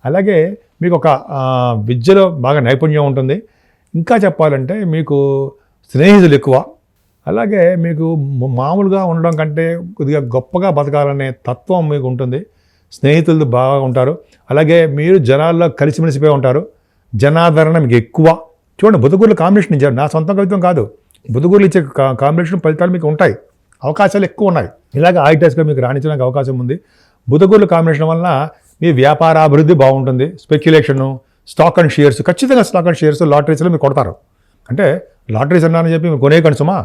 అలాగే మీకు ఒక విద్యలో బాగా నైపుణ్యం ఉంటుంది. ఇంకా చెప్పాలంటే మీకు స్నేహితులు ఎక్కువ. అలాగే మీకు మామూలుగా ఉండడం కంటే కొద్దిగా గొప్పగా బతకాలనే తత్వం మీకు ఉంటుంది. స్నేహితులు బాగా ఉంటారు. అలాగే మీరు జనాల్లో కలిసిమెలిసిపోయి ఉంటారు. జనాదరణ మీకు ఎక్కువ. చూడండి, బుధగురుల కాంబినేషన్ ఇచ్చారు, నా సొంత కవిత్వం కాదు, బుధగురులు ఇచ్చే కాంబినేషన్ ఫలితాలు మీకు ఉంటాయి, అవకాశాలు ఎక్కువ ఉన్నాయి. ఇలాగ ఐటెస్గా మీకు రాణించడానికి అవకాశం ఉంది. బుధగురుల కాంబినేషన్ వలన మీ వ్యాపార అభివృద్ధి బాగుంటుంది. స్పెక్యులేషను, స్టాక్ అండ్ షేర్స్, ఖచ్చితంగా స్టాక్ అండ్ షేర్స్, లాటరీస్లో మీరు కొడతారు. అంటే లాటరీస్ అన్నారని చెప్పి మీరు కొనే కనుసుమా,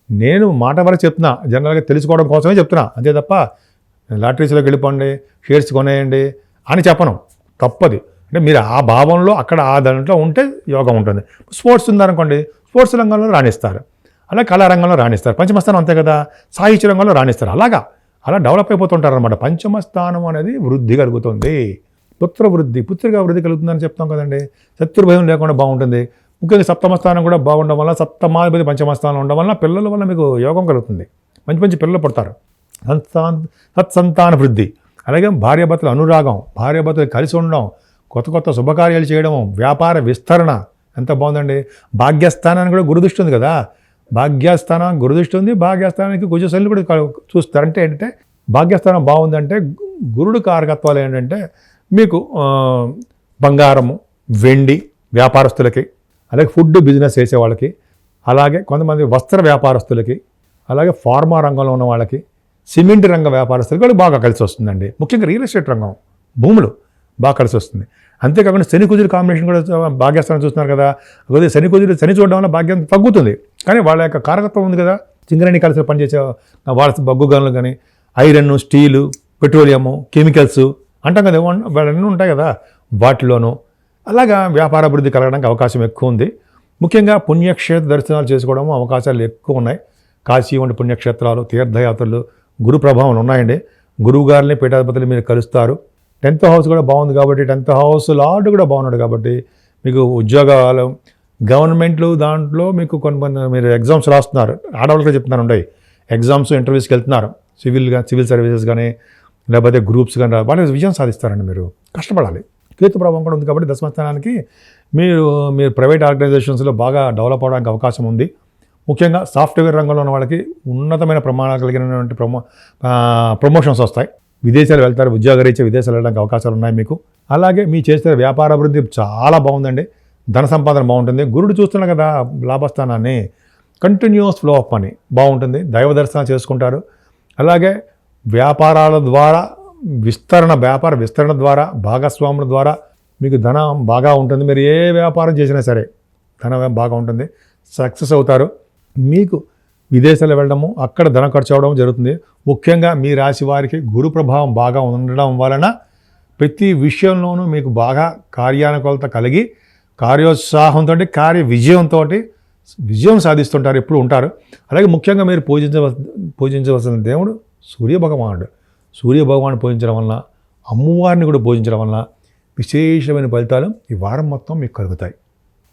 నేను మాట వరకు చెప్తున్నా, జనరల్గా తెలుసుకోవడం కోసమే చెప్తున్నా, అంతే తప్ప లాటరీస్లోకి వెళ్ళిపోండి, షేర్స్ కొనేయండి అని చెప్పను, తప్పది. అంటే మీరు ఆ భావంలో అక్కడ ఆ దాంట్లో ఉంటే యోగం ఉంటుంది. స్పోర్ట్స్ ఉందనుకోండి, స్పోర్ట్స్ రంగంలో రాణిస్తారు. అలా కళారంగంలో రాణిస్తారు. పంచమస్థానం అంతే కదా, సాహిత్య రంగంలో రాణిస్తారు. అలా డెవలప్ అయిపోతుంటారు అనమాట. పంచమస్థానం అనేది వృద్ధి కలుగుతుంది, పుత్రిక వృద్ధి కలుగుతుందని చెప్తాం కదండి. శత్రుభయం లేకుండా బాగుంటుంది. ముఖ్యంగా 7వ స్థానం కూడా బాగుండడం వల్ల, 7వ పంచమ స్థానం ఉండడం వల్ల పిల్లల వల్ల మీకు యోగం కలుగుతుంది. మంచి మంచి పిల్లలు పుడతారు. సత్సంతాన వృద్ధి, అలాగే భార్యాభర్తల అనురాగం, భార్యాభర్తలు కలిసి ఉండడం, కొత్త కొత్త శుభకార్యాలు చేయడం, వ్యాపార విస్తరణ ఎంత బాగుందండి. భాగ్యస్థానాన్ని కూడా గురుదృష్టి ఉంది కదా, భాగ్యస్థానం గురుదృష్టి ఉంది, భాగ్యస్థానానికి కుజశనులు కూడా చూస్తారు. అంటే ఏంటంటే భాగ్యస్థానం బాగుందంటే గురుడు కారకత్వాలు ఏంటంటే మీకు బంగారము, వెండి వ్యాపారస్తులకి, అలాగే ఫుడ్ బిజినెస్ చేసే వాళ్ళకి, అలాగే కొంతమంది వస్త్ర వ్యాపారస్తులకి, అలాగే ఫార్మా రంగంలో ఉన్న వాళ్ళకి, సిమెంట్ రంగ వ్యాపారస్తులకి కూడా బాగా కలిసి వస్తుందండి. ముఖ్యంగా రియల్ ఎస్టేట్ రంగం, భూములు బాగా కలిసి వస్తుంది. అంతేకాకుండా శని కుజుడు కాంబినేషన్ కూడా భాగ్యస్థానం చూస్తున్నారు కదా, కొద్దిగా శని చూడడం వల్ల భాగ్యం తగ్గుతుంది. కానీ వాళ్ళ యొక్క కారకత్వం ఉంది కదా, సింగరేణి కలిసి పనిచేసే వాళ్ళ బొగ్గు గనులు కానీ, ఐరన్, స్టీలు, పెట్రోలియము, కెమికల్స్ అంటాం కదా, వాళ్ళన్నీ ఉంటాయి కదా, వాటిలోనూ అలాగా వ్యాపార అభివృద్ధి కలగడానికి అవకాశం ఎక్కువ ఉంది. ముఖ్యంగా పుణ్యక్షేత్ర దర్శనాలు చేసుకోవడం అవకాశాలు ఎక్కువ ఉన్నాయి. కాశీ వంటి పుణ్యక్షేత్రాలు, తీర్థయాత్రలు, గురు ప్రభావం ఉన్నాయండి. గురువు గారిని పీఠాధిపతులు మీరు కలుస్తారు. 10th హౌస్ కూడా బాగుంది కాబట్టి, 10th హౌస్ లార్డ్ కూడా బాగున్నాడు కాబట్టి మీకు ఉద్యోగాలు, గవర్నమెంట్లు దాంట్లో మీకు కొన్ని మీరు ఎగ్జామ్స్ రాస్తున్నారు, ఆడవాళ్ళకి చెప్తున్నారు ఉంటాయి, ఎగ్జామ్స్ ఇంటర్వ్యూస్కి వెళ్తున్నారు, సివిల్ సర్వీసెస్ కానీ లేకపోతే గ్రూప్స్ కానీ, వాళ్ళకి విజయం సాధిస్తారండి. మీరు కష్టపడాలి. కేతు ప్రభావం కూడా ఉంది కాబట్టి దశమస్థానానికి మీరు ప్రైవేట్ ఆర్గనైజేషన్స్లో బాగా డెవలప్ అవడానికి అవకాశం ఉంది. ముఖ్యంగా సాఫ్ట్వేర్ రంగంలో ఉన్న వాళ్ళకి ఉన్నతమైన ప్రమాణాలు కలిగినటువంటి ప్రమోషన్స్ వస్తాయి. విదేశాలు వెళ్తారు, ఉద్యోగరీత్యా విదేశాలు వెళ్ళడానికి అవకాశాలు ఉన్నాయి మీకు. అలాగే మీ చేసే వ్యాపార అభివృద్ధి చాలా బాగుందండి. ధన సంపాదన బాగుంటుంది. గురుడు చూస్తున్నా కదా లాభస్థానాన్ని, కంటిన్యూస్ ఫ్లో ఆఫ్ మనీ బాగుంటుంది. దైవ దర్శనం చేసుకుంటారు. అలాగే వ్యాపారాల ద్వారా వ్యాపార విస్తరణ ద్వారా, భాగస్వాముల ద్వారా మీకు ధనం బాగా ఉంటుంది. మీరు ఏ వ్యాపారం చేసినా సరే ధనం బాగా ఉంటుంది, సక్సెస్ అవుతారు. మీకు విదేశాలు వెళ్ళడము, అక్కడ ధనం ఖర్చు అవ్వడం జరుగుతుంది. ముఖ్యంగా మీ రాశి వారికి గురు ప్రభావం బాగా ఉండడం వలన ప్రతి విషయంలోనూ మీకు బాగా కార్యానుకూలత కలిగి, కార్యోత్సాహంతో, కార్య విజయంతో విజయం సాధిస్తుంటారు, ఎప్పుడు ఉంటారు. అలాగే ముఖ్యంగా మీరు పూజించవలసిన దేవుడు సూర్యభగవానుడు. సూర్యభగవాను పూజించడం వలన, అమ్మవారిని కూడా పూజించడం వలన విశేషమైన ఫలితాలు ఈ వారం మొత్తం మీకు కలుగుతాయి.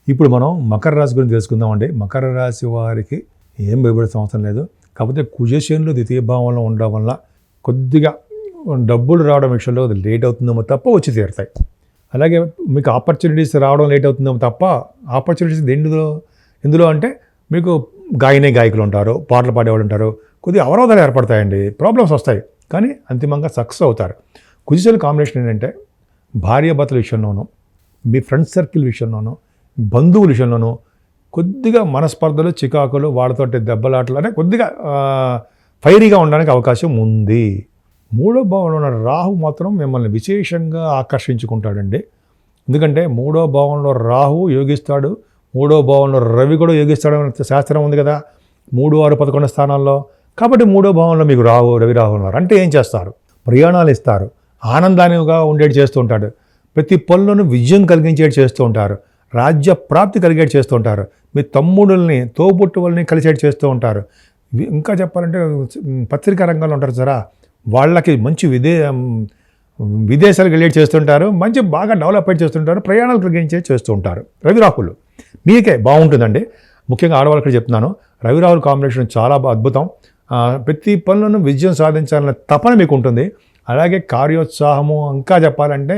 ఇప్పుడు మనం మకర రాశి గురించి తెలుసుకుందామండి. మకర రాశి వారికి ఏం భయపడే అవసరం లేదు. కాకపోతే కుజశనులు ద్వితీయ భావంలో ఉండడం వల్ల కొద్దిగా డబ్బులు రావడం విషయంలో లేట్ అవుతుందేమో తప్ప వచ్చి తీరుతాయి. అలాగే మీకు ఆపర్చునిటీస్ రావడం లేట్ అవుతుందేమో తప్ప, ఆపర్చునిటీస్ ఎందులో అంటే మీకు గాయకులు ఉంటారు, పాటలు పాడేవాళ్ళు ఉంటారు, కొద్దిగా అవరోధాలు ఏర్పడతాయండి, ప్రాబ్లమ్స్ వస్తాయి. కానీ అంతిమంగా సక్సెస్ అవుతారు. కుజశనుల కాంబినేషన్ ఏంటంటే భార్యాభర్తల విషయంలోనూ, మీ ఫ్రెండ్ సర్కిల్ విషయంలోనూ, బంధువుల విషయంలోనూ కొద్దిగా మనస్పర్ధలు, చికాకులు, వాళ్ళతో దెబ్బలాటలు అనే కొద్దిగా ఫైరీగా ఉండడానికి అవకాశం ఉంది. 3వ భావంలో ఉన్న రాహు మాత్రం మిమ్మల్ని విశేషంగా ఆకర్షించుకుంటాడండి. ఎందుకంటే 3వ భావంలో రాహు యోగిస్తాడు, 3వ భావంలో రవి కూడా యోగిస్తాడు అనే శాస్త్రం ఉంది కదా, 3, 6, 11 స్థానాల్లో. కాబట్టి 3వ భావంలో మీకు రవి రాహు ఉన్నారు అంటే ఏం చేస్తారు? ప్రయాణాలు ఇస్తారు, ఆనందానిగా ఉండేటి చేస్తూ ఉంటాడు, ప్రతి పనులను విజయం కలిగించేటి చేస్తూ ఉంటారు, రాజ్య ప్రాప్తి కలిగేటి చేస్తూ ఉంటారు, మీ తమ్ముడుల్ని, తోబుట్టువుల్ని కలిసేటి చేస్తూ ఉంటారు. ఇంకా చెప్పాలంటే పత్రికా రంగంలో ఉంటారు సరా, వాళ్ళకి మంచి విదేశాలకు వెళ్ళేటి చేస్తుంటారు, మంచి బాగా డెవలప్మెంట్ చేస్తుంటారు, ప్రయాణాలు కలిగించేటి చేస్తూ ఉంటారు. రవి రాహులు మీకే బాగుంటుందండి. ముఖ్యంగా ఆడవాళ్ళకి చెప్తున్నాను, రవి రాహుల్ కాంబినేషన్ చాలా అద్భుతం. ప్రతి పనులను విజయం సాధించాలనే తపన మీకు ఉంటుంది. అలాగే కార్యోత్సాహము, ఇంకా చెప్పాలంటే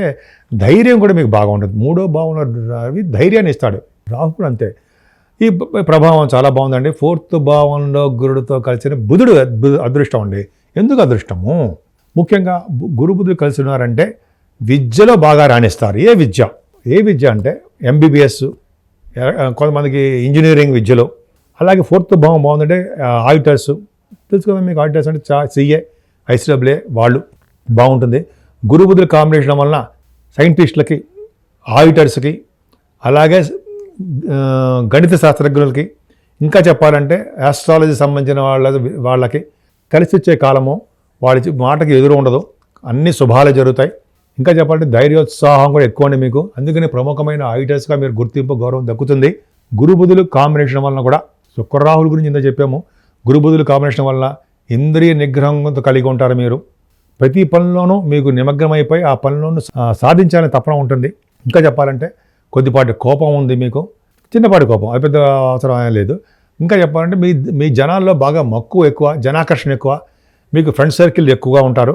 ధైర్యం కూడా మీకు బాగా ఉంటుంది. 3వ భావంలో రవి ధైర్యాన్ని ఇస్తాడు, రాహు కూడా అంతే. ఈ ప్రభావం చాలా బాగుందండి. 4th భావంలో గురుడితో కలిసిన బుధుడు అదృష్టం అండి. ఎందుకు అదృష్టము? ముఖ్యంగా గురు బుధుడు కలిసి ఉన్నారంటే విద్యలో బాగా రాణిస్తారు. ఏ విద్య అంటే MBBS, కొంతమందికి ఇంజనీరింగ్ విద్యలో. అలాగే 4th భావం బాగుందంటే ఆడిటర్స్, తెలుసు కదా మీకు, ఆడిటర్స్ అంటే CA, ICAA వాళ్ళు బాగుంటుంది. గురు బుధుల కాంబినేషన్ వలన సైంటిస్టులకి, ఆడిటర్స్కి, అలాగే గణిత శాస్త్రజ్ఞులకి, ఇంకా చెప్పాలంటే ఆస్ట్రాలజీ సంబంధించిన వాళ్ళకి కలిసి వచ్చే కాలము. వాళ్ళ మాటకి ఎదురు ఉండదు, అన్ని శుభాలు జరుగుతాయి. ఇంకా చెప్పాలంటే ధైర్యోత్సాహం కూడా ఎక్కువ అండి మీకు. అందుకని ప్రముఖమైన ఆడిటర్స్గా మీరు గుర్తింపు, గౌరవం దక్కుతుంది. గురు బుధులు కాంబినేషన్ వలన కూడా, శుక్రరాహుల గురించి ఇంత చెప్పాము, గురు బుధుల కాంబినేషన్ వలన ఇంద్రియ నిగ్రహంతో కలిగి ఉంటారు. మీరు ప్రతి పనిలోనూ మీకు నిమగ్నమైపోయి ఆ పనిలోనూ సాధించాలని తపన ఉంటుంది. ఇంకా చెప్పాలంటే కొద్దిపాటి కోపం ఉంది మీకు, చిన్నపాటి కోపం, అది పెద్ద అవసరం లేదు. ఇంకా చెప్పాలంటే మీ జనాల్లో బాగా మక్కువ ఎక్కువ, జనాకర్షణ ఎక్కువ. మీకు ఫ్రెండ్ సర్కిల్ ఎక్కువగా ఉంటారు.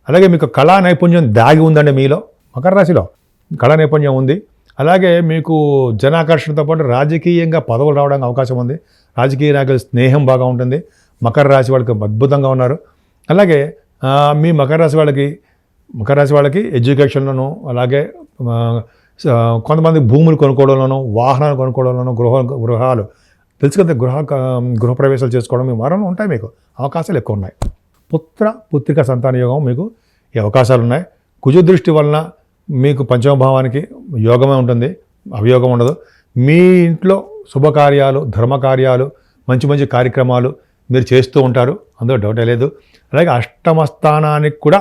అలాగే మీకు కళా నైపుణ్యం దాగి ఉందండి మీలో. మకర రాశిలో కళా నైపుణ్యం ఉంది. అలాగే మీకు జనాకర్షణతో పాటు రాజకీయంగా పదవులు రావడానికి అవకాశం ఉంది. రాజకీయ నాయకుల స్నేహం బాగా ఉంటుంది. మకర రాశి వాళ్ళకి అద్భుతంగా ఉన్నారు. అలాగే మీ మకర రాశి వాళ్ళకి ఎడ్యుకేషన్లోనూ, అలాగే కొంతమంది భూములు కొనుక్కోవడంలోనూ, వాహనాలు కొనుక్కోవడంలోనూ, గృహాలు తెలుసు కదా, గృహప్రవేశాలు చేసుకోవడం మీ వారంలో ఉంటాయి. మీకు అవకాశాలు ఎక్కువ ఉన్నాయి. పుత్రిక సంతాన యోగం మీకు ఈ అవకాశాలు ఉన్నాయి. కుజ దృష్టి వలన మీకు పంచమ భావానికి యోగమే ఉంటుంది, అవియోగం ఉండదు. మీ ఇంట్లో శుభకార్యాలు, ధర్మకార్యాలు, మంచి మంచి కార్యక్రమాలు మీరు చేస్తూ ఉంటారు, అందులో డౌటే లేదు. అలాగే అష్టమ స్థానానికి కూడా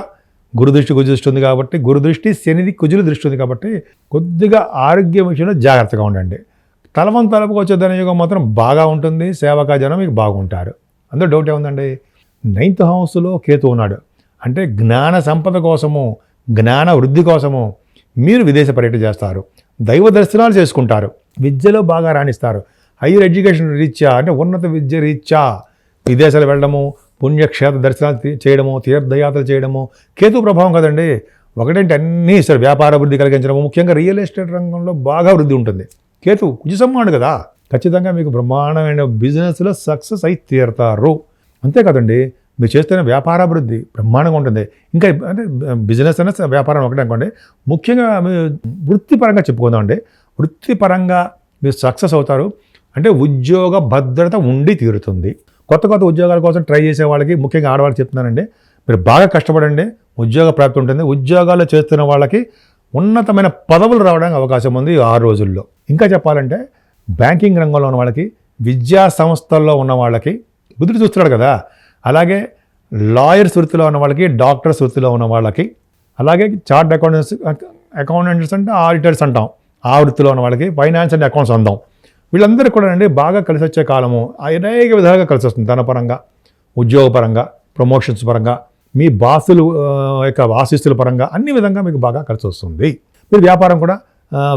గురుదృష్టి ఉంది కాబట్టి, గురుదృష్టి శనిది కుజుల దృష్టి ఉంది కాబట్టి కొద్దిగా ఆరోగ్య విషయంలో జాగ్రత్తగా ఉండండి. తలపుకు వచ్చే ధనయోగం మాత్రం బాగా ఉంటుంది. సేవకా జనం మీకు బాగుంటారు, అందులో డౌట్ ఏముందండి. 9th హౌస్లో కేతు ఉన్నాడు అంటే జ్ఞాన సంపద కోసము, జ్ఞాన వృద్ధి కోసము మీరు విదేశ పర్యటన చేస్తారు, దైవ దర్శనాలు చేసుకుంటారు, విద్యలో బాగా రాణిస్తారు. హైయర్ ఎడ్యుకేషన్ రీత్యా అంటే ఉన్నత విద్య రీత్యా విదేశాలు వెళ్ళడము, పుణ్యక్షేత్ర దర్శనాలు చేయడము, తీర్థయాత్రలు చేయడము కేతు ప్రభావం కదండి. ఒకటంటే అన్నీ ఇస్తారు. వ్యాపార వృద్ధి కలిగించడము, ముఖ్యంగా రియల్ ఎస్టేట్ రంగంలో బాగా వృద్ధి ఉంటుంది. కేతు కుజసమ్మాడు కదా, ఖచ్చితంగా మీకు బ్రహ్మాండమైన బిజినెస్లో సక్సెస్ అయి తీరుతారు. అంతే కదండి, మీరు చేస్తున్న వ్యాపారాభివృద్ధి బ్రహ్మాండంగా ఉంటుంది. ఇంకా అంటే బిజినెస్ అనే వ్యాపారం ఒకటే అనుకోండి. ముఖ్యంగా మీరు వృత్తిపరంగా చెప్పుకుందామండి. వృత్తిపరంగా మీరు సక్సెస్ అవుతారు. అంటే ఉద్యోగ భద్రత ఉండి తీరుతుంది. కొత్త ఉద్యోగాల కోసం ట్రై చేసే వాళ్ళకి, ముఖ్యంగా ఆడవాళ్ళకి చెప్తున్నానండి, మీరు బాగా కష్టపడండి, ఉద్యోగ ప్రాప్తి ఉంటుంది. ఉద్యోగాలు చేస్తున్న వాళ్ళకి ఉన్నతమైన పదవులు రావడానికి అవకాశం ఉంది 6 రోజుల్లో. ఇంకా చెప్పాలంటే బ్యాంకింగ్ రంగంలో ఉన్న వాళ్ళకి, విద్యా సంస్థల్లో ఉన్న వాళ్ళకి బుద్ధుడు చూస్తున్నాడు కదా, అలాగే లాయర్స్ వృత్తిలో ఉన్న వాళ్ళకి, డాక్టర్స్ వృత్తిలో ఉన్న వాళ్ళకి, అలాగే చార్ట్ అకౌంటెంట్స్ అంటే ఆడిటర్స్ అంటాం, ఆ వృత్తిలో ఉన్న వాళ్ళకి, ఫైనాన్స్ అండ్ అకౌంట్స్ అందాం, వీళ్ళందరూ కూడా అండి బాగా కలిసి వచ్చే కాలము. అనేక విధాలుగా కలిసి వస్తుంది. ధనపరంగా, ఉద్యోగపరంగా, ప్రమోషన్స్ పరంగా, మీ బాసులు యొక్క ఆశీస్సుల పరంగా అన్ని విధంగా మీకు బాగా కలిసి వస్తుంది. మీరు వ్యాపారం కూడా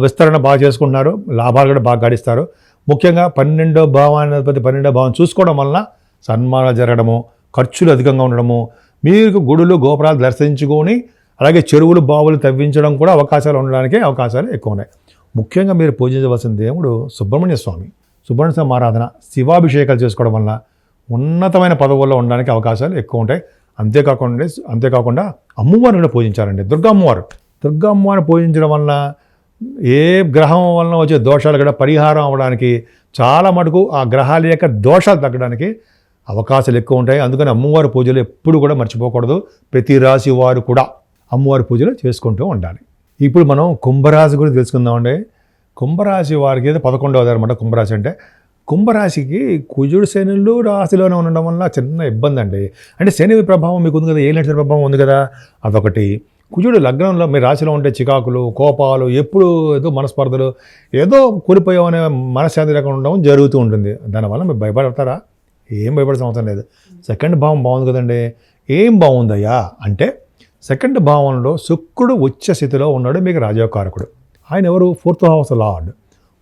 విస్తరణ బాగా చేసుకుంటున్నారు, లాభాలు కూడా బాగా గడిస్తారు. ముఖ్యంగా 12వ భావం చూసుకోవడం వలన సన్మానాలు జరగడము, ఖర్చులు అధికంగా ఉండడము, మీకు గుడులు గోపురాలు దర్శించుకొని అలాగే చెరువులు బావులు తవ్వించడం కూడా అవకాశాలు ఎక్కువ ఉన్నాయి. ముఖ్యంగా మీరు పూజించవలసిన దేవుడు సుబ్రహ్మణ్య స్వామి ఆరాధన, శివాభిషేకాలు చేసుకోవడం వల్ల ఉన్నతమైన పదవుల్లో ఉండడానికి అవకాశాలు ఎక్కువ ఉంటాయి. అంతేకాకుండా అమ్మవారిని కూడా పూజించాలండి. దుర్గా అమ్మవారిని పూజించడం వల్ల ఏ గ్రహం వలన వచ్చే దోషాలు కూడా పరిహారం అవ్వడానికి, చాలా మటుకు ఆ గ్రహాల యొక్క దోషాలు తగ్గడానికి అవకాశాలు ఎక్కువ ఉంటాయి. అందుకని అమ్మవారి పూజలు ఎప్పుడు కూడా మర్చిపోకూడదు. ప్రతి రాశి వారు కూడా అమ్మవారి పూజలు చేసుకుంటూ ఉండాలి. ఇప్పుడు మనం కుంభరాశి గురించి తెలుసుకుందామండి. కుంభరాశి వారికి అయితే 11వ అనమాట. కుంభరాశి అంటే కుంభరాశికి కుజుడు శనులు రాశిలోనే ఉండడం వల్ల చిన్న ఇబ్బంది అండి. అంటే శని ప్రభావం మీకు ఉంది కదా, ఏలినాటి ప్రభావం ఉంది కదా, అదొకటి. కుజుడు లగ్నంలో మీ రాశిలో ఉంటే చికాకులు, కోపాలు, ఎప్పుడు ఏదో మనస్పర్ధలు, ఏదో కోల్పోయామనే మనశ్శాంతి లేకుండా ఉండడం జరుగుతూ ఉంటుంది. దానివల్ల మీరు భయపడతారా? ఏం భయపడాల్సిన అవసరం లేదు. 2వ భావం బాగుంది కదండి. ఏం బాగుందయ్యా అంటే 2వ భావంలో శుక్రుడు ఉచ్చ స్థితిలో ఉన్నాడు, మీకు రాజయోగకారకుడు. ఆయన ఎవరు? 4th house lord.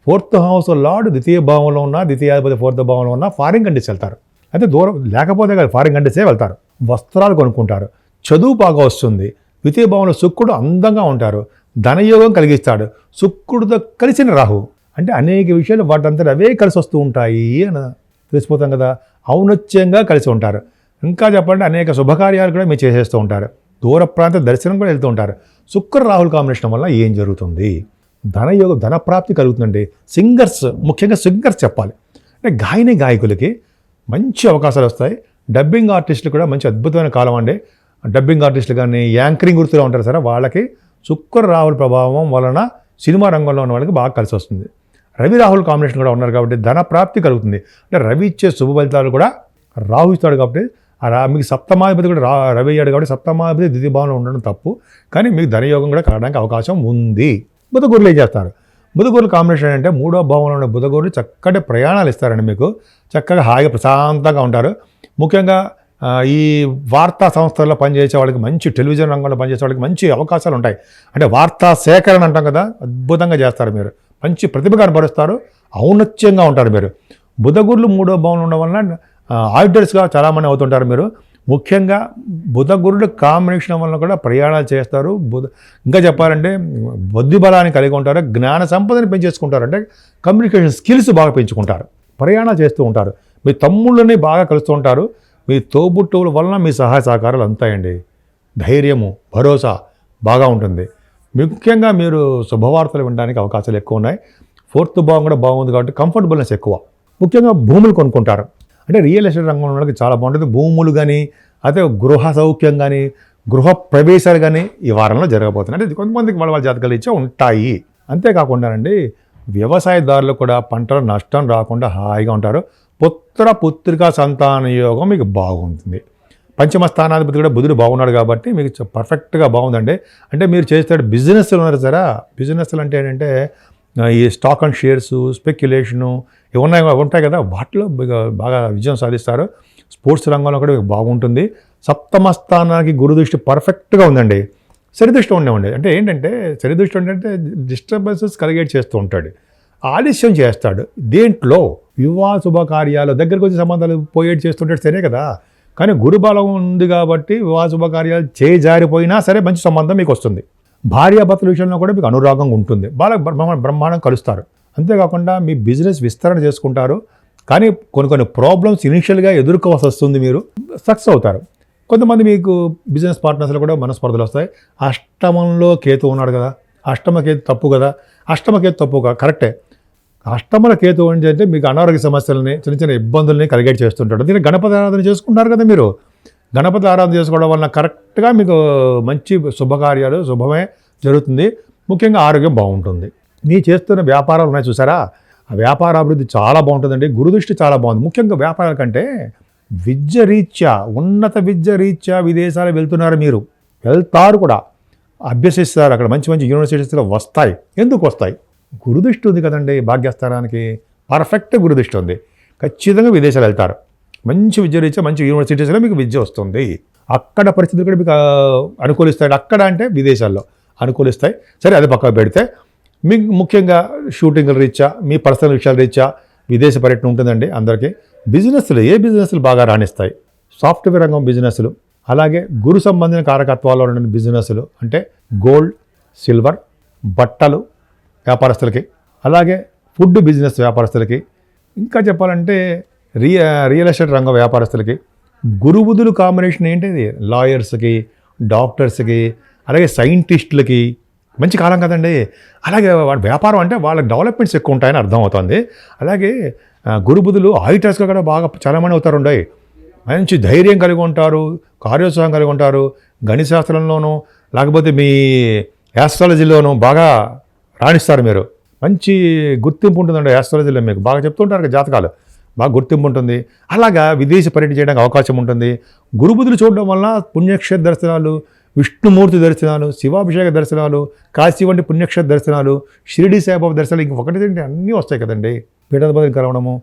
4th house lord ద్వితీయ భావంలో ఉన్నా, ద్వితీయాధిపతి 4th భావంలో ఉన్నా ఫారిన్ కంట్రీస్ వెళ్తారు. అయితే దూరం లేకపోతే కాదు, ఫారిన్ కంట్రీసే వెళ్తారు. వస్త్రాలు కొనుక్కుంటారు, చదువు బాగా వస్తుంది. ద్వితీయ భావంలో శుక్రుడు అందంగా ఉంటారు, ధనయోగం కలిగిస్తాడు. శుక్రుడితో కలిసిన రాహు అంటే అనేక విషయాలు వాటంతా అవే కలిసి వస్తూ ఉంటాయి అని తెలిసిపోతాం కదా. ఔన్నత్యంగా కలిసి ఉంటారు. ఇంకా చెప్పాలంటే అనేక శుభకార్యాలు కూడా మీరు చేసేస్తూ ఉంటారు. దూర ప్రాంత దర్శనం కూడా వెళ్తూ ఉంటారు. శుక్ర రాహుల్ కాంబినేషన్ వల్ల ఏం జరుగుతుంది? ధనయోగం, ధనప్రాప్తి కలుగుతుందండి. ముఖ్యంగా సింగర్స్ చెప్పాలి అంటే గాయకులకి మంచి అవకాశాలు వస్తాయి. డబ్బింగ్ ఆర్టిస్టులు కూడా మంచి అద్భుతమైన కాలం అండి. డబ్బింగ్ ఆర్టిస్టులు కానీ, యాంకరింగ్ వృత్తిలో ఉంటారు సరే, వాళ్ళకి శుక్ర రాహుల్ ప్రభావం వలన సినిమా రంగంలో ఉన్న వాళ్ళకి బాగా కలిసి వస్తుంది. రవి రాహుల్ కాంబినేషన్ కూడా ఉన్నారు కాబట్టి ధనప్రాప్తి కలుగుతుంది. అంటే రవి ఇచ్చే శుభ ఫలితాలు కూడా రాహు ఇస్తాడు కాబట్టి మీకు సప్తమాధిపతి కూడా రవి అయ్యాడు కాబట్టి సప్తమాధిపతి ద్వితీయ భావంలో ఉండడం తప్పు, కానీ మీకు ధనయోగం కూడా కలగడానికి అవకాశం ఉంది. బుధగురులు ఏం చేస్తారు? బుధగురుల కాంబినేషన్ అంటే 3వ భావంలో ఉన్న బుధగురులు చక్కటి ప్రయాణాలు ఇస్తారండి. మీకు చక్కగా హాయిగా ప్రశాంతంగా ఉంటారు. ముఖ్యంగా ఈ వార్తా సంస్థల్లో పనిచేసే వాళ్ళకి, మంచి టెలివిజన్ రంగంలో పనిచేసే వాళ్ళకి మంచి అవకాశాలు ఉంటాయి. అంటే వార్తా సేకరణ అంటాం కదా, అద్భుతంగా చేస్తారు. మీరు మంచి ప్రతిభ కనపరుస్తారు, ఔన్నత్యంగా ఉంటారు. మీరు బుధగురులు 3వ భావంలో ఉండడం వలన ఆడిటర్స్గా చాలామంది అవుతుంటారు. మీరు ముఖ్యంగా బుధ గురుడు కాంబినేషన్ వల్ల కూడా ప్రయాణాలు చేస్తారు. ఇంకా చెప్పాలంటే బుద్ధి బలాన్ని కలిగి ఉంటారు, జ్ఞాన సంపదని పెంచేసుకుంటారు, అంటే కమ్యూనికేషన్ స్కిల్స్ బాగా పెంచుకుంటారు, ప్రయాణాలు చేస్తూ ఉంటారు, మీ తమ్ముళ్ళని బాగా కలుస్తూ ఉంటారు, మీ తోబుట్టువుల వలన మీ సహాయ సహకారాలు అందుతాయండి. ధైర్యము, భరోసా బాగా ఉంటుంది. ముఖ్యంగా మీరు శుభవార్తలు వినడానికి అవకాశాలు ఎక్కువ ఉన్నాయి. 4th భావం కూడా బాగుంది కాబట్టి కంఫర్టబుల్నెస్ ఎక్కువ. ముఖ్యంగా భూములు కొనుక్కుంటారు, అంటే రియల్ ఎస్టేట్ రంగంలో వాళ్ళకి చాలా బాగుంటుంది. భూములు కానీ అదే గృహ సౌఖ్యం కానీ గృహ ప్రవేశాలు కానీ ఈ వారంలో జరగబోతున్నాయి. అంటే కొంతమందికి వాళ్ళ జాతకాలు ఇచ్చే ఉంటాయి. అంతేకాకుండానండి వ్యవసాయదారులు కూడా పంటలో నష్టం రాకుండా హాయిగా ఉంటారు. పుత్రికా సంతాన యోగం మీకు బాగుంటుంది. పంచమ స్థానాధిపతి కూడా బుధుడు బాగున్నాడు కాబట్టి మీకు పర్ఫెక్ట్గా బాగుందండి. అంటే మీరు చేస్తే బిజినెస్లు ఉన్నారు సరే, బిజినెస్లు అంటే ఏంటంటే ఈ స్టాక్ అండ్ షేర్సు, స్పెక్యులేషను ఇవి ఉంటాయి కదా, వాటిలో బాగా విజయం సాధిస్తారు. స్పోర్ట్స్ రంగంలో కూడా బాగుంటుంది. సప్తమ స్థానానికి గురుదృష్టి పర్ఫెక్ట్గా ఉందండి. శనిదృష్టి ఉండేవండి, అంటే ఏంటంటే శనిదృష్టి అంటే డిస్టర్బెన్సెస్ కలిగేట్ చేస్తూ ఉంటాడు, ఆలస్యం చేస్తాడు. దేంట్లో వివాహ శుభకార్యాలు దగ్గరకు వచ్చి సంబంధాలు పోయేట్ చేస్తుంటాడు సరే కదా. కానీ గురుబలం ఉంది కాబట్టి వివాహ శుభకార్యాలు జారిపోయినా సరే మంచి సంబంధం మీకు వస్తుంది. భార్యాభర్తల విషయంలో కూడా మీకు అనురాగంగా ఉంటుంది, బాగా బ్రహ్మాండం కలుస్తారు. అంతేకాకుండా మీ బిజినెస్ విస్తరణ చేసుకుంటారు. కానీ కొన్ని ప్రాబ్లమ్స్ ఇనిషియల్గా ఎదుర్కోవాల్సి వస్తుంది, మీరు సక్సెస్ అవుతారు. కొంతమంది మీకు బిజినెస్ పార్ట్నర్స్లో కూడా మనస్పర్ధలు వస్తాయి. అష్టమంలో కేతు ఉన్నాడు కదా, అష్టమ కేతు తప్పు కదా, అష్టమ కేతు తప్పు కరెక్టే. అష్టమల కేతు అంటే మీకు అనారోగ్య సమస్యలని చిన్న ఇబ్బందుల్ని కలిగేట్ చేస్తుంటాడు. దీన్ని గణపతి ఆరాధన చేసుకుంటారు కదా, మీరు గణపతి ఆరాధన చేసుకోవడం వలన కరెక్ట్గా మీకు మంచి శుభకార్యాలు శుభమే జరుగుతుంది. ముఖ్యంగా ఆరోగ్యం బాగుంటుంది. మీరు చేస్తున్న వ్యాపారాలు ఉన్నాయి చూసారా, ఆ వ్యాపార అభివృద్ధి చాలా బాగుంటుందండి. గురుదృష్టి చాలా బాగుంది. ముఖ్యంగా వ్యాపారాల కంటే విద్య రీత్యా, ఉన్నత విద్య రీత్యా విదేశాలు వెళ్తున్నారు, మీరు వెళ్తారు కూడా, అభ్యసిస్తారు. అక్కడ మంచి మంచి యూనివర్సిటీస్లో వస్తాయి. ఎందుకు వస్తాయి? గురుదృష్టి ఉంది కదండి. భాగ్యస్థానానికి పర్ఫెక్ట్ గురుదృష్టి ఉంది, ఖచ్చితంగా విదేశాలు వెళ్తారు. మంచి విద్య రీత్యా మంచి యూనివర్సిటీస్లో మీకు విద్య వస్తుంది. అక్కడ పరిస్థితులు కూడా మీకు అనుకూలిస్తాయి. అక్కడ అంటే విదేశాల్లో అనుకూలిస్తాయి. సరే, అది పక్కకు పెడితే మీకు ముఖ్యంగా షూటింగ్ల రీత్యా, మీ పర్సనల్ విషయాల రీత్యా విదేశ పర్యటన ఉంటుందండి అందరికీ. బిజినెస్లు, ఏ బిజినెస్లు బాగా రాణిస్తాయి? సాఫ్ట్వేర్ రంగం బిజినెస్లు, అలాగే గురు సంబంధించిన కారకత్వాల్లో ఉన్న బిజినెస్లు, అంటే గోల్డ్, సిల్వర్, బట్టలు వ్యాపారస్తులకి, అలాగే ఫుడ్ బిజినెస్ వ్యాపారస్తులకి, ఇంకా చెప్పాలంటే రియల్ ఎస్టేట్ రంగ వ్యాపారస్తులకి. గురుబుధులు కాంబినేషన్ ఏంటిది? లాయర్స్కి, డాక్టర్స్కి, అలాగే సైంటిస్టులకి మంచి కాలం కదండి. అలాగే వాళ్ళ వ్యాపారం అంటే వాళ్ళ డెవలప్మెంట్స్ ఎక్కువ ఉంటాయని అర్థమవుతుంది. అలాగే గురుబుధులు ఆడిటర్స్గా కూడా బాగా చాలామంది అవుతారు. మంచి ధైర్యం కలిగి ఉంటారు, కార్యోత్సాహం కలిగి ఉంటారు. గణిత శాస్త్రంలోనూ లేకపోతే మీ యాస్ట్రాలజీలోనూ బాగా రాణిస్తారు. మీరు మంచి గుర్తింపు ఉంటుందండి యాస్ట్రాలజీలో. మీకు బాగా చెప్తుంటారు జాతకాలు, బాగా గుర్తింపు ఉంటుంది. అలాగా విదేశీ పర్యటన చేయడానికి అవకాశం ఉంటుంది. గురుబుధులు చూడడం వల్ల పుణ్యక్షేత్ర దర్శనాలు, విష్ణుమూర్తి దర్శనాలు, శివాభిషేక దర్శనాలు, కాశీ వంటి పుణ్యక్షేత్ర దర్శనాలు, షిరిడి సాయిబాబా దర్శనాలు, ఇంకొకటి అన్నీ వస్తాయి కదండి. పీఠాధిపతిని కలవడము,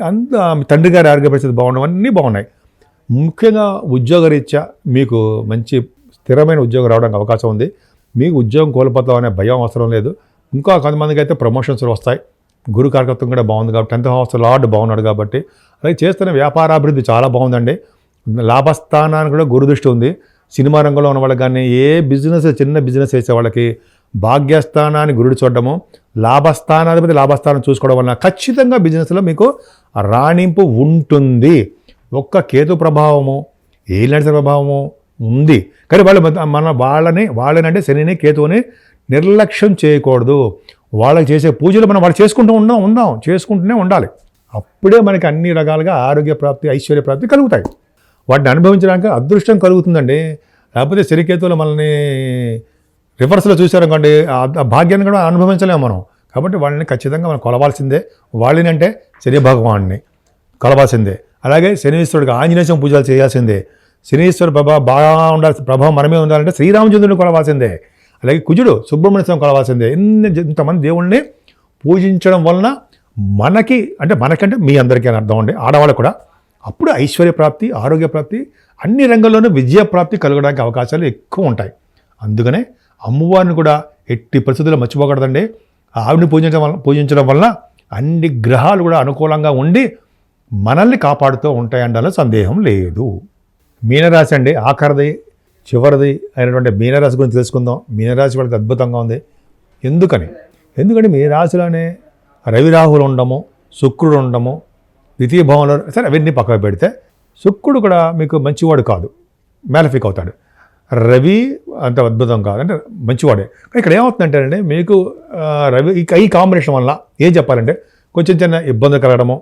అంతా మీ తండ్రి గారి ఆరోగ్య పరిస్థితి బాగుండడం, అన్నీ బాగున్నాయి. ముఖ్యంగా ఉద్యోగరీత్యా మీకు మంచి స్థిరమైన ఉద్యోగం రావడానికి అవకాశం ఉంది. మీకు ఉద్యోగం కోల్పోతాం అనే భయం అవసరం లేదు. ఇంకా కొంతమందికి అయితే ప్రమోషన్స్ వస్తాయి. గురు కారకత్వం కూడా బాగుంది కాబట్టి, 10th హౌస్ లార్డ్ బాగున్నాడు కాబట్టి. అలాగే చేస్తున్న వ్యాపారాభివృద్ధి చాలా బాగుందండి. లాభస్థానానికి కూడా గురుదృష్టి ఉంది. సినిమా రంగంలో ఉన్న వాళ్ళకి కానీ, ఏ బిజినెస్ చిన్న బిజినెస్ చేసే వాళ్ళకి భాగ్యస్థానాన్ని గురుడు చూడడము, లాభస్థానాధిపతి లాభస్థానం చూసుకోవడం వలన ఖచ్చితంగా బిజినెస్లో మీకు రాణింపు ఉంటుంది. ఒక్క కేతు ప్రభావము, ఏలినాటి ప్రభావము ఉంది. కానీ వాళ్ళని అంటే శనిని కేతువుని నిర్లక్ష్యం చేయకూడదు. వాళ్ళకి చేసే పూజలు మనం వాళ్ళు చేసుకుంటూనే ఉండాలి. అప్పుడే మనకి అన్ని రకాలుగా ఆరోగ్య ప్రాప్తి, ఐశ్వర్య ప్రాప్తి కలుగుతాయి. వాటిని అనుభవించడానికి అదృష్టం కలుగుతుందండి. లేకపోతే శనికేతువులు మనల్ని రివర్స్లో చూశారనుకోండి, ఆ భాగ్యాన్ని కూడా అనుభవించలేము మనం. కాబట్టి వాళ్ళని ఖచ్చితంగా మనం కొలవాల్సిందే. వాళ్ళని అంటే శని భగవాన్ని కొలవాల్సిందే. అలాగే శనీశ్వరుడికి ఆంజనేయ పూజలు చేయాల్సిందే. శనీశ్వరుడు బాగా ఉండాల్సిన ప్రభావం మనమే ఉండాలంటే శ్రీరామచంద్రుడిని కొలవాల్సిందే. అలాగే కుజుడు సుబ్రహ్మణ్య స్వామి కొలవాల్సిందే. ఇంతమంది దేవుళ్ళని పూజించడం వలన మనకంటే మీ అందరికీ అని అర్థం అండి, ఆడవాళ్ళు కూడా. అప్పుడు ఐశ్వర్య ప్రాప్తి, ఆరోగ్య ప్రాప్తి, అన్ని రంగాల్లోనూ విజయ ప్రాప్తి కలగడానికి అవకాశాలు ఎక్కువ ఉంటాయి. అందుకనే అమ్మవారిని కూడా ఎట్టి పరిస్థితుల్లో మర్చిపోకూడదండి. ఆవిడని పూజించడం వలన అన్ని గ్రహాలు కూడా అనుకూలంగా ఉండి మనల్ని కాపాడుతూ ఉంటాయండాలో సందేహం లేదు. మీనరాశి అండి, ఆఖరిది చివరిది అయినటువంటి మీనరాశి గురించి తెలుసుకుందాం. మీనరాశి వాళ్ళకి అద్భుతంగా ఉంది. ఎందుకంటే మీ రాశిలోనే రవి రాహులు ఉండము, శుక్రుడు ఉండము, ద్వితీయ భావంలో సరే అవన్నీ పక్కకు పెడితే శుక్రుడు కూడా మీకు మంచివాడు కాదు, మ్యాలఫిక్ అవుతాడు. రవి అంత అద్భుతం కాదు, అంటే మంచివాడే. ఇక్కడ ఏమవుతుందంటేనండి మీకు రవి ఈ కాంబినేషన్ వల్ల ఏం చెప్పాలంటే కొంచెం చిన్న ఇబ్బందులు కలగడము,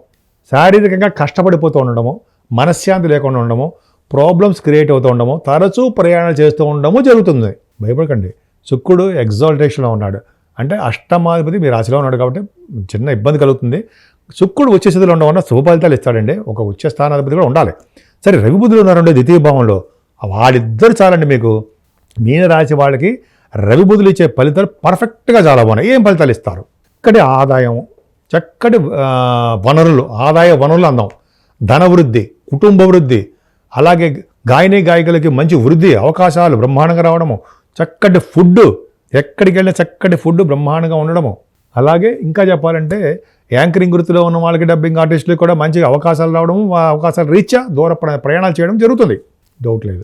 శారీరకంగా కష్టపడిపోతూ ఉండడము, మనశ్శాంతి లేకుండా ఉండడము, ప్రాబ్లమ్స్ క్రియేట్ అవుతూ ఉండడము, తరచూ ప్రయాణాలు చేస్తూ ఉండడము జరుగుతుంది. భయపడకండి, శుక్రుడు ఎగ్జాల్టేషన్లో ఉన్నాడు, అంటే అష్టమాధిపతి మీ రాశిలో ఉన్నాడు కాబట్టి చిన్న ఇబ్బంది కలుగుతుంది. శుక్రుడు ఉచ్చ స్థితిలో ఉండడం వల్ల శుభ ఫలితాలు ఇస్తాడండి. ఒక ఉచ్చ స్థానాధిపతి కూడా ఉండాలి. సరే రవి బుధులు ఉన్నారండి ద్వితీయ భావంలో, వాళ్ళిద్దరు చాలండి మీకు. మీనరాశి వాళ్ళకి రవి బుధులు ఇచ్చే ఫలితాలు పర్ఫెక్ట్గా చాలా బాగున్నాయి. ఏం ఫలితాలు ఇస్తారు? చక్కటి ఆదాయం, చక్కటి వనరులు, ఆదాయ వనరులు అందం, ధన వృద్ధి, కుటుంబ వృద్ధి, అలాగే గాయకులకి మంచి వృద్ధి అవకాశాలు బ్రహ్మాండంగా రావడము, చక్కటి ఫుడ్, ఎక్కడికి వెళ్ళినా చక్కటి ఫుడ్ బ్రహ్మాండంగా ఉండడము. అలాగే ఇంకా చెప్పాలంటే యాంకరింగ్ వృత్తిలో ఉన్న వాళ్ళకి, డబ్బింగ్ ఆర్టిస్టులకు కూడా మంచి అవకాశాలు రావడము, అవకాశాలు రీత్యా దూర ప్రయాణాలు చేయడం జరుగుతుంది, డౌట్ లేదు.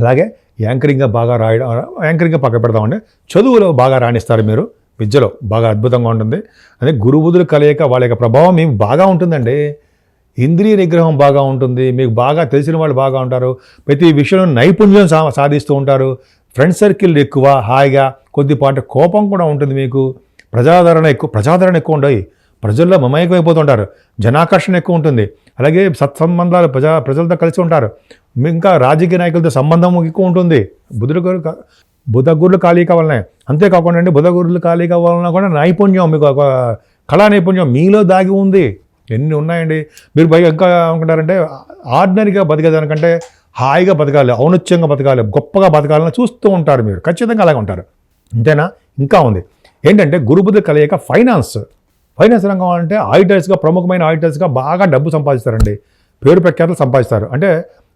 అలాగే యాంకరింగ్గా బాగా రాయడం, యాంకరింగ్గా పక్క పెడతామండి. చదువులో బాగా రాణిస్తారు మీరు, విద్యలో బాగా అద్భుతంగా ఉంటుంది. అదే గురుబుధులు కలయిక వాళ్ళ యొక్క ప్రభావం మీకు బాగా ఉంటుందండి. ఇంద్రియ నిగ్రహం బాగా ఉంటుంది, మీకు బాగా తెలిసిన వాళ్ళు బాగా ఉంటారు, ప్రతి విషయంలో నైపుణ్యం సాధిస్తూ ఉంటారు. ఫ్రెండ్ సర్కిల్ ఎక్కువ, హాయిగా, కొద్దిపాటి కోపం కూడా ఉంటుంది మీకు. ప్రజాదరణ ఎక్కువ ఉండవు, ప్రజల్లో మమేకమైపోతుంటారు, జనాకర్షణ ఎక్కువ ఉంటుంది. అలాగే సత్సంబంధాలు ప్రజలతో కలిసి ఉంటారు. ఇంకా రాజకీయ నాయకులతో సంబంధం ఎక్కువ ఉంటుంది. బుధ గురులు ఖాళీ కావాలనే, అంతేకాకుండా అండి బుధ గురులు ఖాళీ కావాలన్నా కూడా నైపుణ్యం, మీకు ఒక కళా నైపుణ్యం మీలో దాగి ఉంది. ఎన్ని ఉన్నాయండి. మీరు పైగా ఇంకా అనుకుంటారంటే ఆర్డినరీగా బతికేదానికంటే హాయిగా బతకాలి, ఔన్నత్యంగా బతకాలి, గొప్పగా బతకాలని చూస్తూ ఉంటారు మీరు. ఖచ్చితంగా అలాగే ఉంటారు. అంతేనా? ఇంకా ఉంది ఏంటంటే గురుబుధ కలయిక ఫైనాన్స్ రంగం అంటే ఆడిటర్స్గా, ప్రముఖమైన ఆడిటర్స్గా బాగా డబ్బు సంపాదిస్తారండి, పేరు ప్రఖ్యాతులు సంపాదిస్తారు. అంటే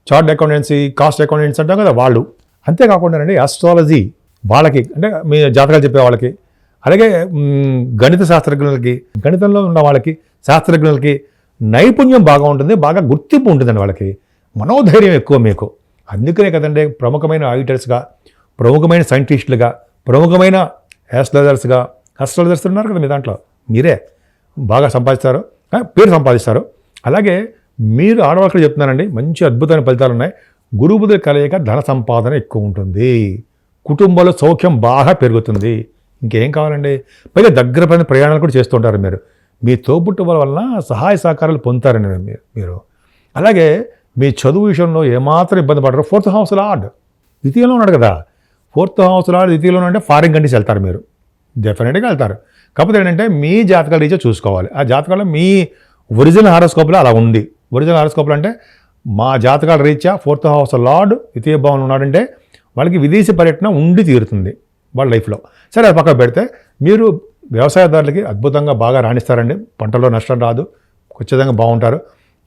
చార్ట్ అకౌంటెన్సీ, కాస్ట్ అకౌంటెన్సీ అంటాం కదా వాళ్ళు. అంతేకాకుండా అండి ఆస్ట్రాలజీ వాళ్ళకి, అంటే మీ జాతకాలు చెప్పే వాళ్ళకి, అలాగే గణిత శాస్త్రజ్ఞులకి, గణితంలో ఉన్న వాళ్ళకి, శాస్త్రజ్ఞులకి నైపుణ్యం బాగా ఉంటుంది, బాగా గుర్తింపు ఉంటుందండి వాళ్ళకి, మనోధైర్యం ఎక్కువ మీకు. అందుకనే కదండి ప్రముఖమైన ఆడిటర్స్గా, ప్రముఖమైన సైంటిస్టులుగా, ప్రముఖమైన ఆస్ట్రాలజర్స్ ఉన్నారు కదా మీ దాంట్లో, మీరే బాగా సంపాదిస్తారు, పేరు సంపాదిస్తారు. అలాగే మీరు ఆడవాళ్ళకి చెప్తున్నానండి, మంచి అద్భుతమైన ఫలితాలు ఉన్నాయి. గురుబుధ కలయిక ధన సంపాదన ఎక్కువ ఉంటుంది, కుటుంబంలో సౌఖ్యం బాగా పెరుగుతుంది. ఇంకేం కావాలండి? పైగా దగ్గర పైన ప్రయాణాలు కూడా చేస్తుంటారు మీరు. మీ తోబుట్టువుల వలన సహాయ సహకారాలు పొందుతారండి మీరు. అలాగే మీ చదువు విషయంలో ఏమాత్రం ఇబ్బంది పడరు. 4th హౌస్ లార్డ్ ద్వితీయంలో ఉన్నాడు కదా, 4th హౌస్ లార్డ్ ద్వితీయంలో అంటే ఫారిన్ కంట్రీస్ వెళ్తారు మీరు, డెఫినెట్గా వెళ్తారు. కాకపోతే ఏంటంటే మీ జాతకాల రీత్యా చూసుకోవాలి. ఆ జాతకాల్లో మీ ఒరిజినల్ హారోస్కోప్లో అలా ఉంది. ఒరిజినల్ హారోస్కోప్లో అంటే మా జాతకాల రీత్యా 4th హౌస్ లార్డ్ ద్వితీయ భావంలో ఉన్నాడంటే వాళ్ళకి విదేశీ పర్యటన ఉండి తీరుతుంది వాళ్ళ లైఫ్లో. సరే అది పక్కన పెడితే మీరు వ్యవసాయదారులకి అద్భుతంగా బాగా రాణిస్తారండి, పంటలో నష్టం రాదు, ఖచ్చితంగా బాగుంటారు.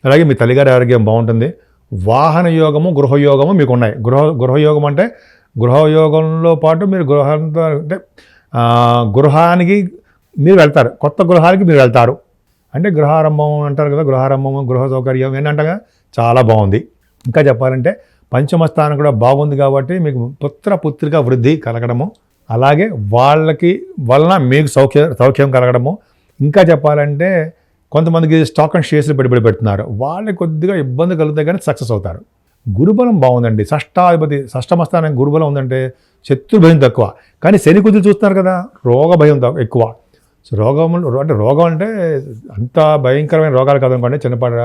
అలాగే మీ తల్లిగారి ఆరోగ్యం బాగుంటుంది. వాహన యోగము, గృహయోగము మీకు ఉన్నాయి. గృహయోగం అంటే గృహయోగంలో పాటు మీరు అంటే గృహానికి మీరు వెళ్తారు, కొత్త గృహానికి మీరు వెళ్తారు. అంటే గృహారంభం అంటారు కదా, గృహారంభము, గృహ సౌకర్యం ఏంటంటగా చాలా బాగుంది. ఇంకా చెప్పాలంటే పంచమ స్థానం కూడా బాగుంది కాబట్టి మీకు పుత్రిక వృద్ధి కలగడము, అలాగే వాళ్ళకి వలన మీకు సౌఖ్యం కలగడము. ఇంకా చెప్పాలంటే కొంతమందికి స్టాక్ అండ్ షేర్స్లు పెట్టుబడి పెడుతున్నారు, వాళ్ళకి కొద్దిగా ఇబ్బంది కలుగుతాయి కానీ సక్సెస్ అవుతారు. గురుబలం బాగుందండి, షష్టమ స్థానం గురుబలం ఉందంటే శత్రు భయం తక్కువ. కానీ శని కుదురు చూస్తున్నారు కదా, రోగ భయం ఎక్కువ. రోగం అంటే అంత భయంకరమైన రోగాలు కాదనుకోండి, చిన్నపాటి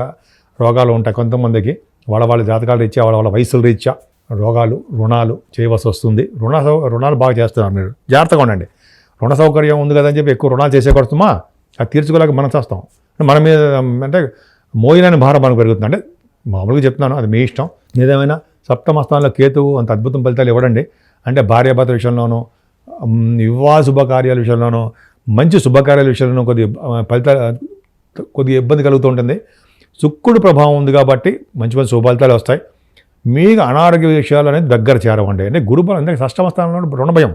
రోగాలు ఉంటాయి కొంతమందికి, వాళ్ళ జాతకాలు రీత్యా, వాళ్ళ వయసుల రీత్యా రోగాలు, రుణాలు చేయవలసి వస్తుంది. రుణాలు బాగా చేస్తున్నారు మీరు, జాగ్రత్తగా ఉండండి. రుణ సౌకర్యం ఉంది కదని చెప్పి ఎక్కువ రుణాలు చేసేకొడుతుమా, అది తీర్చుకోలేక మనం చేస్తాం. మన మీద అంటే మోయలేని భారం మనకు పెరుగుతుంది. అంటే మామూలుగా చెప్తున్నాను, అది మీ ఇష్టం. ఏదేమైనా సప్తమ స్థానంలో కేతువు అంత అద్భుతం ఫలితాలు ఇవ్వడండి. అంటే భార్యాభర్తల విషయంలోనూ, వివాహ శుభకార్యాల విషయంలోనూ, మంచి శుభకార్యాల విషయంలోనూ కొద్దిగా ఇబ్బంది కలుగుతూ ఉంటుంది. శుక్రుడు ప్రభావం ఉంది కాబట్టి మంచి శుభ ఫలితాలు వస్తాయి. మీకు అనారోగ్య విషయాలు అనేది దగ్గర చేరవండి. అంటే గురుబలం అంటే షష్టమ స్థానంలో రుణ భయం,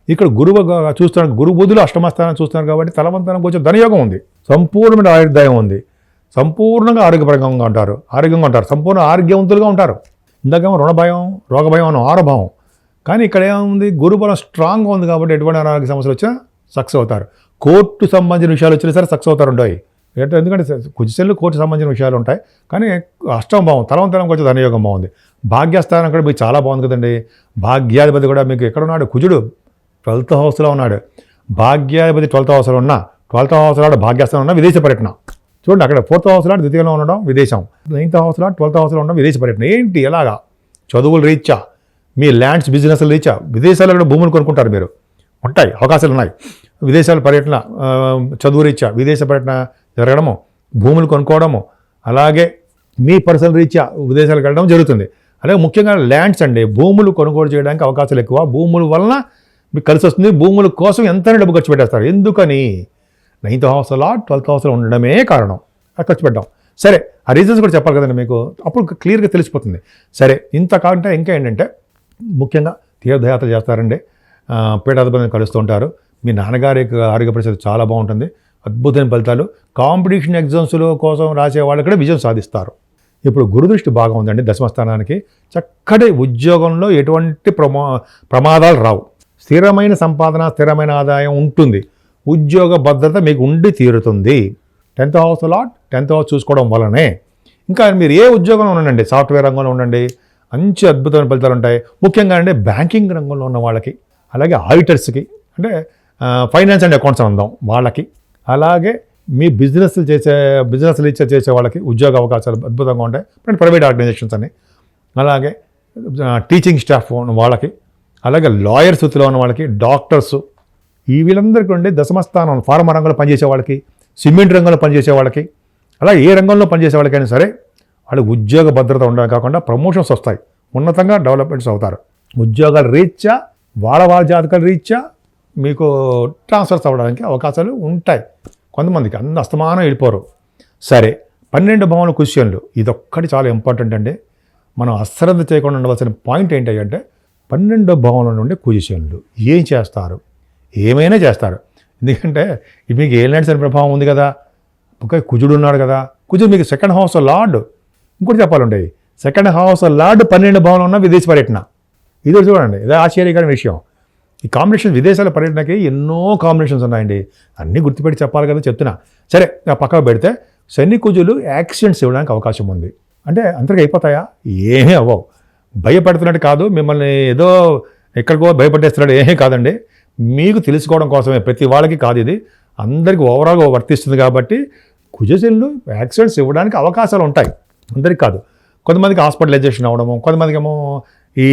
ఇక్కడ గురువు చూస్తున్నారు, గురు బుధులు అష్టమ స్థానం చూస్తున్నారు కాబట్టి తలవంతనం కొంచెం ధనయోగం ఉంది, సంపూర్ణమైన ఆయుర్దాయం ఉంది, సంపూర్ణంగా ఆరోగ్యంగా ఉంటారు, సంపూర్ణ ఆరోగ్యవంతులుగా ఉంటారు. ఇందాకేమో రుణ భయం, రోగ భయం అని 6వ భావం. కానీ ఇక్కడ ఏముంది, గురుబలం స్ట్రాంగ్గా ఉంది కాబట్టి ఎటువంటి అనారోగ్య సమస్యలు వచ్చినా సక్సెస్ అవుతారు. కోర్టు సంబంధించిన విషయాలు వచ్చినా సరే సక్సెస్ అవుతారు ఉంటాయి. ఎందుకంటే కుజశనులు కోర్టు సంబంధించిన విషయాలు ఉంటాయి. కానీ 8వ భావం తలం కొంచెం ధనయోగం బాగుంది. భాగ్యస్థానం కూడా మీకు చాలా బాగుంది కదండి. భాగ్యాధిపతి కూడా మీకు ఎక్కడ ఉన్నాడు, కుజుడు 12th హౌస్లో ఉన్నాడు. భాగ్యాధిపతి 12th హౌస్లో ఉన్న 12th హౌస్లో భాగ్యస్థానం ఉన్న విదేశ పర్యటన చూడండి. అక్కడ 4th హౌస్లో ద్వితీయంలో ఉండడం విదేశం, 9th హౌస్లో 12th హౌస్లో ఉండడం విదేశ పర్యటన. ఏంటి ఎలాగా, చదువులు రీత్యా, మీ ల్యాండ్స్ బిజినెస్లు రీత్యా విదేశాల్లో కూడా భూములు కొనుక్కుంటారు మీరు, ఉంటాయి అవకాశాలు ఉన్నాయి. విదేశాల పర్యటన, చదువు రీత్యా విదేశ పర్యటన జరగడము, భూములు కొనుక్కోవడము, అలాగే మీ పర్సనల్ రీత్యా విదేశాలకు వెళ్ళడం జరుగుతుంది. అలాగే ముఖ్యంగా ల్యాండ్స్ అండి, భూములు కొనుగోలు చేయడానికి అవకాశాలు ఎక్కువ. భూముల వలన మీకు కలిసి వస్తుంది. భూముల కోసం ఎంతైనా డబ్బు ఖర్చు పెట్టేస్తారు. ఎందుకని, 9th హౌస్లో 12th హౌస్లో ఉండడమే కారణం. ఖర్చు పెట్టడం. సరే, ఆ రీజన్స్ కూడా చెప్పాలి కదండి మీకు, అప్పుడు క్లియర్గా తెలిసిపోతుంది. సరే, ఇంతకంటే ఇంకా ఏంటంటే ముఖ్యంగా తీర్థయాత్ర చేస్తారండి, పీఠాధిపతిని కలుస్తూ ఉంటారు. మీ నాన్నగారి ఆరోగ్య పరిస్థితి చాలా బాగుంటుంది, అద్భుతమైన ఫలితాలు. కాంపిటీషన్ ఎగ్జామ్స్లో కోసం రాసే వాళ్ళు కూడా విజయం సాధిస్తారు. ఇప్పుడు గురుదృష్టి బాగా ఉందండి దశమస్థానానికి. చక్కటి ఉద్యోగంలో ఎటువంటి ప్రమాదాలు రావు. స్థిరమైన సంపాదన, స్థిరమైన ఆదాయం ఉంటుంది. ఉద్యోగ భద్రత మీకు ఉండి తీరుతుంది. 10th హౌస్లో 10th హౌస్ చూసుకోవడం వల్లనే. ఇంకా మీరు ఏ ఉద్యోగంలో ఉండండి, సాఫ్ట్వేర్ రంగంలో ఉండండి, మంచి అద్భుతమైన ఫలితాలు ఉంటాయి. ముఖ్యంగా అంటే బ్యాంకింగ్ రంగంలో ఉన్న వాళ్ళకి, అలాగే ఆడిటర్స్కి, అంటే ఫైనాన్స్ అండ్ అకౌంట్స్ అందాం వాళ్ళకి, అలాగే మీ బిజినెస్లు చేసే వాళ్ళకి ఉద్యోగ అవకాశాలు అద్భుతంగా ఉంటాయి. ప్రైవేట్ ఆర్గనైజేషన్స్ అని, అలాగే టీచింగ్ స్టాఫ్ ఉన్న వాళ్ళకి, అలాగే లాయర్స్ వృత్తిలో ఉన్న వాళ్ళకి, డాక్టర్స్, ఈ వీళ్ళందరికీ ఉండే దశమస్థానం ఫార్మా రంగంలో పనిచేసే వాళ్ళకి, సిమెంట్ రంగంలో పనిచేసే వాళ్ళకి, అలా ఏ రంగంలో పనిచేసే వాళ్ళకైనా సరే వాళ్ళకి ఉద్యోగ భద్రత ఉండడం కాకుండా ప్రమోషన్స్ వస్తాయి, ఉన్నతంగా డెవలప్మెంట్స్ అవుతారు. ఉద్యోగాల రీత్యా వాళ్ళ జాతకాల రీత్యా మీకు ట్రాన్స్ఫర్స్ అవ్వడానికి అవకాశాలు ఉంటాయి. కొంతమందికి అస్తమానం వెళ్ళిపోరు. సరే, 12 భావంలో క్వశ్చన్లు, ఇదొక్కటి చాలా ఇంపార్టెంట్ అండి. మనం అశ్రద్ధ చేయకుండా ఉండవలసిన పాయింట్ ఏంటంటే 12వ భావంలో నుండి క్వశ్చన్లు ఏం చేస్తారు, ఏమైనా చేస్తారు. ఎందుకంటే మీకు ఏలినాటి శని ప్రభావం ఉంది కదా, కుజుడు ఉన్నాడు కదా. కుజుడు మీకు 2nd హౌస్ లార్డ్. ఇంకోటి చెప్పాలంటే 2nd హౌస్ లార్డ్ 12 భావంలో ఉన్న విదేశీ పర్యటన. ఇది చూడండి, ఇదే ఆశ్చర్యకరమైన విషయం. ఈ కాంబినేషన్, విదేశాల పర్యటనకి ఎన్నో కాంబినేషన్స్ ఉన్నాయండి. అన్నీ గుర్తుపెట్టి చెప్పాలి కదా, చెప్తున్నా. సరే, పక్కకు పెడితే శని కుజులు యాక్సిడెంట్స్ ఇవ్వడానికి అవకాశం ఉంది. అంటే అందరికీ అయిపోతాయా? ఏమీ అవ్వవు. భయపడుతున్నట్టు కాదు, మిమ్మల్ని ఏదో ఎక్కడికో భయపడేస్తున్నాడు, ఏమీ కాదండి. మీకు తెలుసుకోవడం కోసమే, ప్రతి వాళ్ళకి కాదు ఇది, అందరికీ ఓవరాల్గా వర్తిస్తుంది. కాబట్టి కుజశనులు యాక్సిడెంట్స్ ఇవ్వడానికి అవకాశాలు ఉంటాయి, అందరికీ కాదు. కొంతమందికి హాస్పిటలైజేషన్ అవ్వడము, కొంతమందికి ఏమో ఈ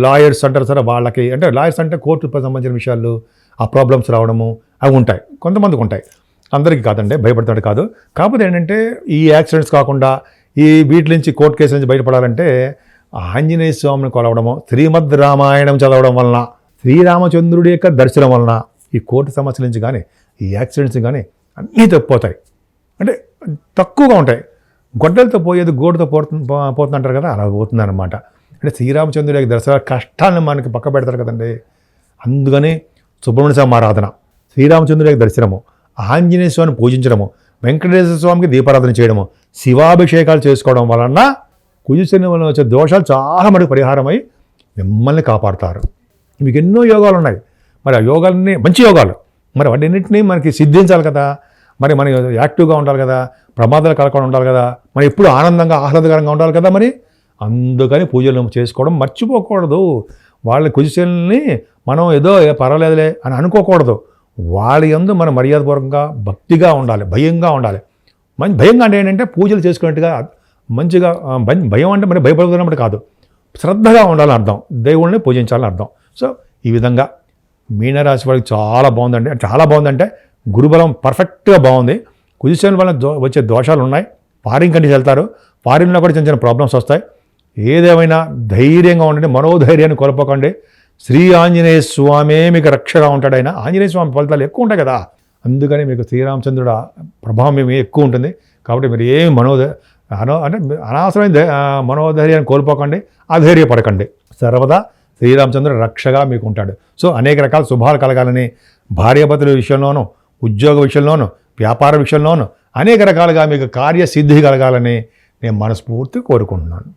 లాయర్స్ అంటారు సరే వాళ్ళకి, అంటే లాయర్స్ అంటే కోర్టుకు సంబంధించిన విషయాలు, ఆ ప్రాబ్లమ్స్ రావడము అవి ఉంటాయి, కొంతమందికి ఉంటాయి, అందరికీ కాదండి, భయపడుతున్నాడు కాదు. కాకపోతే ఏంటంటే ఈ యాక్సిడెంట్స్ కాకుండా ఈ వీటి నుంచి కోర్టు కేసు నుంచి బయటపడాలంటే ఆంజనేయ స్వామిని కొలవడము, శ్రీమద్ రామాయణం చదవడం వలన, శ్రీరామచంద్రుడి యొక్క దర్శనం వలన ఈ కోర్టు సమస్యల నుంచి కానీ ఈ యాక్సిడెంట్స్ కానీ అన్నీ తప్పిపోతాయి. అంటే తక్కువగా ఉంటాయి. గొడ్డలతో పోయేది గోడుతో పోతుందంటారు కదా, అలా పోతుందన్నమాట. అంటే శ్రీరామచంద్రుడి యొక్క దర్శన కష్టాలను మనకి పక్క పెడతారు కదండి. అందుకని సుబ్రహ్మణ్య స్వామి ఆరాధన, శ్రీరామచంద్రుడి యొక్క దర్శనము, ఆంజనేయ స్వామిని పూజించడము, వెంకటేశ్వర స్వామికి దీపారాధన చేయడము, శివాభిషేకాలు చేసుకోవడం వలన కుజశని వలన వచ్చే దోషాలు చాలా మటుకు పరిహారమై మిమ్మల్ని కాపాడుతారు. మీకు ఎన్నో యోగాలు ఉన్నాయి. మరి ఆ యోగాలన్నీ మంచి యోగాలు, మరి వాటిన్నింటినీ మనకి సిద్ధించాలి కదా. మరి మనం యాక్టివ్గా ఉండాలి కదా, ప్రమాదాలు కలగకుండా ఉండాలి కదా, మరి ఎప్పుడు ఆనందంగా ఆహ్లాదకరంగా ఉండాలి కదా. మరి అందుకని పూజలు చేసుకోవడం మర్చిపోకూడదు. వాళ్ళ కుజశని మనం ఏదో పర్వాలేదులే అని అనుకోకూడదు. వాళ్ళ యందు మనం మర్యాదపూర్వకంగా భక్తిగా ఉండాలి, భయంగా ఉండాలి. భయంగా అంటే ఏంటంటే పూజలు చేసుకున్నట్టుగా మంచిగా, భయం అంటే మరి భయపడుతున్నప్పుడు కాదు, శ్రద్ధగా ఉండాలని అర్థం, దేవుళ్ళని పూజించాలని అర్థం. సో ఈ విధంగా మీనరాశి వాళ్ళకి చాలా బాగుందండి. చాలా బాగుందంటే గురుబలం పర్ఫెక్ట్గా బాగుంది. కుజశని వల్ల వచ్చే దోషాలు ఉన్నాయి. ఫారిన్ కంట్రీస్ వెళ్తారు, ఫారిన్లో కూడా చిన్న చిన్న ప్రాబ్లమ్స్ వస్తాయి. ఏదేమైనా ధైర్యంగా ఉండండి, మనోధైర్యాన్ని కోల్పోకండి. శ్రీ ఆంజనేయ స్వామి మీకు రక్షగా ఉంటాడు. ఆయన ఆంజనేయ స్వామి ఫలితాలు ఎక్కువ ఉంటాయి కదా, అందుకని మీకు శ్రీరామచంద్రుడు ప్రభావం మేము ఎక్కువ ఉంటుంది. కాబట్టి మీరు ఏమి అంటే అనవసరమైన మనోధైర్యాన్ని కోల్పోకండి, అధైర్యపడకండి. సర్వదా శ్రీరామచంద్రుడు రక్షగా మీకు ఉంటాడు. సో అనేక రకాల శుభాలు కలగాలని, భార్యాభర్తల విషయంలోనూ, ఉద్యోగ విషయంలోనూ, వ్యాపార విషయంలోనూ అనేక రకాలుగా మీకు కార్యసిద్ధి కలగాలని నేను మనస్ఫూర్తి కోరుకుంటున్నాను.